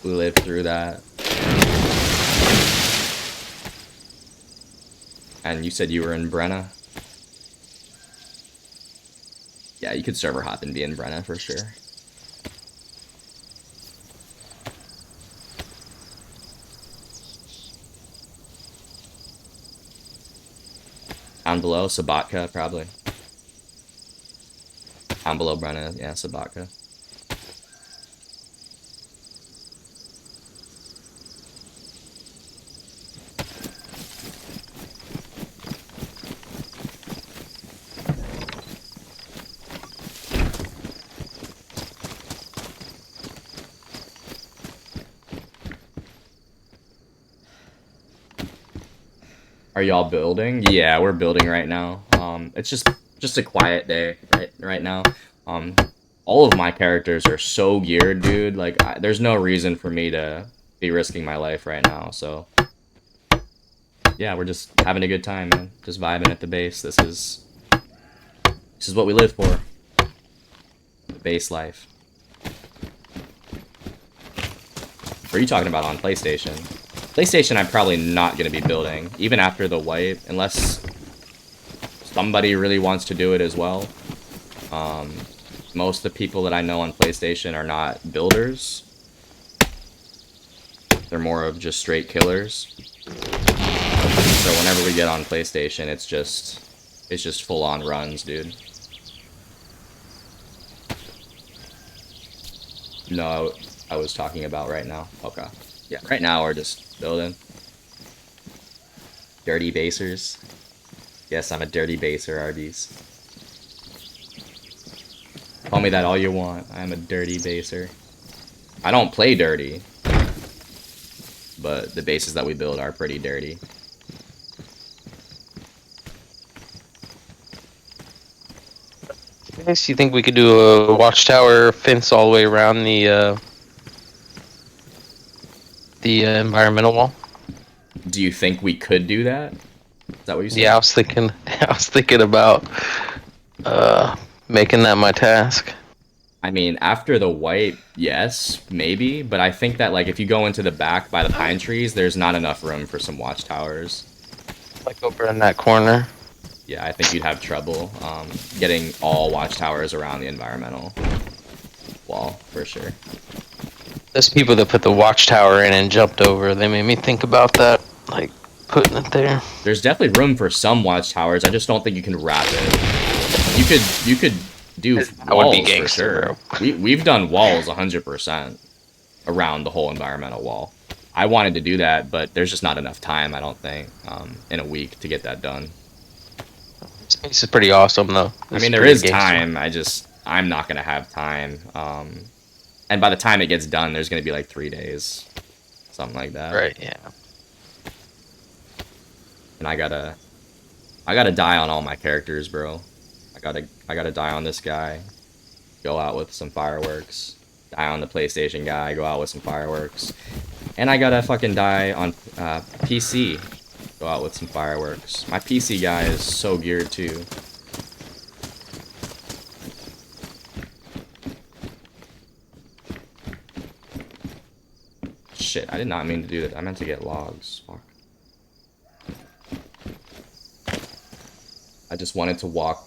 We lived through that. And you said you were in Brenna? Yeah, you could server hop and be in Brenna for sure. Down below, Sabatka, probably. Down below Brenna, yeah, Sabatka. Are y'all building? Yeah, we're building right now. It's just a quiet day right now. All of my characters are so geared, dude. Like, there's no reason for me to be risking my life right now. So, yeah, we're just having a good time, man. Just vibing at the base. This is what we live for. The base life. What are you talking about on PlayStation? PlayStation, I'm probably not going to be building, even after the wipe, unless somebody really wants to do it as well. Most of the people that I know on PlayStation are not builders. They're more of just straight killers. So whenever we get on PlayStation, it's just full-on runs, dude. No, I was talking about right now. Okay. Yeah, right now we're just building. Dirty basers. Yes, I'm a dirty baser, Arby's. Call me that all you want. I'm a dirty baser. I don't play dirty. But the bases that we build are pretty dirty. Yes, you think we could do a watchtower fence all the way around the environmental wall? Do you think we could do that? Is that what you said? Yeah, I was thinking about making that my task. I mean, after the wipe, yes, maybe, but I think that, like, if you go into the back by the pine trees, there's not enough room for some watchtowers. Like over in that corner. Yeah, I think you'd have trouble getting all watchtowers around the environmental wall, for sure. Those people that put the watchtower in and jumped over, they made me think about that, like putting it there. There's definitely room for some watchtowers, I just don't think you can wrap it. You could do walls for sure. We've done walls 100% around the whole environmental wall. I wanted to do that, but there's just not enough time, I don't think, in a week to get that done. Space is pretty awesome, though. I mean, there is time. I'm not gonna have time. And by the time it gets done, there's gonna be like 3 days, something like that. Right. Yeah. And I gotta die on all my characters, bro. I gotta die on this guy. Go out with some fireworks. Die on the PlayStation guy. Go out with some fireworks. And I gotta fucking die on PC. Go out with some fireworks. My PC guy is so geared too. Shit, I did not mean to do that. I meant to get logs. Fuck. I just wanted to walk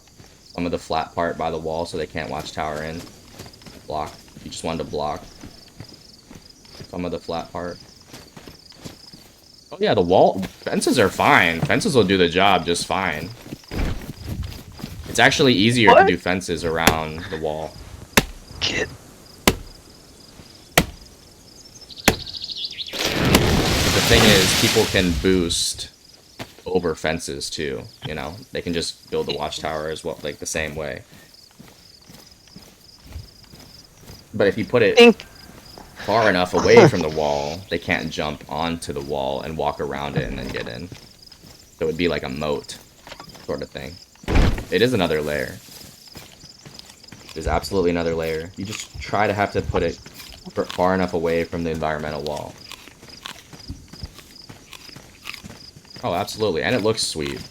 some of the flat part by the wall so they can't watch tower in. Block. You just wanted to block some of the flat part. Oh yeah, the wall fences are fine. Fences will do the job just fine. It's actually easier to do fences around the wall. Kid. But the thing is, people can boost over fences too. You know, they can just build the watchtower as well, like the same way. But if you put it far enough away from the wall, they can't jump onto the wall and walk around it and then get in. So it would be like a moat sort of thing. It is another layer. There's absolutely another layer. You just try to have to put it far enough away from the environmental wall. Oh, absolutely. And it looks sweet.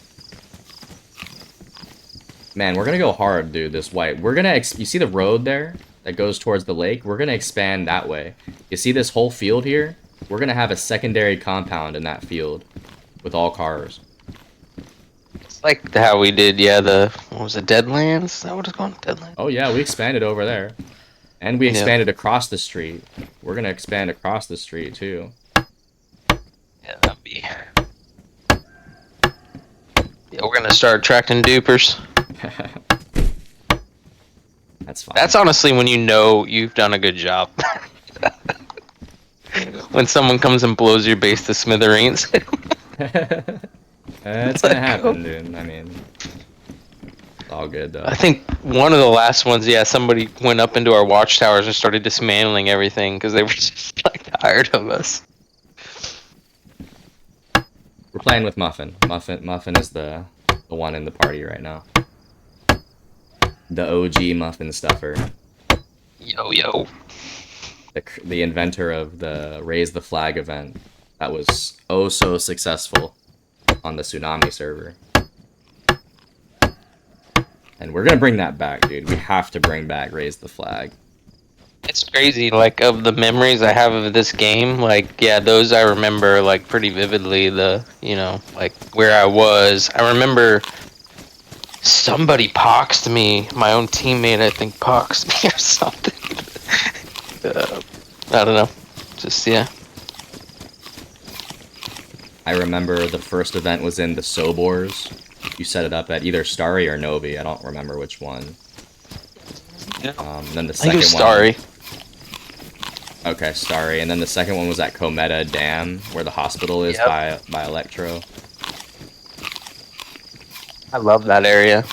Man, we're gonna go hard, dude, this white. We're gonna, you see the road there that goes towards the lake? We're gonna expand that way. You see this whole field here? We're gonna have a secondary compound in that field with all cars. It's like how we did, yeah, the, what was it, Deadlands? Is that what it's called? Deadlands? Oh yeah, we expanded over there. And we Yeah. expanded across the street. We're gonna expand across the street, too. Yeah, that'd be... Yeah, we're gonna start attracting dupers. That's fine. That's honestly when you know you've done a good job. When someone comes and blows your base to smithereens. It's gonna happen, dude. I mean, it's all good, though. I think one of the last ones, yeah, somebody went up into our watchtowers and started dismantling everything because they were just like tired of us. We're playing with Muffin. Muffin is the one in the party right now. The OG Muffin stuffer. Yo. The inventor of the Raise the Flag event that was oh so successful on the Tsunami server. And we're gonna bring that back, dude. We have to bring back Raise the Flag. It's crazy, like, of the memories I have of this game, like, yeah, those I remember, like, pretty vividly, the, you know, like, where I was. I remember somebody poxed me, my own teammate, I think, poxed me or something. I don't know, just, yeah. I remember the first event was in the Sobors. You set it up at either Starry or Novi. I don't remember which one. Yeah. Then the I think second it was one. Starry. Okay, Starry. And then the second one was at Cometa Dam, where the hospital is by Electro. I love that area.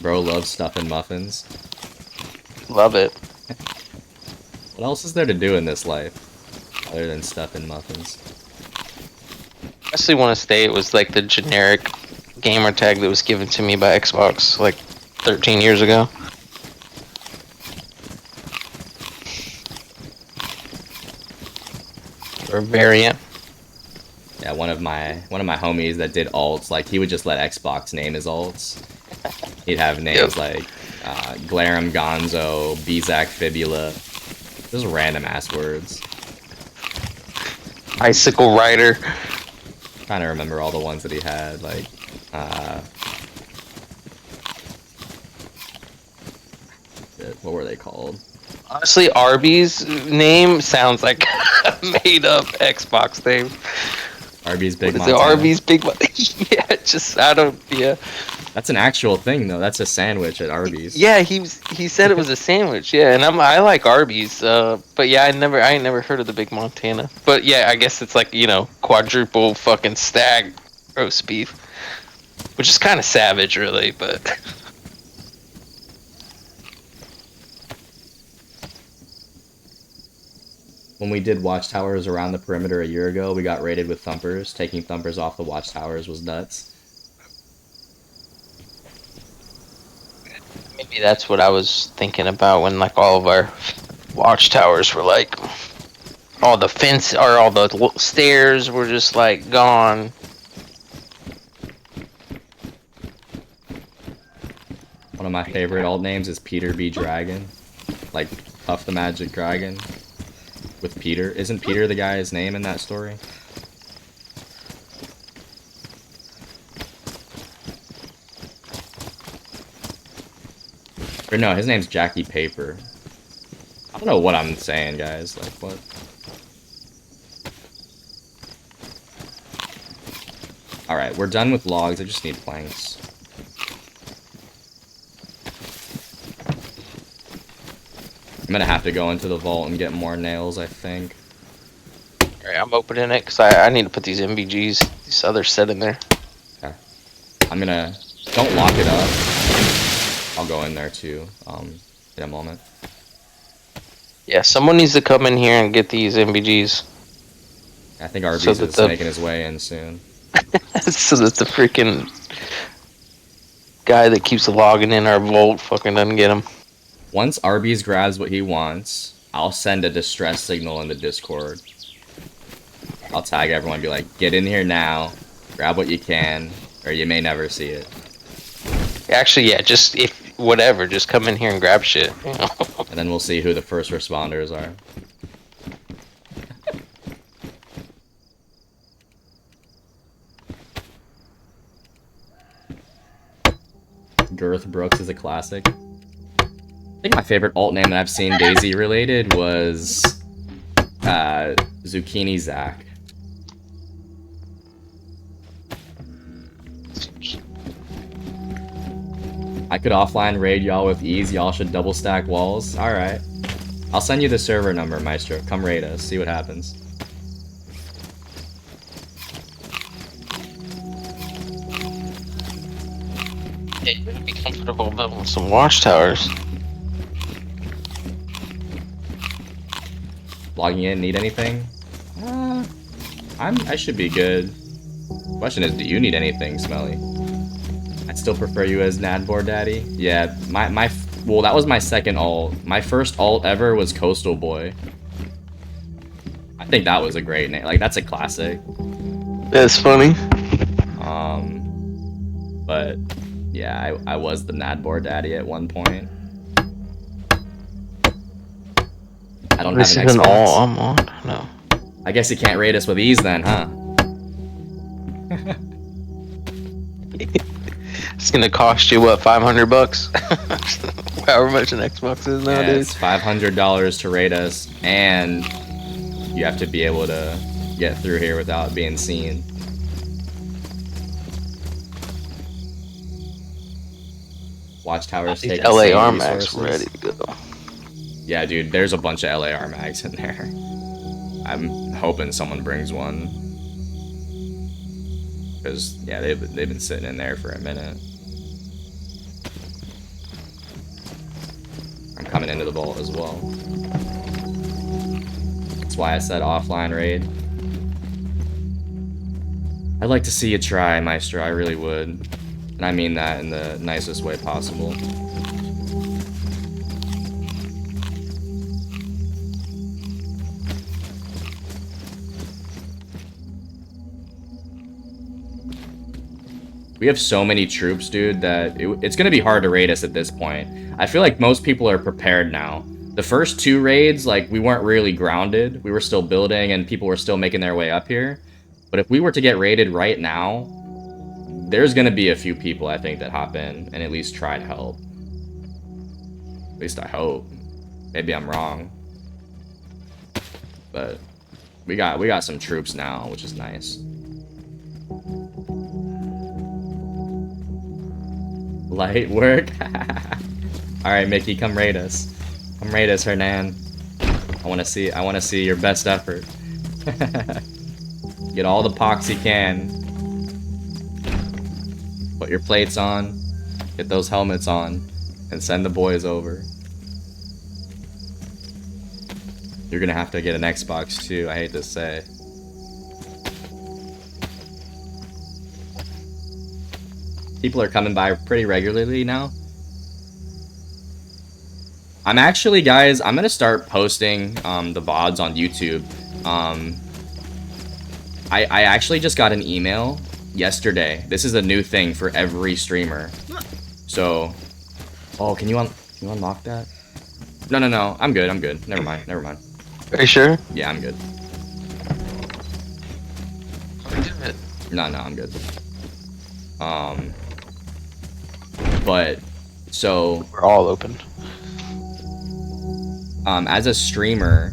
Bro loves stuffing muffins. Love it. What else is there to do in this life other than stuffing muffins? I honestly want to say it was like the generic gamer tag that was given to me by Xbox like 13 years ago. Or variant. Yeah, one of my homies that did alts, like he would just let Xbox name his alts. He'd have names like Glarum Gonzo, Bizak Fibula. Those random ass words. Icicle Rider. Trying to remember all the ones that he had, like what were they called? Honestly, Arby's name sounds like a made up Xbox name. Arby's Big What is Montana. it? Arby's Big Yeah, just I don't. Yeah. That's an actual thing though. That's a sandwich at Arby's. Yeah, he said it was a sandwich. Yeah, and I like Arby's. But yeah, I ain't never heard of the Big Montana. But yeah, I guess it's like, you know, quadruple fucking stag roast beef, which is kind of savage, really. But When we did watchtowers around the perimeter a year ago, we got raided with thumpers. Taking thumpers off the watchtowers was nuts. maybe that's what I was thinking about when like all of our watchtowers were like, all the fence or all the stairs were just like gone. One of my favorite alt names is Peter B. Dragon. Like Puff the Magic Dragon. With Peter. Isn't Peter the guy's name in that story? Or no, his name's Jackie Paper. I don't know what I'm saying, guys. Like, what? Alright, we're done with logs. I just need planks. I'm gonna have to go into the vault and get more nails, I think. Alright, I'm opening it because I need to put these MVGs, this other set in there. Okay. I'm gonna... Don't lock it up. I'll go in there too, in a moment. Yeah, someone needs to come in here and get these MVGs. I think Arby's that is making his way in soon. So that the freaking guy that keeps logging in our vault fucking doesn't get him. Once Arby's grabs what he wants, I'll send a distress signal in the Discord. I'll tag everyone and be like, get in here now, grab what you can, or you may never see it. Actually, yeah, just if whatever, just come in here and grab shit. You know? And then we'll see who the first responders are. Girth Brooks is a classic. I think my favorite alt name that I've seen DayZ related was Zucchini Zach. I could offline raid y'all with ease. Y'all should double stack walls. Alright. I'll send you the server number, Maestro. Come raid us. See what happens. Yeah, you would be comfortable building some watchtowers. Logging in, need anything? I should be good. Question is, do you need anything, Smelly? I'd still prefer you as Nadbor Daddy. Yeah, well, that was my second alt. My first alt ever was Coastal Boy. I think that was a great name. Like, that's a classic. That's funny. But yeah, I was the Nadbor Daddy at one point. I don't This have an is an Xbox. all I'm on. No. I guess you can't raid us with ease then, huh? It's gonna cost you what, $500? However much an Xbox is Yeah, nowadays. it's $500 to raid us, and you have to be able to get through here without being seen. Watchtowers These take LA insane Armax resources. ready to go. Yeah, dude, there's a bunch of LA Armags in there. I'm hoping someone brings one. Because, yeah, they've been sitting in there for a minute. I'm coming into the vault as well. That's why I said offline raid. I'd like to see you try, Maestro, I really would. And I mean that in the nicest way possible. We have so many troops, dude, that it's gonna be hard to raid us at this point. I feel like most people are prepared now. The first two raids, like, we weren't really grounded. We were still building and people were still making their way up here. But if we were to get raided right now, there's gonna be a few people, I think, that hop in and at least try to help. At least I hope. Maybe I'm wrong. But we got some troops now, which is nice. Light work. All right, Mickey, come raid us. Come raid us, Hernan. I want to see your best effort. Get all the pox you can. Put your plates on. Get those helmets on, and send the boys over. You're gonna have to get an Xbox too. I hate to say. People are coming by pretty regularly now. I'm actually, guys, I'm gonna start posting the VODs on YouTube. I actually just got an email yesterday. This is a new thing for every streamer. So, oh, can you unlock that? No, I'm good. Never mind. Are you sure? Yeah, I'm good. No, I'm good. But so We're all open. as a streamer,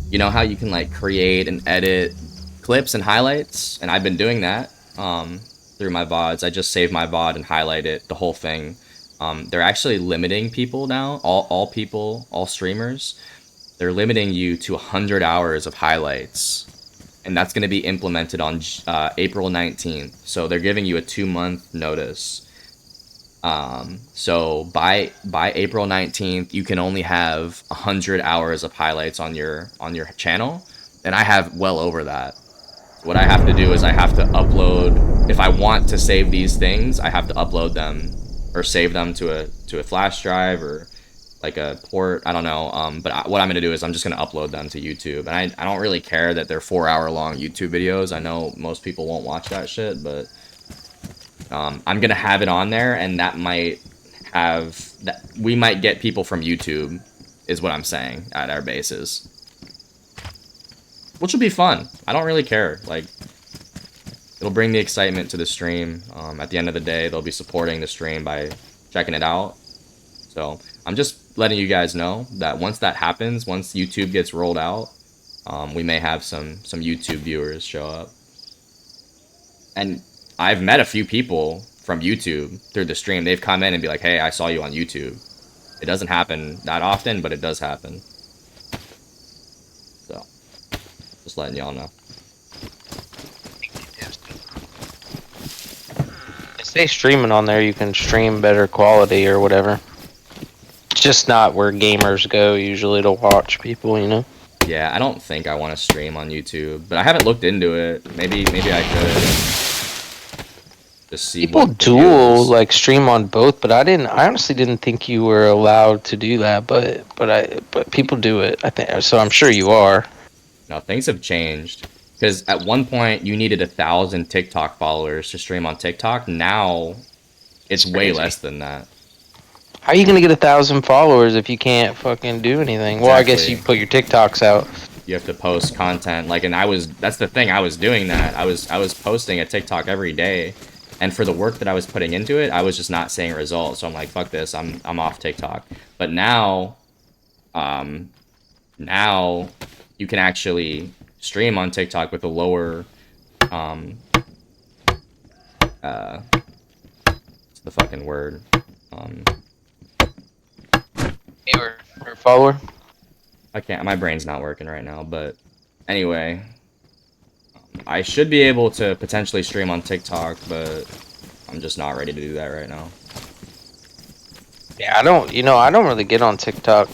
you know how you can like create and edit clips and highlights, and I've been doing that through my VODs. I just save my VOD and highlight it, the whole thing. They're actually limiting people now, all streamers. They're limiting you to 100 hours of highlights, and that's going to be implemented on April 19th. So they're giving you a 2-month notice. So by April 19th, you can only have 100 hours of highlights on your channel, and I have well over that. What I have to do is I have to upload, if I want to save these things, I have to upload them or save them to a flash drive or like a port, I don't know. But what I'm gonna do is I'm just gonna upload them to YouTube, and I don't really care that they're 4-hour long YouTube videos. I know most people won't watch that shit, but I'm gonna have it on there, and that might we might get people from YouTube, is what I'm saying, at our bases, which will be fun. I don't really care. Like, it'll bring the excitement to the stream. At the end of the day, they'll be supporting the stream by checking it out. So I'm just letting you guys know that once that happens, once YouTube gets rolled out, we may have some YouTube viewers show up. And I've met a few people from YouTube through the stream. They've come in and be like, hey, I saw you on YouTube. It doesn't happen that often, but it does happen. So, just letting y'all know. If they streaming on there, you can stream better quality or whatever. It's just not where gamers go usually to watch people, you know? Yeah, I don't think I want to stream on YouTube, but I haven't looked into it. Maybe I could. Just see People what dual views. like stream on both, but I honestly didn't think you were allowed to do that, but people do it. I think so. I'm sure you are. No, things have changed. Because at one point you needed 1,000 TikTok followers to stream on TikTok. Now it's way crazy. less than that. How are you gonna get 1,000 followers if you can't fucking do anything? Well, I guess you put your TikToks out. You have to post content, like, and that's the thing. I was doing that. I was posting a TikTok every day, and for the work that I was putting into it, I was just not seeing results. So I'm like, fuck this. I'm off TikTok. But now, now you can actually stream on TikTok with a lower, what's the fucking word? Or follower. I can't. My brain's not working right now. But anyway, I should be able to potentially stream on TikTok, but I'm just not ready to do that right now. Yeah, I don't really get on TikTok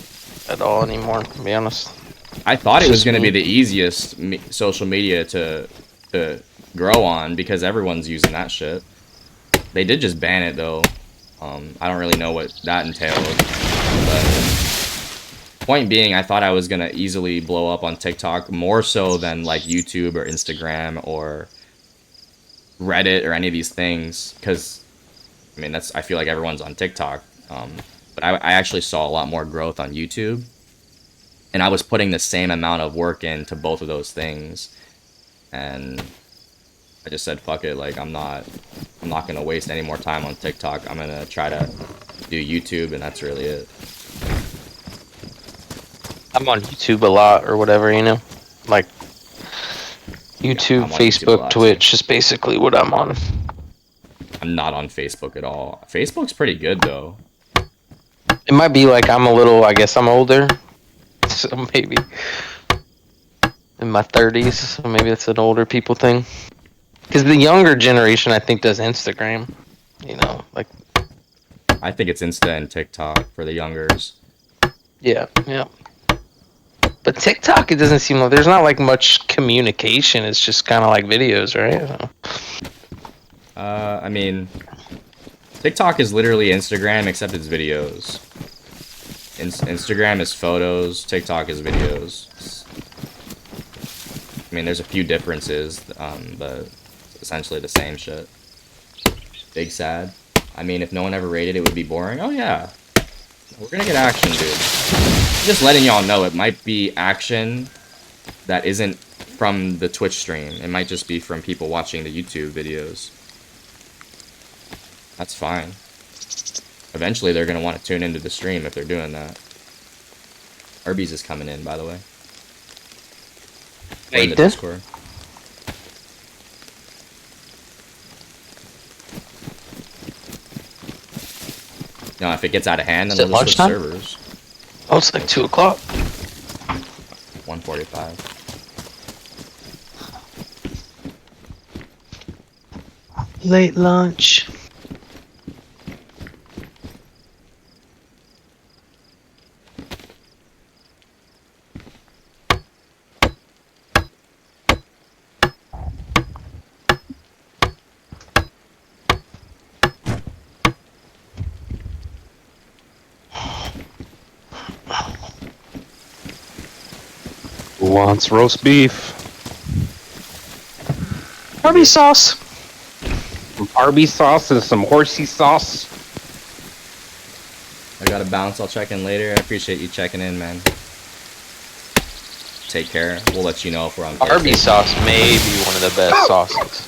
at all anymore, to be honest. I thought it was Just going to me. be the easiest social media to grow on because everyone's using that shit. They did just ban it though. I don't really know what that entailed, but point being, I thought I was gonna easily blow up on TikTok more so than like YouTube or Instagram or Reddit or any of these things, because I mean I feel like everyone's on TikTok, but I actually saw a lot more growth on YouTube, and I was putting the same amount of work into both of those things, and I just said fuck it, like I'm not gonna waste any more time on TikTok. I'm gonna try to do YouTube, and that's really it. I'm on YouTube a lot or whatever, you know? Like YouTube, I'm on YouTube a Facebook, lot, Twitch is basically what I'm on. I'm not on Facebook at all. Facebook's pretty good though. It might be like I guess I'm older. So maybe in my 30s, so maybe it's an older people thing. Because the younger generation, I think, does Instagram. You know, like. I think it's Insta and TikTok for the youngers. Yeah. But TikTok, it doesn't seem like there's not like much communication. It's just kind of like videos, right? I mean, TikTok is literally Instagram except it's videos. Instagram is photos. TikTok is videos. I mean, there's a few differences, but it's essentially the same shit. Big sad. I mean, if no one ever rated, it would be boring. Oh yeah, we're gonna get action, dude. Just letting y'all know, it might be action that isn't from the Twitch stream. It might just be from people watching the YouTube videos. That's fine. Eventually, they're gonna want to tune into the stream if they're doing that. Arby's is coming in, by the way. We're in the Discord. No, if it gets out of hand, then Is it we'll just switch lunchtime? servers. Oh, it's like 2 o'clock. 1:45. Late lunch. Who wants roast beef? Arby's sauce. Arby's sauce and some horsey sauce. I gotta bounce. I'll check in later. I appreciate you checking in, man. Take care. We'll let you know if we're on. Arby's sauce may be one of the best sauces.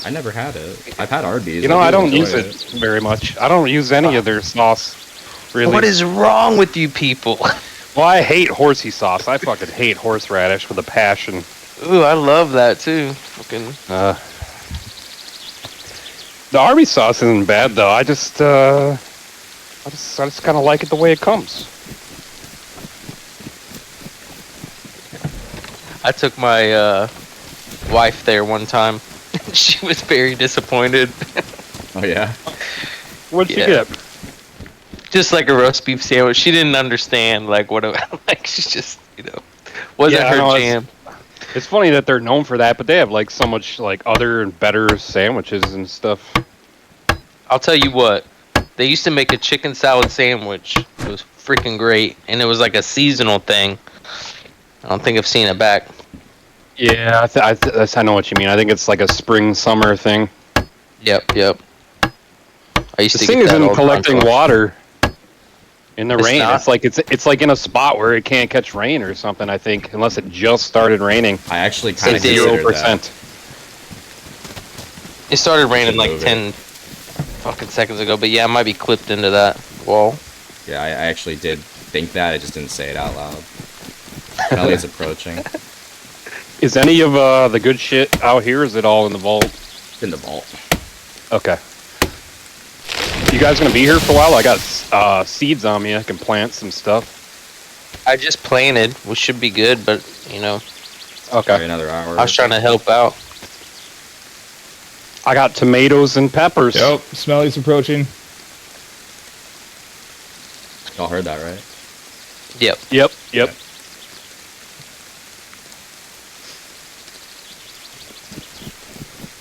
I never had it. I've had Arby's. You know, I don't enjoy use it very much. I don't use any of their sauce. Really. What is wrong with you people? Well, I hate horsey sauce. I fucking hate horseradish with a passion. Ooh, I love that too. Fucking. The Arby's sauce isn't bad though. I just kind of like it the way it comes. I took my wife there one time. She was very disappointed. Oh yeah. What'd you Yeah. get? Just like a roast beef sandwich. She didn't understand like what it, like. She just wasn't Yeah, I her know, jam. It's funny that they're known for that, but they have like so much like other and better sandwiches and stuff. I'll tell you what. They used to make a chicken salad sandwich. It was freaking great, and it was like a seasonal thing. I don't think I've seen it back. Yeah, I know what you mean. I think it's like a spring summer thing. Yep. I used The to thing get that isn't all the time. collecting water in the It's rain. not? It's like in a spot where it can't catch rain or something. I think unless it just started raining. I actually kind of They did. considered that. 0%. It started raining like Move it. 10 fucking seconds ago, but yeah, it might be clipped into that wall. Yeah, I actually did think that. I just didn't say it out loud. Kelly's approaching. Is any of the good shit out here? Is it all in the vault? It's in the vault. Okay. You guys gonna be here for a while? I got seeds on me. I can plant some stuff. I just planted, which should be good, but Probably Okay. another hour. I was trying to help out. I got tomatoes and peppers. Yep, Smelly's approaching. Y'all heard that, right? Yep. Yep.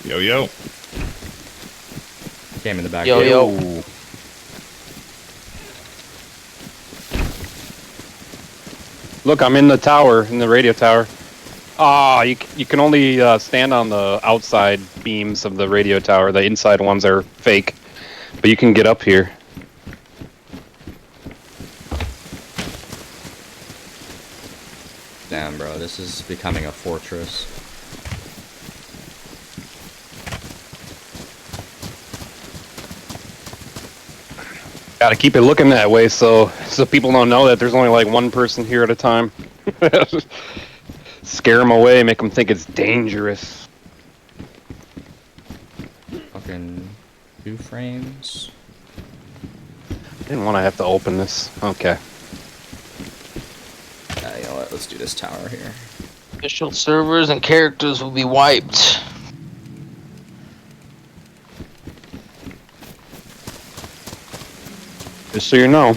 Yo. Came in the back. Yo, door. yo. Look, I'm in the tower, in the radio tower. You can only stand on the outside beams of the radio tower. The inside ones are fake, but you can get up here. Damn, bro, this is becoming a fortress. Gotta keep it looking that way so people don't know that there's only like one person here at a time. Scare them away, make them think it's dangerous. Fucking 2 frames. Didn't want to have to open this. Okay. You know what? Let's do this tower here. Official servers and characters will be wiped. Just so you know.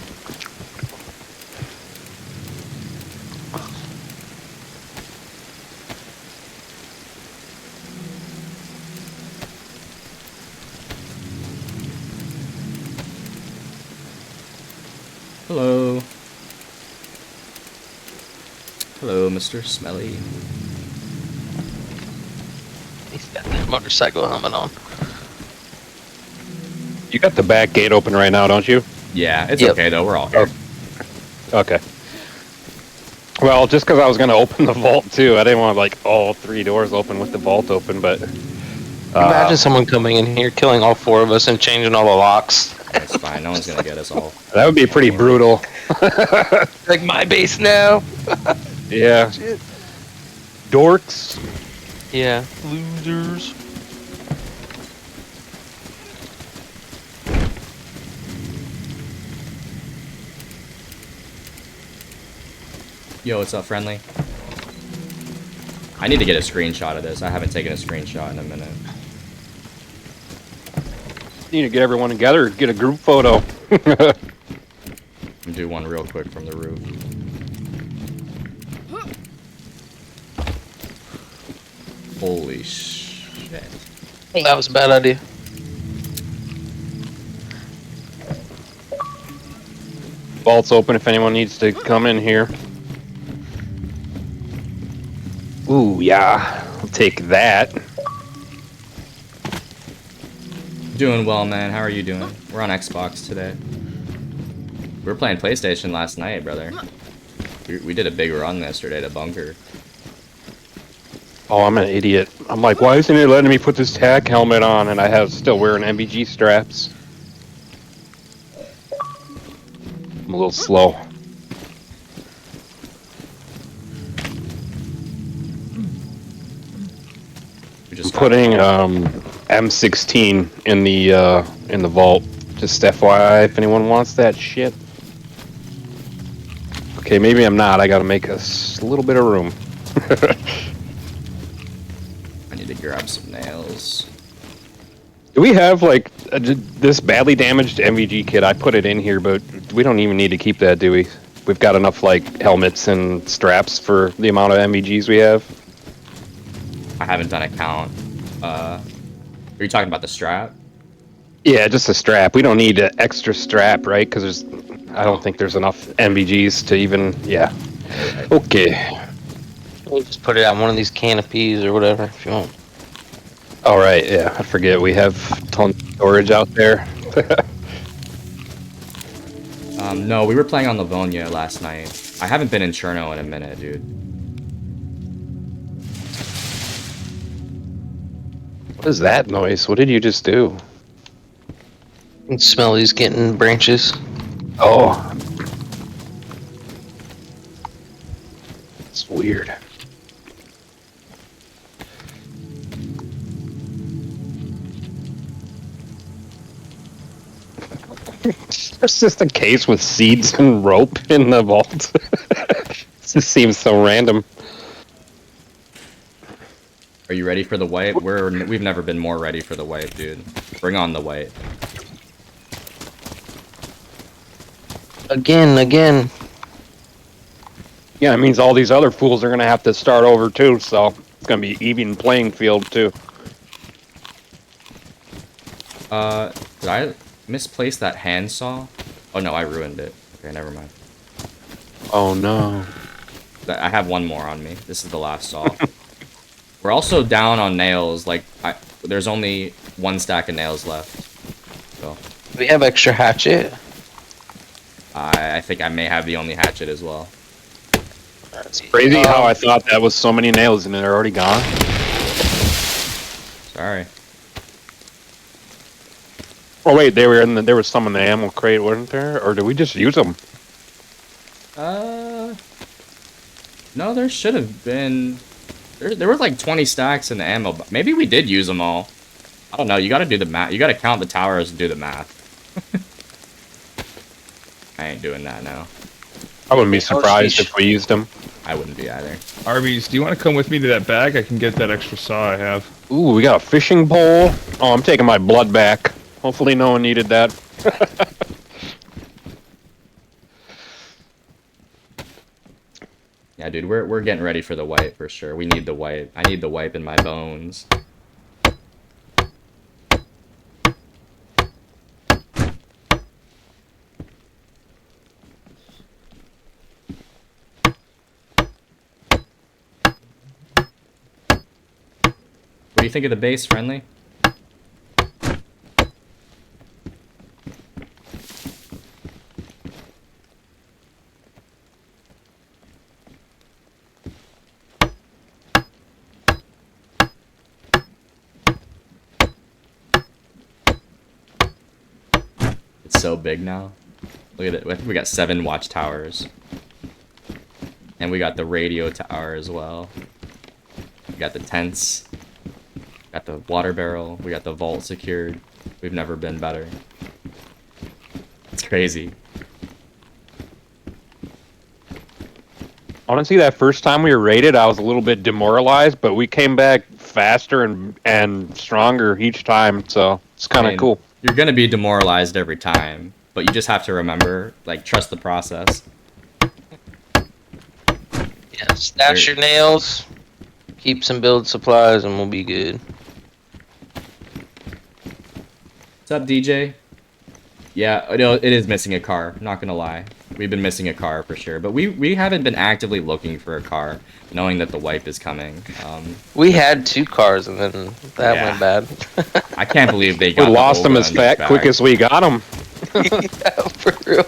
Hello. Hello, Mr. Smelly. He's got that motorcycle helmet on. You got the back gate open right now, don't you? Yeah, it's Yep. okay though. We're all here. Okay. Well, just because I was going to open the vault too. I didn't want like all 3 doors open with the vault open, but... Imagine someone coming in here, killing all 4 of us, and changing all the locks. That's fine. No one's gonna get us all. that would be pretty brutal. Like my base now. Yeah. Dorks. Yeah. Losers. Yo, what's up, friendly? I need to get a screenshot of this. I haven't taken a screenshot in a minute. Need to get everyone together, get a group photo. I'm do one real quick from the roof. Holy shit. That was a bad idea. Vault's open if anyone needs to come in here. Ooh, yeah. I'll take that. Doing well, man. How are you doing? We're on Xbox today. We were playing PlayStation last night, brother. We did a big run yesterday to bunker. Oh, I'm an idiot. I'm like, why isn't it letting me put this tack helmet on? And I have still wearing MBG straps. I'm a little slow. We I'm just putting M16 in the vault. Just FYI, if anyone wants that shit. Okay, maybe I'm not. I gotta make a little bit of room. I need to grab some nails. Do we have like this badly damaged MVG kit? I put it in here, but we don't even need to keep that, do we? We've got enough like helmets and straps for the amount of MVGs we have. I haven't done a count. Are you talking about the strap? Yeah, just a strap. We don't need an extra strap, right? Because I don't think there's enough MVGs to even. Yeah. Okay. We'll just put it on one of these canopies or whatever if you want. All right. Yeah, I forget. We have tons of storage out there. No, we were playing on Livonia last night. I haven't been in Cherno in a minute, dude. What is that noise? What did you just do? You can smell these getting branches. Oh. It's weird. There's just a case with seeds and rope in the vault. This just seems so random. Are you ready for the wipe? We've never been more ready for the wipe, dude. Bring on the wipe. Again. Yeah, it means all these other fools are gonna have to start over too, so it's gonna be even playing field too. Did I misplace that handsaw? Oh no, I ruined it. Okay, never mind. Oh no. I have one more on me. This is the last saw. We're also down on nails. Like, there's only one stack of nails left. So, We have extra hatchet. I think I may have the only hatchet as well. Crazy how I thought that was so many nails and they're already gone. Sorry. Oh wait, there was some in the ammo crate, wasn't there? Or did we just use them? No, there should have been. There were like 20 stacks in the ammo. Maybe we did use them all. I don't know. You gotta do the math. You gotta count the towers and do the math. I ain't doing that now. I wouldn't be surprised if we used them. I wouldn't be either. Arby's, do you want to come with me to that bag? I can get that extra saw I have. Ooh, we got a fishing pole. Oh, I'm taking my blood back. Hopefully no one needed that. Yeah, dude, we're getting ready for the wipe for sure. We need the wipe. I need the wipe in my bones. What do you think of the base, friendly? It's so big now. Look at it. I think we got 7 watchtowers. And we got the radio tower as well. We got the tents. Got the water barrel. We got the vault secured. We've never been better. It's crazy. Honestly, that first time we were raided, I was a little bit demoralized, but we came back faster and stronger each time, so it's kind of cool. You're gonna be demoralized every time, but you just have to remember, like, trust the process. Yeah, stash your nails, keep some build supplies, and we'll be good. What's up, DJ? Yeah, it is missing a car. Not gonna lie. We've been missing a car for sure, but we haven't been actively looking for a car, knowing that the wipe is coming. We had 2 cars and then that Yeah. went bad. I can't believe they We got lost them the as fat back. quick as we got them. Yeah, for real.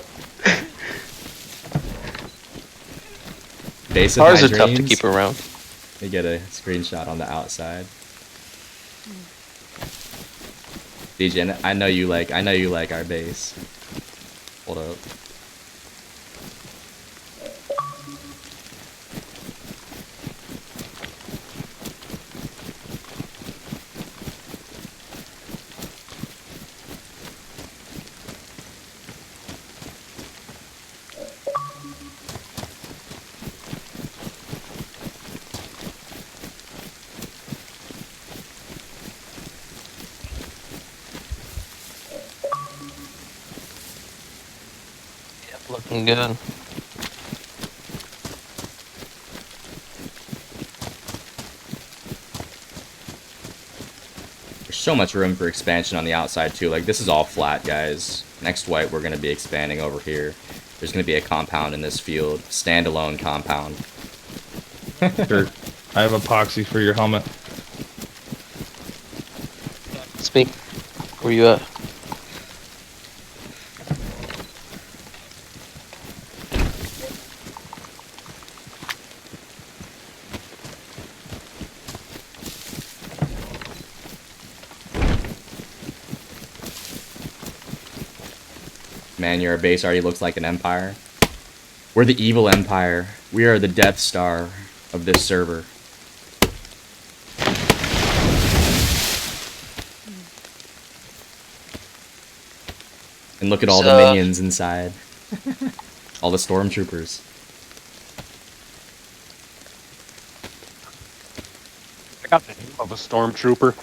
Base of Cars my are tough to dreams. keep around. They get a screenshot on the outside. DJ, I know you like our base. Hold up. Yep, looking good. There's so much room for expansion on the outside too. Like this is all flat, guys. Next wipe, we're gonna be expanding over here. There's gonna be a compound in this field, standalone compound. Sure. I have epoxy for your helmet. Speak. Where you at? Man, your base already looks like an empire. We're the evil empire. We are the Death Star of this server. And look at all the So- minions inside. All the stormtroopers. I got the name of a stormtrooper.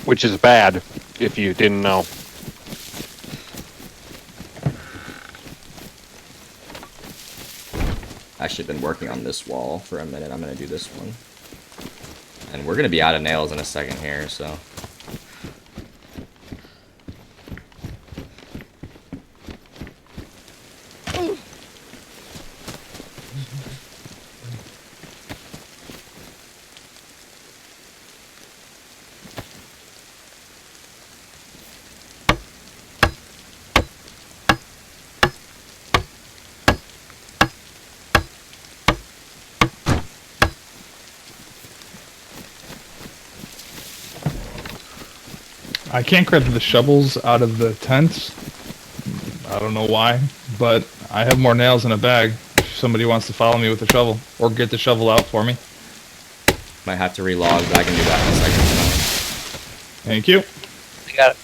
Which is bad, if you didn't know. Actually been working on this wall for a minute. I'm gonna do this one. And we're gonna be out of nails in a second here, so. I can't grab the shovels out of the tents. I don't know why, but I have more nails in a bag. If somebody wants to follow me with a shovel or get the shovel out for me. Might have to relog, but I can do that in a second. Thank you. I got it.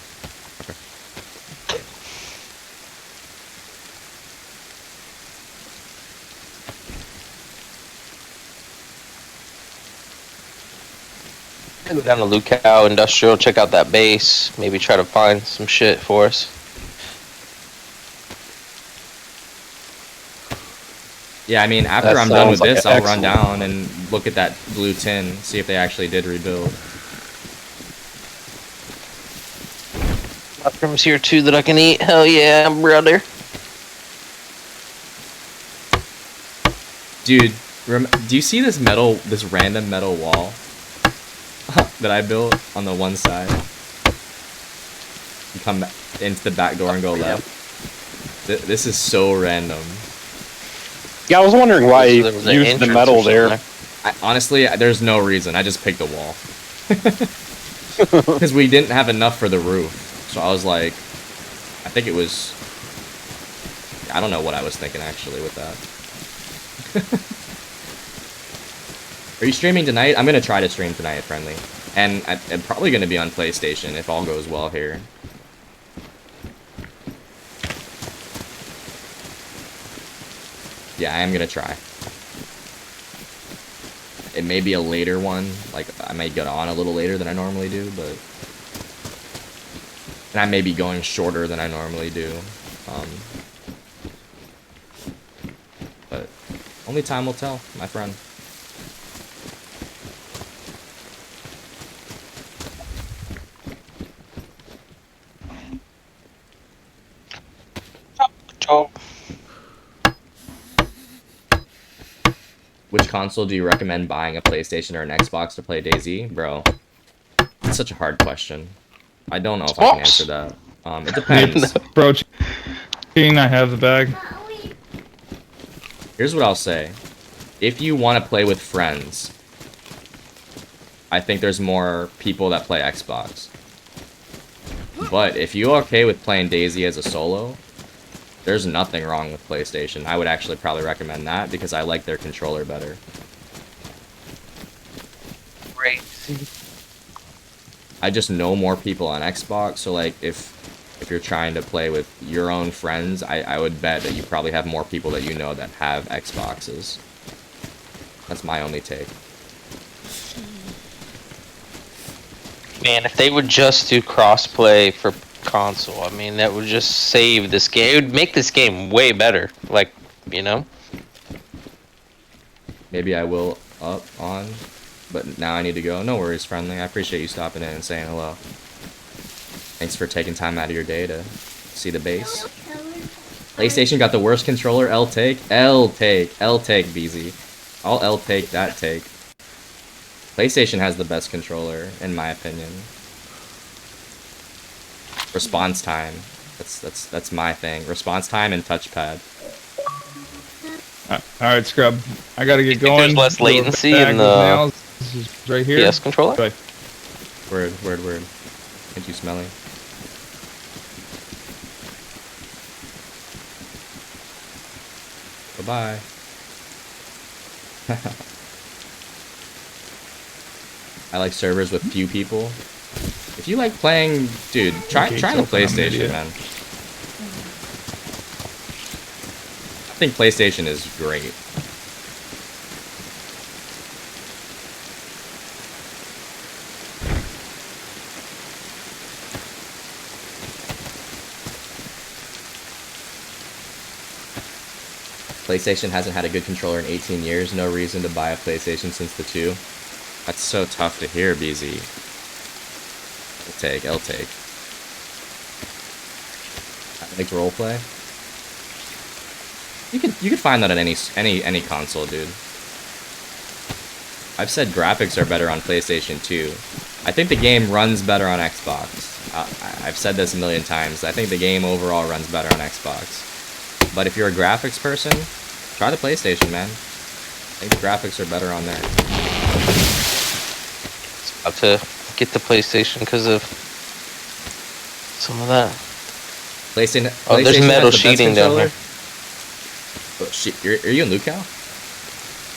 Go down to Lukau Industrial, check out that base, maybe try to find some shit for us. Yeah, I mean, after That I'm done with sounds like this, an I'll run excellent- down and look at that blue tin, see if they actually did rebuild. Mushrooms here too that I can eat. Hell yeah, brother. Dude, do you see this random metal wall that I built on the one side? You come into the back door and go left. This is so random. Yeah, I was wondering why So you there was an used the entrance metal or something there. Honestly, there's no reason. I just picked a wall. Because we didn't have enough for the roof. So I was like, I think it was... I don't know what I was thinking actually with that. Are you streaming tonight? I'm going to try to stream tonight, friendly. And I'm probably going to be on PlayStation if all goes well here. Yeah, I am going to try. It may be a later one. Like, I may get on a little later than I normally do, but... And I may be going shorter than I normally do. But only time will tell, my friend. Which console do you recommend buying, a PlayStation or an Xbox to play DayZ? Bro, it's such a hard question. I don't know if I can answer that. It depends. Bro, I have the bag. Here's what I'll say. If you want to play with friends, I think there's more people that play Xbox. But if you're okay with playing DayZ as a solo, there's nothing wrong with PlayStation. I would actually probably recommend that because I like their controller better. Great. I just know more people on Xbox, so like if you're trying to play with your own friends, I would bet that you probably have more people that you know that have Xboxes. That's my only take. Man, if they would just do crossplay for console, I mean, that would just save this game. It would make this game way better. Like, you know? Maybe I will up on, but now I need to go. No worries, friendly. I appreciate you stopping in and saying hello. Thanks for taking time out of your day to see the base. PlayStation got the worst controller. L take, BZ. I'll L take that take. PlayStation has the best controller, in my opinion. Response time. That's my thing. Response time and touchpad. Alright, Scrub. I gotta get think going. there's less Little latency bag in with the nails. This is right here. PS controller? Right. Word. Ain't you smelly? Bye-bye. I like servers with few people. If you like playing, dude, try the PlayStation, man. I think PlayStation is great. PlayStation hasn't had a good controller in 18 years. No reason to buy a PlayStation since the 2. That's so tough to hear, BZ. I'll take. I like roleplay. You could find that on any console, dude. I've said graphics are better on PlayStation 2. I think the game runs better on Xbox. I've said this a million times. I think the game overall runs better on Xbox. But if you're a graphics person, try the PlayStation, man. I think the graphics are better on there. About to get the PlayStation because of some of that. PlayStation. Oh, there's PlayStation metal has the best sheeting down controller. here. Oh, shit, are you in Lucal?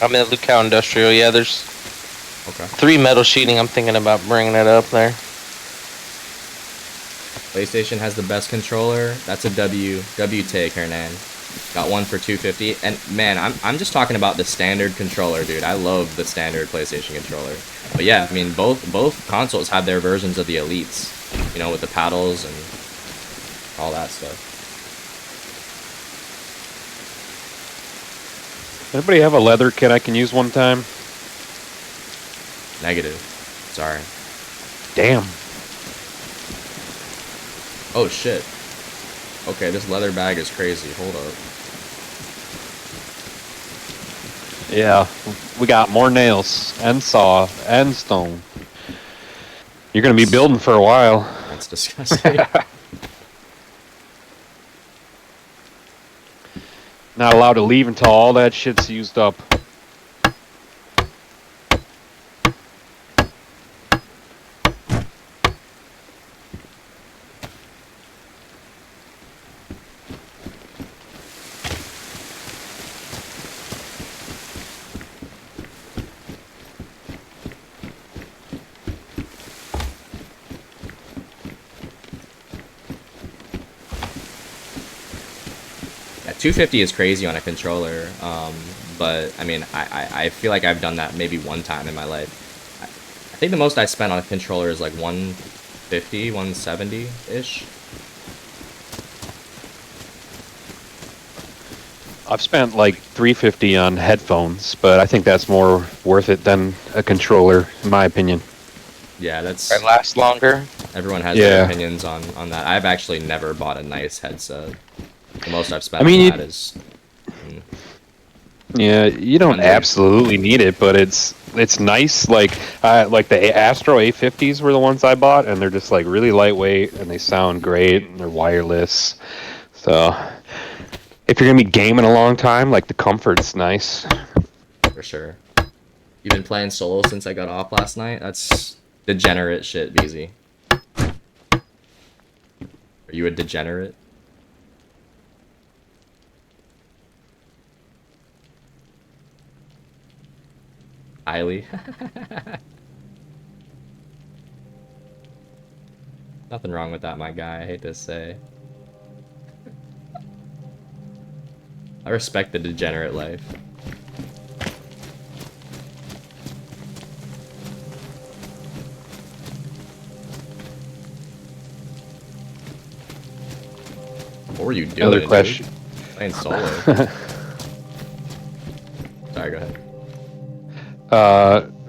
I'm in Lucal Industrial. Yeah, there's Okay. 3 metal sheeting. I'm thinking about bringing it up there. PlayStation has the best controller. That's a W take, Hernan. Got one for $250. And man, I'm just talking about the standard controller, dude. I love the standard PlayStation controller. But yeah, I mean both consoles have their versions of the elites. You know, with the paddles and all that stuff. Anybody have a leather kit I can use one time? Negative. Sorry. Damn. Oh shit. Okay, this leather bag is crazy. Hold up. Yeah, we got more nails and saw and stone. You're gonna be building for a while. That's disgusting. Not allowed to leave until all that shit's used up. Yeah, 250 is crazy on a controller, but I mean, I feel like I've done that maybe one time in my life. I think the most I spent on a controller is like 150, 170-ish. I've spent like $350 on headphones, but I think that's more worth it than a controller, in my opinion. Yeah, that's... It lasts longer. Everyone has their opinions on that. I've actually never bought a nice headset. The most I've spent on that is... Yeah, you don't absolutely need it, but it's nice. Like the Astro A50s were the ones I bought, and they're just like really lightweight, and they sound great, and they're wireless. So if you're gonna be gaming a long time, like the comfort's nice. For sure. You've been playing solo since I got off last night? That's degenerate shit, BZ. Are you a degenerate? Highly. Nothing wrong with that, my guy. I hate to say. I respect the degenerate life. What were you doing? Another question. Dude? Playing solo. Sorry, go ahead.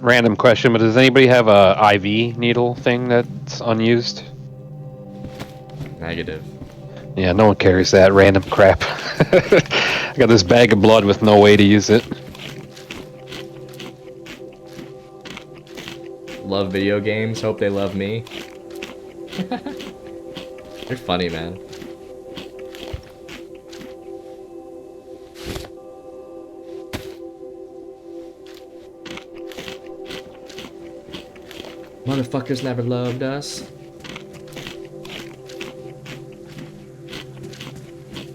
Random question, but does anybody have a IV needle thing that's unused? Negative. Yeah, no one carries that random crap. I got this bag of blood with no way to use it. Love video games. Hope they love me. You're funny, man. Motherfuckers never loved us.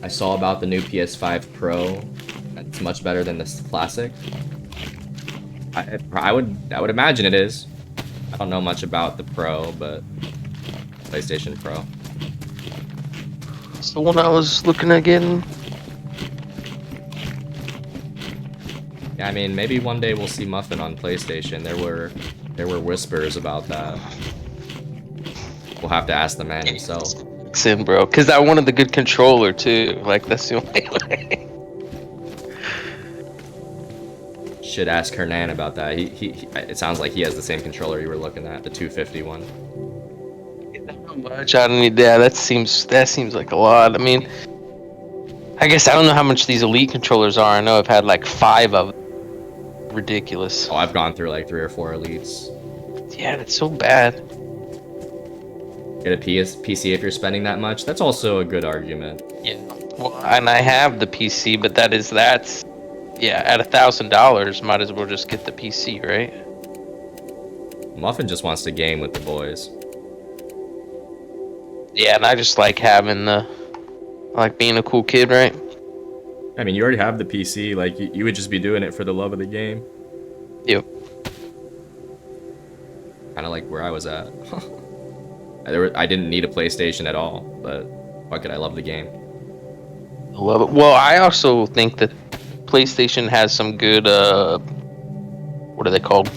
I saw about the new PS5 Pro. It's much better than this classic. I would imagine it is. I don't know much about the Pro, but PlayStation Pro. It's the one I was looking at getting. Yeah, I mean, maybe one day we'll see Muffin on PlayStation. There were whispers about that. We'll have to ask the man himself. Sin, bro, because I wanted the good controller too. Like that's the only way. Should ask Hernan about that. He it sounds like he has the same controller you were looking at, the 250 one. How much? I don't need that. That seems like a lot. I mean, I guess I don't know how much these Elite controllers are. I know I've had like 5 of them. Ridiculous. Oh, I've gone through like 3 or 4 Elites. Yeah, that's so bad. Get a PC if you're spending that much. That's also a good argument. Yeah. Well, and I have the PC, but that's yeah, at $1,000, might as well just get the PC, right? Muffin just wants to game with the boys. Yeah, and I just like having I like being a cool kid, right? I mean, you already have the PC. Like, you would just be doing it for the love of the game. Yep. Kind of like where I was at. I didn't need a PlayStation at all, but fuck it, I love the game. I love it. Well, I also think that PlayStation has some good, what are they called?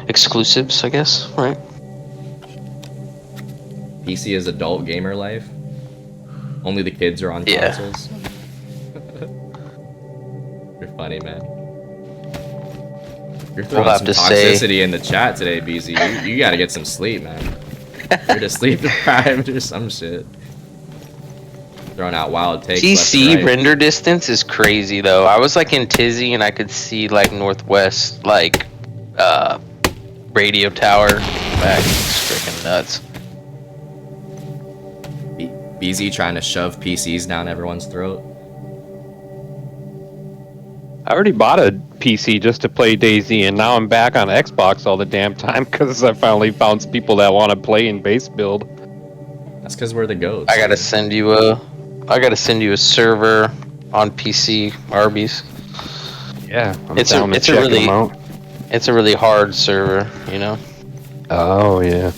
Exclusives, I guess, right? PC is adult gamer life. Only the kids are on consoles. You're funny, man. You're throwing some toxicity in the chat today, BZ. You gotta get some sleep, man. You're to sleep deprived or some shit. Throwing out wild takes. PC right. render distance is crazy though. I was like in Tizzy and I could see like Northwest, like radio tower back. It's freaking nuts. BZ trying to shove PCs down everyone's throat. I already bought a PC just to play DayZ, and now I'm back on Xbox all the damn time because I finally found some people that want to play in base build. That's because we're the goats. I gotta send you a server on PC, Arby's. Yeah, It's a really hard server, you know. Oh yeah.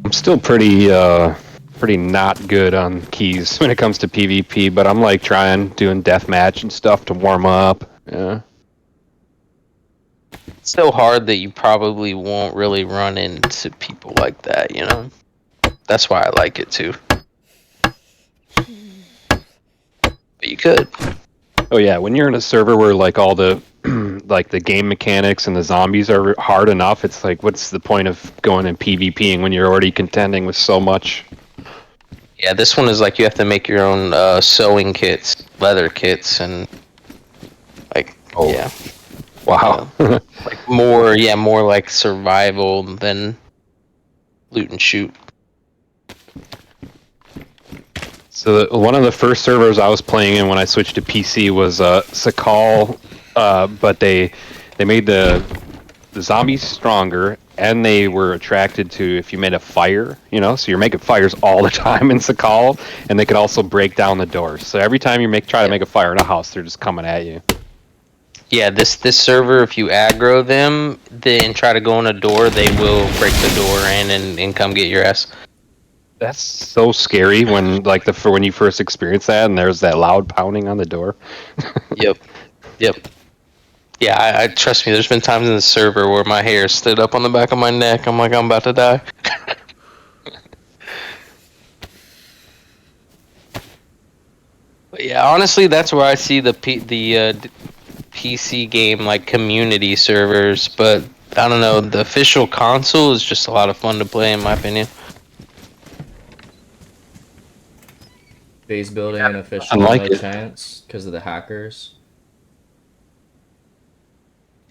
I'm still pretty not good on keys when it comes to PvP, but I'm like doing deathmatch and stuff to warm up. Yeah. It's so hard that you probably won't really run into people like that, you know. That's why I like it too. But you could. Oh yeah, when you're in a server where like all the like the game mechanics and the zombies are hard enough, it's like what's the point of going and PvPing when you're already contending with so much? Yeah, this one is like you have to make your own sewing kits, leather kits, and Oh. Yeah. Wow. More like survival than loot and shoot. So one of the first servers I was playing in when I switched to PC was Sakal, but they made the zombies stronger, and they were attracted to if you made a fire, so you're making fires all the time in Sakal, and they could also break down the doors. So every time you try to make a fire in a house, they're just coming at you. Yeah, this server, if you aggro them and try to go in a door, they will break the door in and come get your ass. That's so scary when when you first experience that, and there's that loud pounding on the door. Yep. Yeah, I trust me. There's been times in the server where my hair stood up on the back of my neck. I'm like, I'm about to die. But yeah, honestly, that's where I see the PC game like community servers. But I don't know, the official console is just a lot of fun to play, in my opinion. Base building an official, I like no it. chance because of the hackers.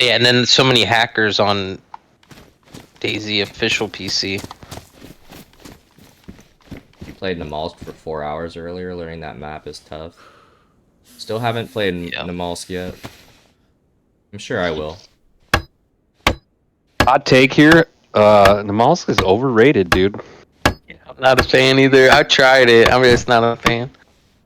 Yeah, and then so many hackers on DayZ official PC. Played Namalsk for 4 hours earlier. Learning that map is tough. Still haven't played Namalsk yet. I'm sure I will. Hot take here: Namalsk is overrated, dude. Yeah, I'm not a fan either. I tried it. I'm just not a fan.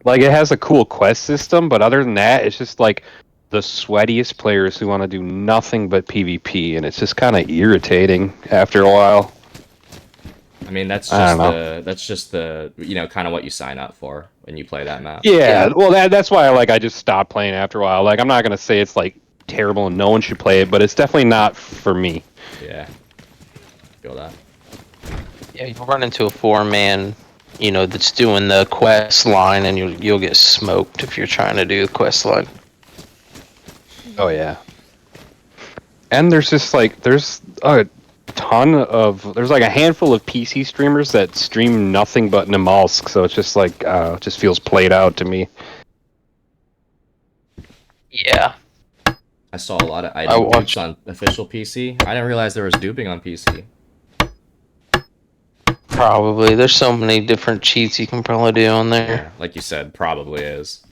Like, it has a cool quest system, but other than that, it's just like the sweatiest players who want to do nothing but PvP, and it's just kind of irritating after a while. I mean, that's just the kind of what you sign up for when you play that map. Yeah, well, that's why I just stopped playing after a while. Like, I'm not gonna say it's like terrible and no one should play it, but it's definitely not for me. Yeah. Feel that. Yeah, you'll run into a 4-man, that's doing the quest line, and you'll get smoked if you're trying to do the quest line. Oh yeah. And there's just there's a there's like a handful of PC streamers that stream nothing but Namalsk, so it's just it just feels played out to me. Yeah. I saw a lot of item dupes on official PC. I didn't realize there was duping on PC. Probably. There's so many different cheats you can probably do on there. Yeah, like you said, probably is.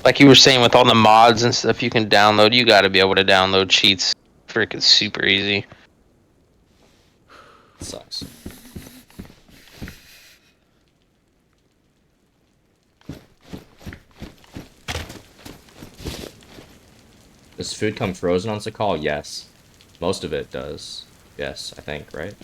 Like you were saying, with all the mods and stuff you can download, you gotta be able to download cheats. Freaking super easy. Sucks. Does food come frozen on Sakal? Yes. Most of it does. Yes, I think, right?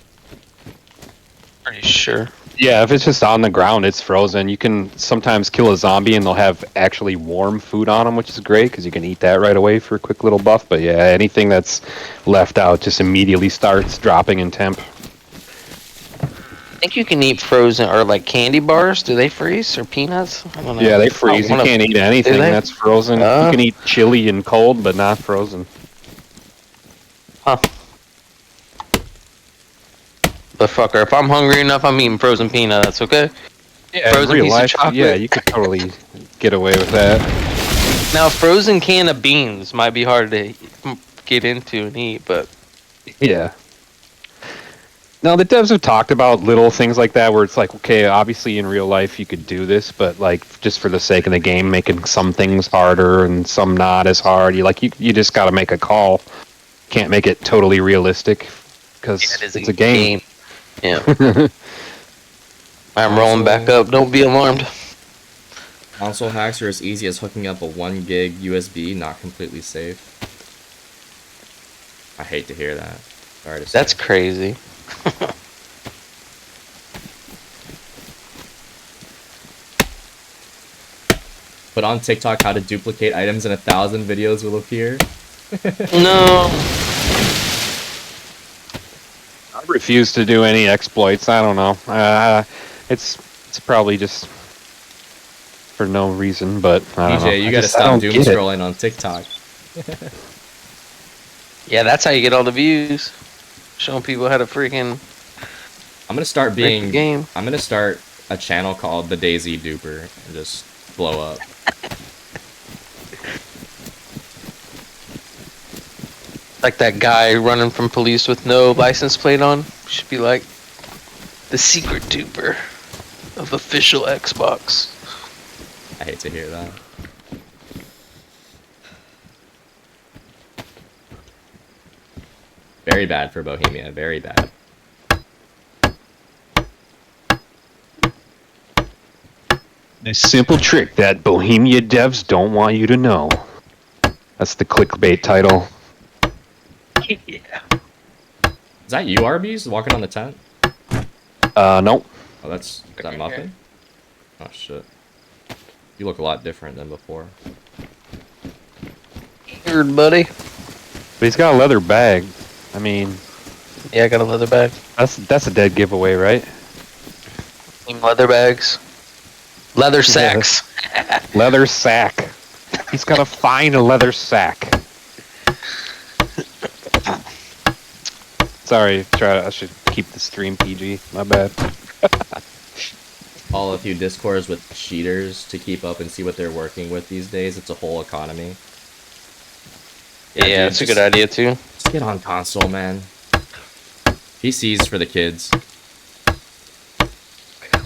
Pretty sure. Yeah, if it's just on the ground, it's frozen. You can sometimes kill a zombie and they'll have actually warm food on them, which is great because you can eat that right away for a quick little buff. But yeah, anything that's left out just immediately starts dropping in temp. I think you can eat frozen or like candy bars. Do they freeze or peanuts? I don't know. Yeah, they freeze. You can't eat anything that's frozen. You can eat chili and cold, but not frozen. Huh. But fucker, if I'm hungry enough, I'm eating frozen peanuts, okay? Yeah, frozen in real piece life, of chocolate. yeah, you could totally get away with that. Now, a frozen can of beans might be hard to get into and eat, but... Yeah. Now, the devs have talked about little things like that where it's like, okay, obviously in real life you could do this, but like just for the sake of the game, making some things harder and some not as hard. You just got to make a call. Can't make it totally realistic because it's a game. Yeah. I'm rolling back up. Don't be alarmed. Console hacks are as easy as hooking up a 1 gig USB, not completely safe. I hate to hear that. Sorry to say. That's crazy. Put on TikTok how to duplicate items and 1,000 videos will appear. No. I refuse to do any exploits. I don't know. It's probably just for no reason, but I don't know. DJ, you gotta stop doom scrolling on TikTok. Yeah, that's how you get all the views. Showing people how to freaking... I'm gonna start being... game. I'm gonna start a channel called the DayZ Duper and just blow up. Like that guy running from police with no license plate on. Should be like the secret duper of official Xbox. I hate to hear that. Very bad for Bohemia. Very bad. A simple trick that Bohemia devs don't want you to know. That's the clickbait title. Yeah. Is that you, Arby's, walking on the tent? Nope. Oh, is that Muffin? Oh, shit. You look a lot different than before. Weird, buddy. But he's got a leather bag. I mean, Yeah, I got a leather bag. that's a dead giveaway, right? Leather bags. Leather sacks. Leather sack. He's gotta find a leather sack. Sorry, I should keep the stream PG. My bad. Follow a few discords with cheaters to keep up and see what they're working with these days. It's a whole economy. Yeah, dude, that's a good idea too. Just get on console, man. PC's for the kids.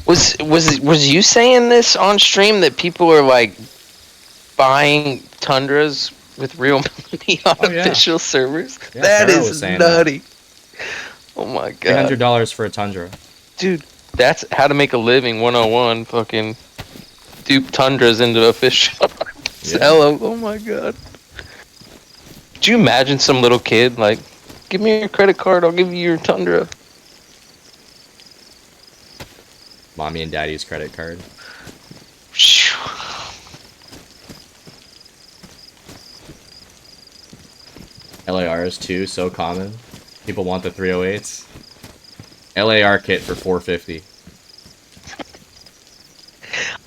Was you saying this on stream that people are like buying Tundras with real money on official servers? Yeah, That Pharaoh was is saying nutty. Oh my god. $300 for a Tundra. Dude, that's how to make a living 101. Fucking dupe Tundras into official. Sell 'em. Oh my god. Could you imagine some little kid like, give me your credit card, I'll give you your Tundra. Mommy and daddy's credit card. LARs too, so common. People want the 308s. LAR kit for $450.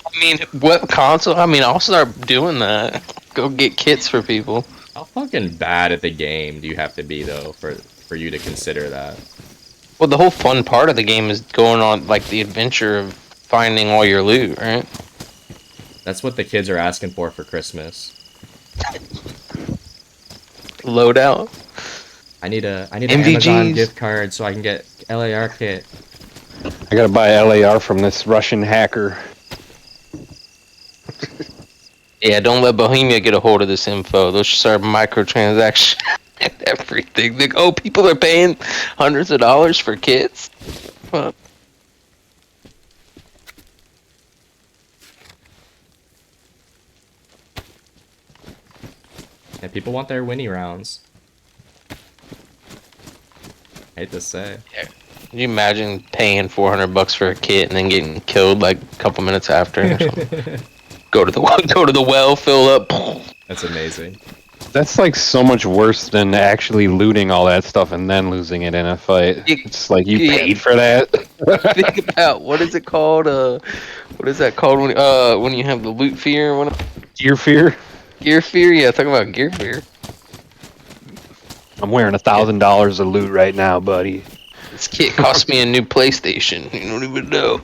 I mean, what console? I mean, I'll start doing that. Go get kits for people. How fucking bad at the game do you have to be though for you to consider that? Well, the whole fun part of the game is going on, like, the adventure of finding all your loot, right? That's what the kids are asking for Christmas. Loadout. I need an MVGs. Amazon gift card so I can get LAR kit. I gotta buy LAR from this Russian hacker. Yeah, don't let Bohemia get a hold of this info. They'll start microtransaction and everything. Like, oh, people are paying hundreds of dollars for kits? Well, And people want their Winnie rounds. I hate to say. can you imagine paying $400 for a kit and then getting killed like a couple minutes after? Or something? Go to the well, fill up. That's amazing. That's like so much worse than actually looting all that stuff and then losing it in a fight. It's like you paid for that. Think about what is it called? What is that called when you have the loot fear? Gear fear. Gear fear? Yeah, talking about gear fear. I'm wearing $1,000 of loot right now, buddy. This kit cost me a new PlayStation. You don't even know.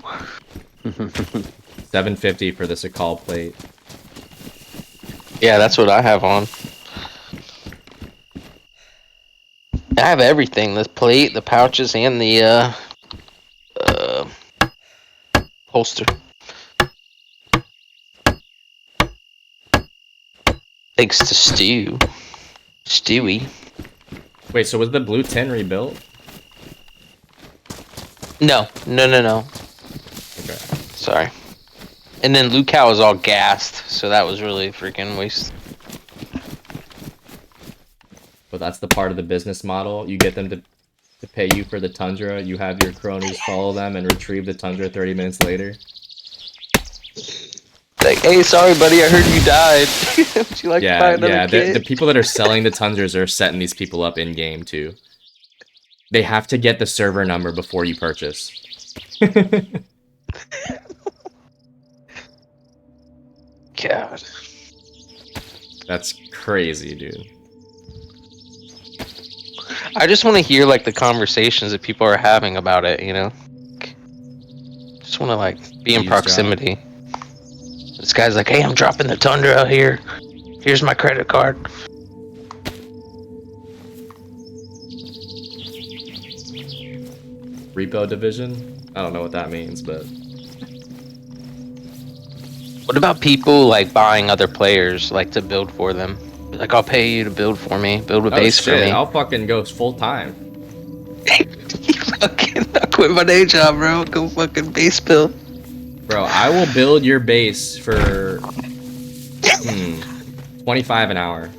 $750 for this call plate. Yeah, that's what I have on. I have everything. The plate, the pouches, and the holster. Thanks to Stewie. Wait, so was the blue tin rebuilt? No. Okay. Sorry. And then Lucal was all gassed, so that was really freaking waste. But that's the part of the business model. You get them to pay you for the Tundra. You have your cronies follow them and retrieve the Tundra 30 minutes later. Like, hey, sorry, buddy, I heard you died. Would you like to buy another kit? The people that are selling the Tundras are setting these people up in game too. They have to get the server number before you purchase. God. That's crazy, dude. I just want to hear, like, the conversations that people are having about it, you know? Just want to, like, be in proximity. This guy's like, hey, I'm dropping the Tundra out here. Here's my credit card. Repo division? I don't know what that means, but What about people like buying other players like to build for them? Like, I'll pay you to build for me, build a oh base for shit, me. I'll fucking go full time. I'll quit my day job, bro. Go fucking base build. Bro, I will build your base for 25 an hour.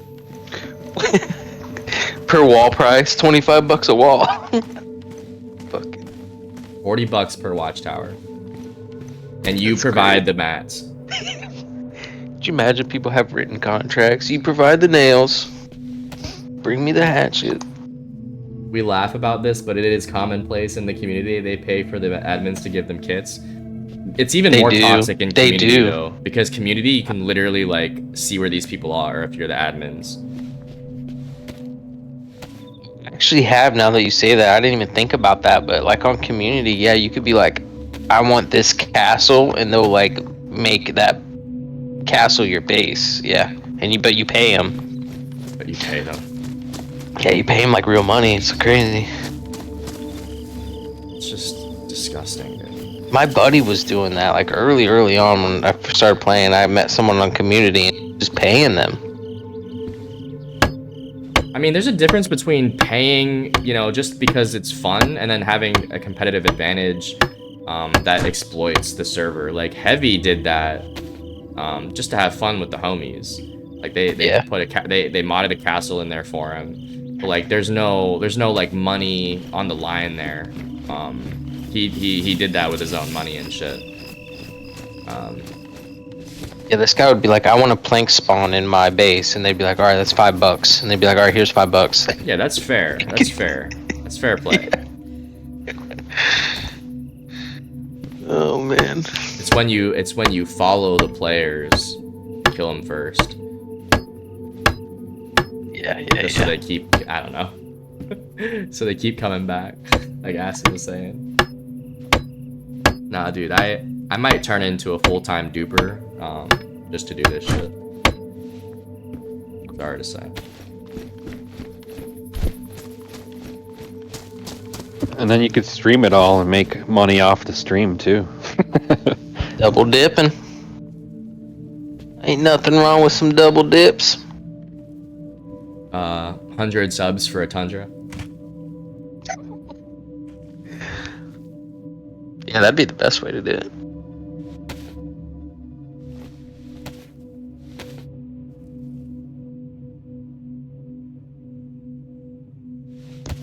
Per wall price, $25 a wall. Fucking. $40 per watchtower. And you That's provide the mats. Could you imagine people have written contracts? You provide the nails. Bring me the hatchet. We laugh about this, but it is commonplace in the community. They pay for the admins to give them kits. It's even They more do. toxic in They community do. though, because community you can literally like see where these people are if you're the admins. I actually have, now that you say that. I didn't even think about that, but like on community, yeah, you could be like, I want this castle, and they'll like make that castle your base. Yeah, and but you pay them. But you pay them. Yeah, you pay them like real money. It's crazy. It's just disgusting, dude. My buddy was doing that like early on when I started playing. I met someone on community and just paying them. I mean, there's a difference between paying, you know, just because it's fun, and then having a competitive advantage that exploits the server. Like Heavy did that just to have fun with the homies. Like they Yeah. put they modded a castle in there for him. But like there's no like money on the line there. He did that with his own money and shit. Yeah, this guy would be like, I want a plank spawn in my base, and they'd be like, all right, that's $5, and they'd be like, all right, here's $5. Yeah, that's fair. That's fair. That's fair play. Oh man. It's when you follow the players, kill them first. Yeah, Just so they keep, I don't know. So they keep coming back, like Acid was saying. Nah, dude, I might turn into a full-time duper, just to do this shit. Sorry to say. And then you could stream it all and make money off the stream too. Double dipping. Ain't nothing wrong with some double dips. 100 subs for a Tundra. Yeah, that'd be the best way to do it.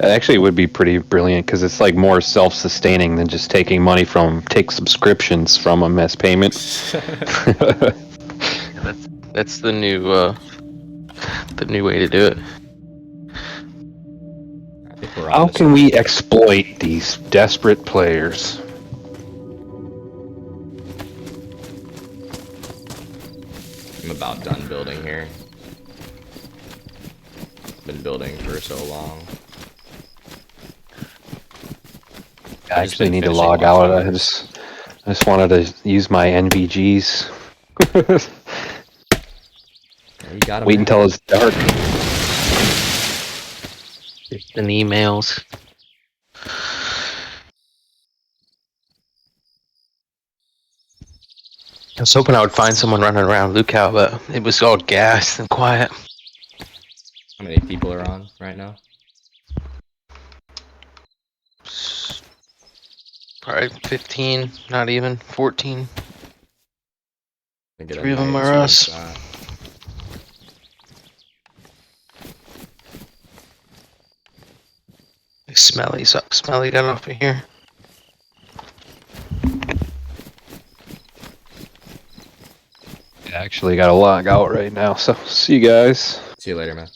It actually would be pretty brilliant because it's like more self-sustaining than just taking money from take subscriptions from them as payment. That's the new way to do it. I think we're How on can we exploit these desperate players? I'm about done building here. Been building for so long. I just actually been need to finishing log out. I watchtowers. just wanted to use my NVGs. Yeah, you got 'em Wait now. until it's dark. And emails. I was hoping I would find someone running around Lookout, but it was all gas and quiet. How many people are on right now? Probably 15, not even 14. I get a 3 of them nice are one us. shot. Smelly got off of here. I actually got to log out right now, so see you guys. See you later, man.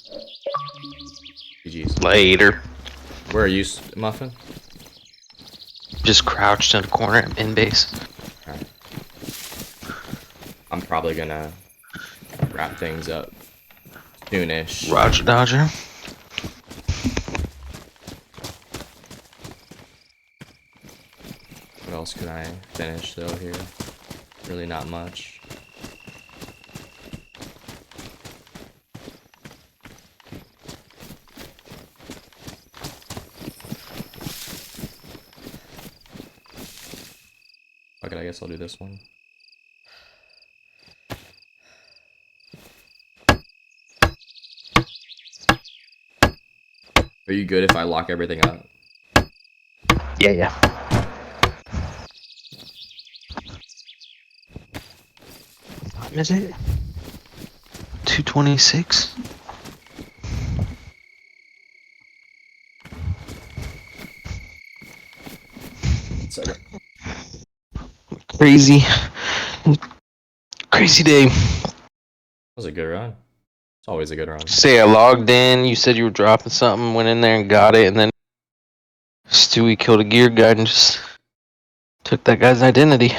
GG's. Later. Where are you, Muffin? Just crouched in a corner in base. Alright. I'm probably gonna wrap things up soonish. Roger Dodger. What else could I finish though here? Really not much. guess I'll do this one. Are you good if I lock everything up? Yeah, yeah. What time is it? 2:26. Second. Crazy. Crazy day. That was a good run. It's always a good run. Say I logged in, you said you were dropping something, went in there and got it, and then Stewie killed a gear guy and just took that guy's identity.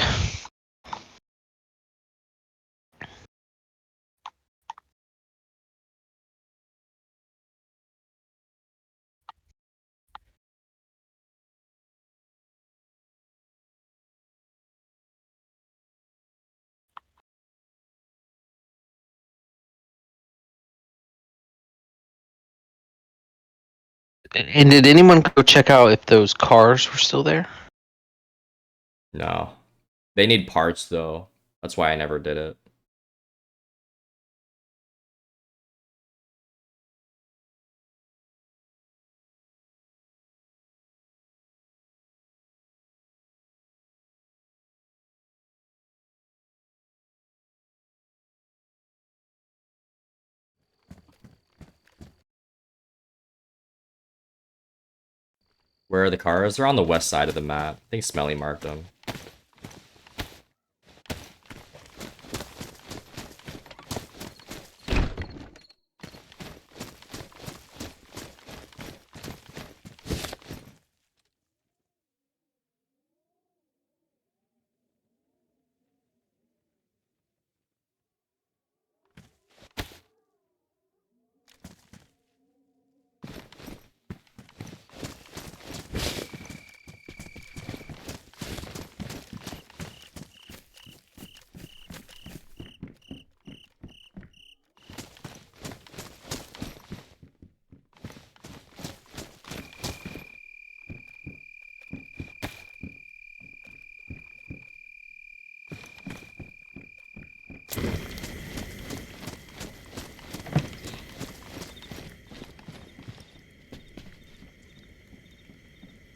And did anyone go check out if those cars were still there? No. They need parts, though. That's why I never did it. Where are the cars? They're on the west side of the map. I think Smelly marked them.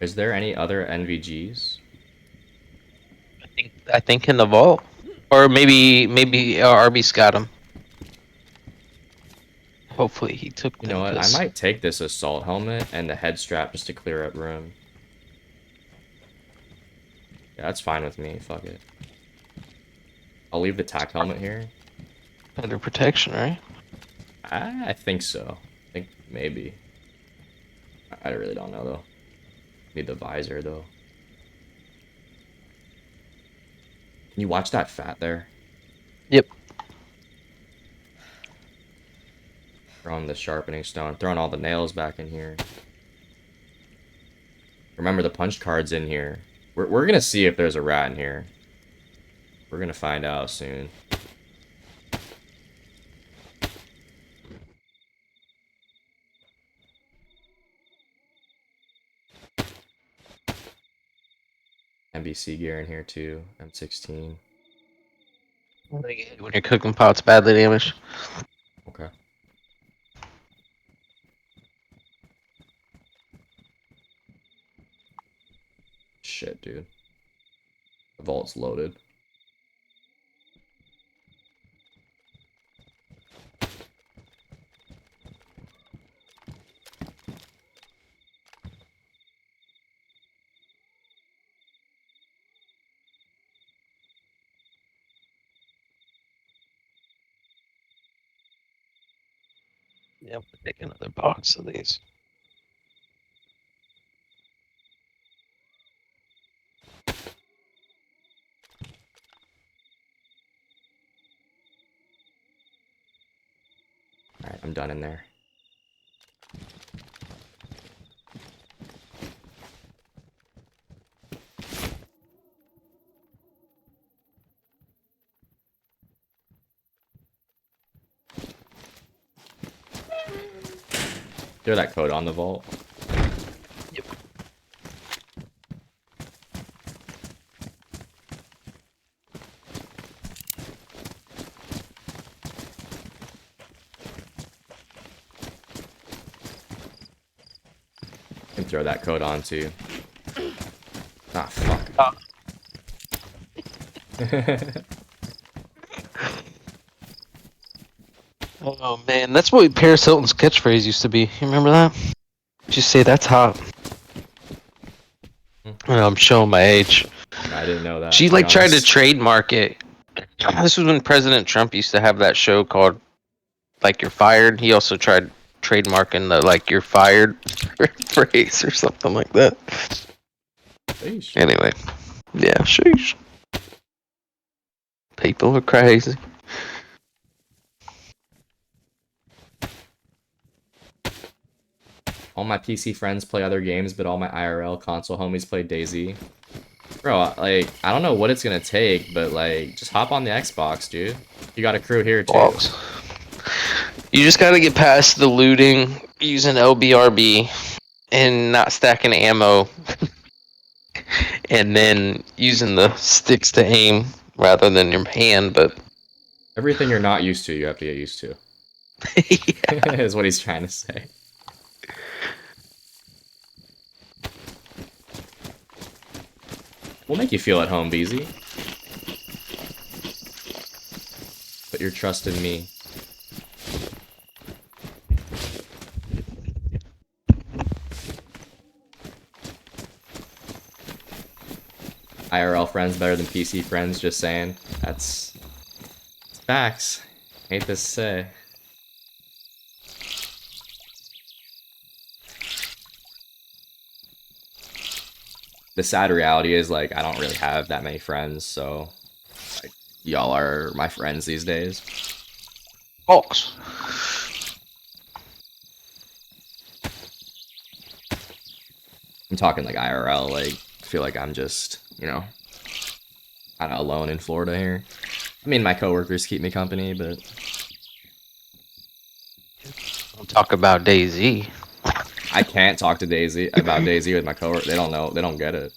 Is there any other NVGs? I think in the vault, or maybe RB's got them. Hopefully he took You them. know what? I 'Cause might take this assault helmet and the head strap just to clear up room. Yeah, that's fine with me. Fuck it. I'll leave the tack helmet here. better protection, right? I think so. I think maybe. I really don't know, though. Need the visor, though. Can you watch that fat there? Yep. Throwing the sharpening stone. Throwing all the nails back in here. Remember, the punch card's in here. We're gonna see if there's a rat in here. We're gonna find out soon. NBC gear in here too. M16. When you're cooking pots badly damaged. Okay. Shit, dude. The vault's loaded. Yep. Take another box of these. Alright, I'm done in there. Throw that code on the vault. Yep. can throw that code on too. Ah, fuck. Oh man, that's what Paris Hilton's catchphrase used to be. You remember that? Just say that's hot. I'm showing my age. I didn't know that. She to be like tried to honest. trademark it. This was when President Trump used to have that show called like You're Fired. He also tried trademarking the like You're Fired phrase or something like that. Sheesh. Anyway, yeah, sheesh. People are crazy. All my PC friends play other games, but all my IRL console homies play DayZ. Bro, like, I don't know what it's gonna take, but like, just hop on the Xbox, dude. You got a crew here too. Balls. You just gotta get past the looting using LBRB and not stacking ammo, and then using the sticks to aim rather than your hand. But Everything you're not used to, you have to get used to. yeah. Is what he's trying to say. We'll make you feel at home, BZ. Put your trust in me. IRL friends better than PC friends, just saying. That's facts. Hate to say. The sad reality is, like, I don't really have that many friends, so like, y'all are my friends these days. Box. I'm talking like IRL, like, I feel like I'm just, you know, kind of alone in Florida here. I mean, my coworkers keep me company, but Don't talk about DayZ. I can't talk to DayZ about DayZ with my coworker. They don't know. They don't get it.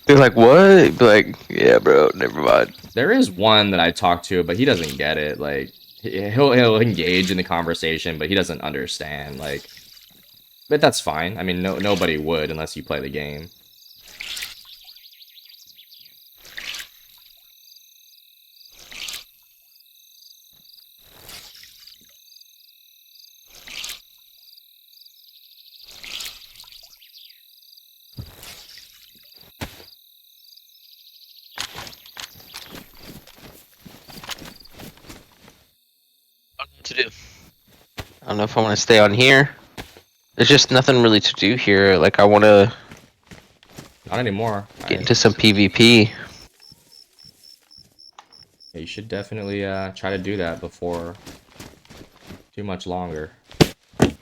They're like, what? Be like, yeah, bro, never mind. There is one that I talk to, but he doesn't get it. Like, he'll engage in the conversation, but he doesn't understand. Like, but that's fine. I mean, nobody would unless you play the game. To do. I don't know if I want to stay on here. There's just nothing really to do here. Like, I want to Not anymore. get into some PvP. Yeah, you should definitely try to do that before too much longer. I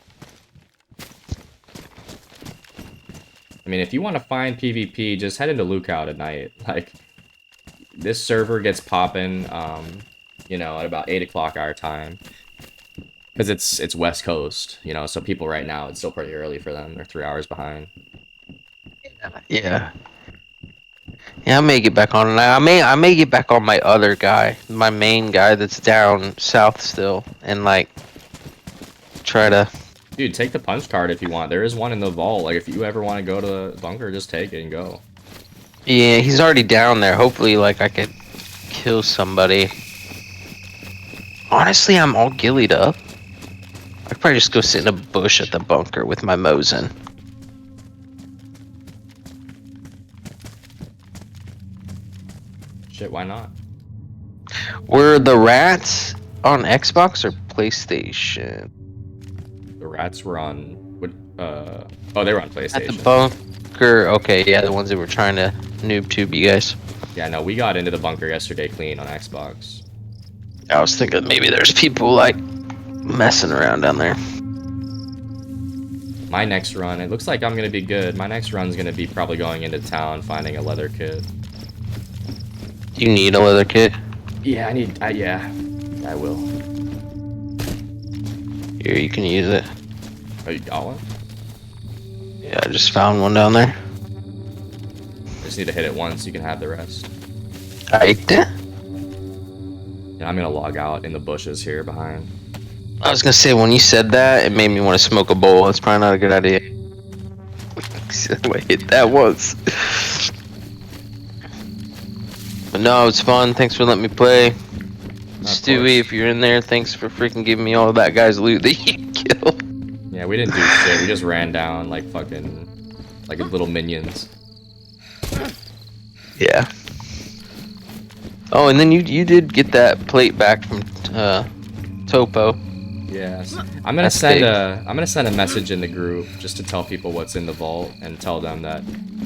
mean, if you want to find PvP, just head into Lookout at night. Like, this server gets popping, you know, at about 8 o'clock our time. Because it's West Coast, you know, so people right now, it's still pretty early for them. They're 3 hours behind. Yeah. Yeah, I may get back on it. I may get back on my other guy, my main guy that's down south still, and like try to. Dude, take the punch card if you want. There is one in the vault. Like, if you ever want to go to the bunker, just take it and go. Yeah, he's already down there. Hopefully, like I could kill somebody. Honestly, I'm all gillied up. I could probably just go sit in a bush at the bunker with my Mosin. Shit, why not? Were the rats on Xbox or PlayStation? The rats were on... oh, they were on At PlayStation. the bunker. Okay, yeah, the ones that were trying to noob tube you guys. Yeah, no, we got into the bunker yesterday clean on Xbox. I was thinking maybe there's people like messing around down there. My next run, it looks like I'm going to be good. My next run's going to be probably going into town, finding a leather kit. You need a leather kit? Yeah, yeah, I will. Here, you can use it. Oh, you got one? Yeah, I just found one down there. Just need to hit it once, you can have the rest. Right. Yeah, I'm going to log out in the bushes here behind. I was gonna say, when you said that, it made me want to smoke a bowl. That's probably not a good idea. I hit that once. But no, it's fun. Thanks for letting me play. Stewie, if you're in there, thanks for freaking giving me all of that guy's loot that you killed. Yeah, we didn't do shit. We just ran down like fucking like little minions. Yeah. Oh, and then you did get that plate back from Topo. Yes. I'm gonna That's send big. a message in the group just to tell people what's in the vault and tell them that,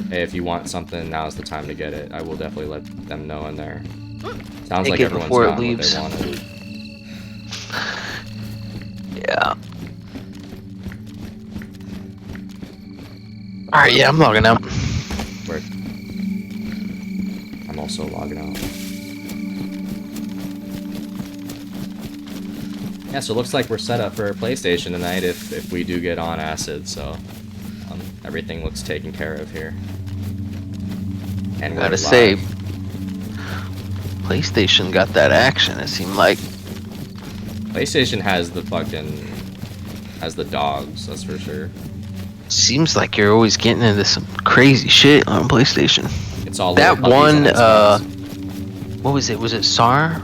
hey, if you want something, now's the time to get it. I will definitely let them know in there. Sounds Take like it everyone's before it gotten what leaves. they wanted. Yeah. Alright, yeah, I'm logging out. Word. I'm also logging out. Yeah, so it looks like we're set up for PlayStation tonight if we do get on acid, so everything looks taken care of here. And we're Gotta live. say, PlayStation got that action, it seemed like. PlayStation has the dogs, that's for sure. Seems like you're always getting into some crazy shit on PlayStation. It's all That little puppies one, and Xbox. what was it? Was it Sarno?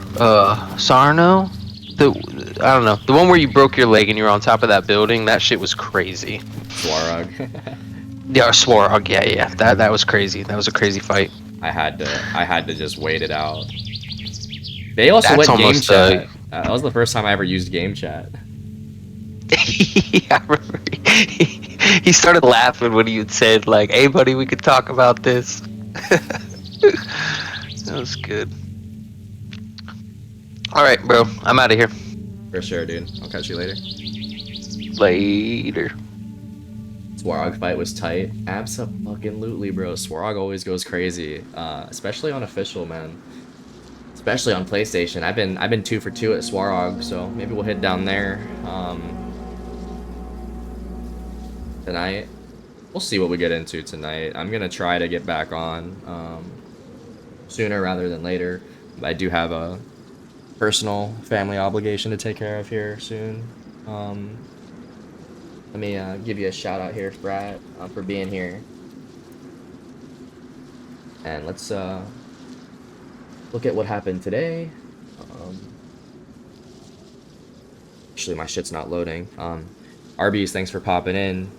I don't know. The one where you broke your leg and you were on top of that building, that shit was crazy. Swarog. Yeah, Swarog, yeah. That was crazy. That was a crazy fight. I had to just wait it out. They also That's went game almost, chat. That was the first time I ever used game chat. Yeah, I remember. He started laughing when you had said, like, hey, buddy, we could talk about this. That was good. Alright, bro. I'm out of here. For sure, dude. I'll catch you later. Later. Swarog fight was tight. Abso-fucking-lutely, bro. Swarog always goes crazy. Especially on official, man. Especially on PlayStation. I've been 2 for 2 at Swarog, so maybe we'll head down there tonight. We'll see what we get into tonight. I'm gonna try to get back on sooner rather than later. But I do have a personal family obligation to take care of here soon. Let me give you a shout out here, Brad, for being here. And let's look at what happened today. Actually, my shit's not loading. Arby's, thanks for popping in,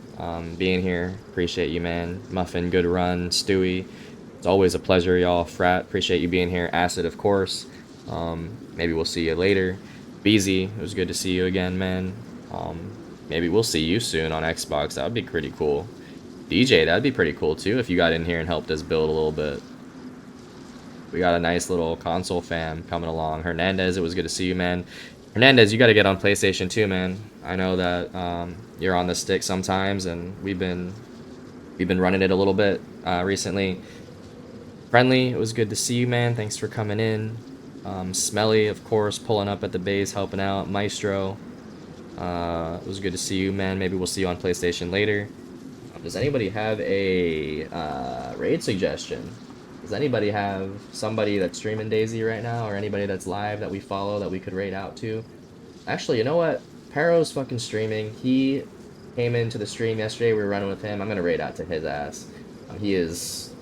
being here. Appreciate you, man. Muffin, good run. Stewie, it's always a pleasure, y'all. Frat, appreciate you being here. Acid, of course. Maybe we'll see you later. BZ, it was good to see you again, man. Maybe we'll see you soon on Xbox. That would be pretty cool. DJ, that'd be pretty cool too if you got in here and helped us build a little bit. We got a nice little console fam coming along. Hernandez, it was good to see you, man. Hernandez, you got to get on PlayStation too, man. I know that you're on the stick sometimes, and we've been running it a little bit recently. Friendly, it was good to see you, man. Thanks for coming in. Smelly, of course, pulling up at the base, helping out. Maestro, it was good to see you, man. Maybe we'll see you on PlayStation later. Does anybody have a raid suggestion? Does anybody have somebody that's streaming DayZ right now, or anybody that's live that we follow that we could raid out to? Actually, you know what? Paro's fucking streaming. He came into the stream yesterday. We were running with him. I'm gonna raid out to his ass. He is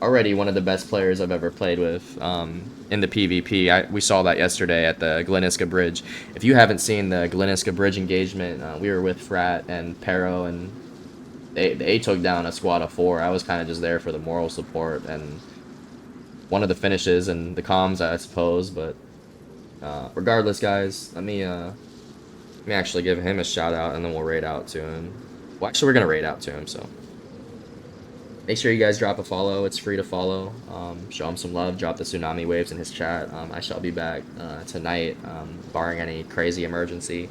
already one of the best players I've ever played with in the PvP. We saw that yesterday at the Gleniska Bridge. If you haven't seen the Gleniska Bridge engagement, we were with Frat and Pero, and they took down a squad of 4. I was kind of just there for the moral support and one of the finishes and the comms, I suppose. But regardless, guys, let me actually give him a shout out, and then we'll raid out to him. Well, actually, we're gonna raid out to him, so make sure you guys drop a follow. It's free to follow. Show him some love. Drop the tsunami waves in his chat. I shall be back tonight, barring any crazy emergency.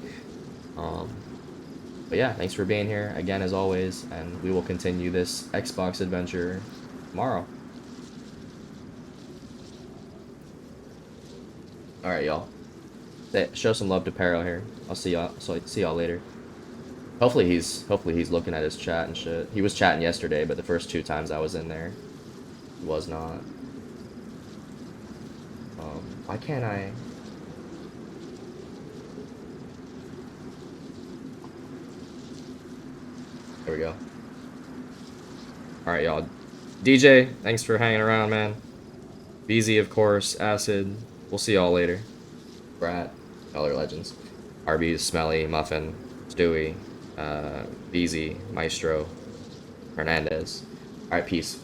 But yeah, thanks for being here again as always, and we will continue this Xbox adventure tomorrow. All right, y'all. Show some love to Pero here. I'll see y'all. So see y'all later. Hopefully he's looking at his chat and shit. He was chatting yesterday, but the first 2 times I was in there, he was not. Why can't I? There we go. Alright, y'all. DJ, thanks for hanging around, man. BZ, of course. Acid. We'll see y'all later. Brat. Other legends. Arby's, Smelly, Muffin, Stewie, BZ, Maestro, Hernandez. Alright, peace.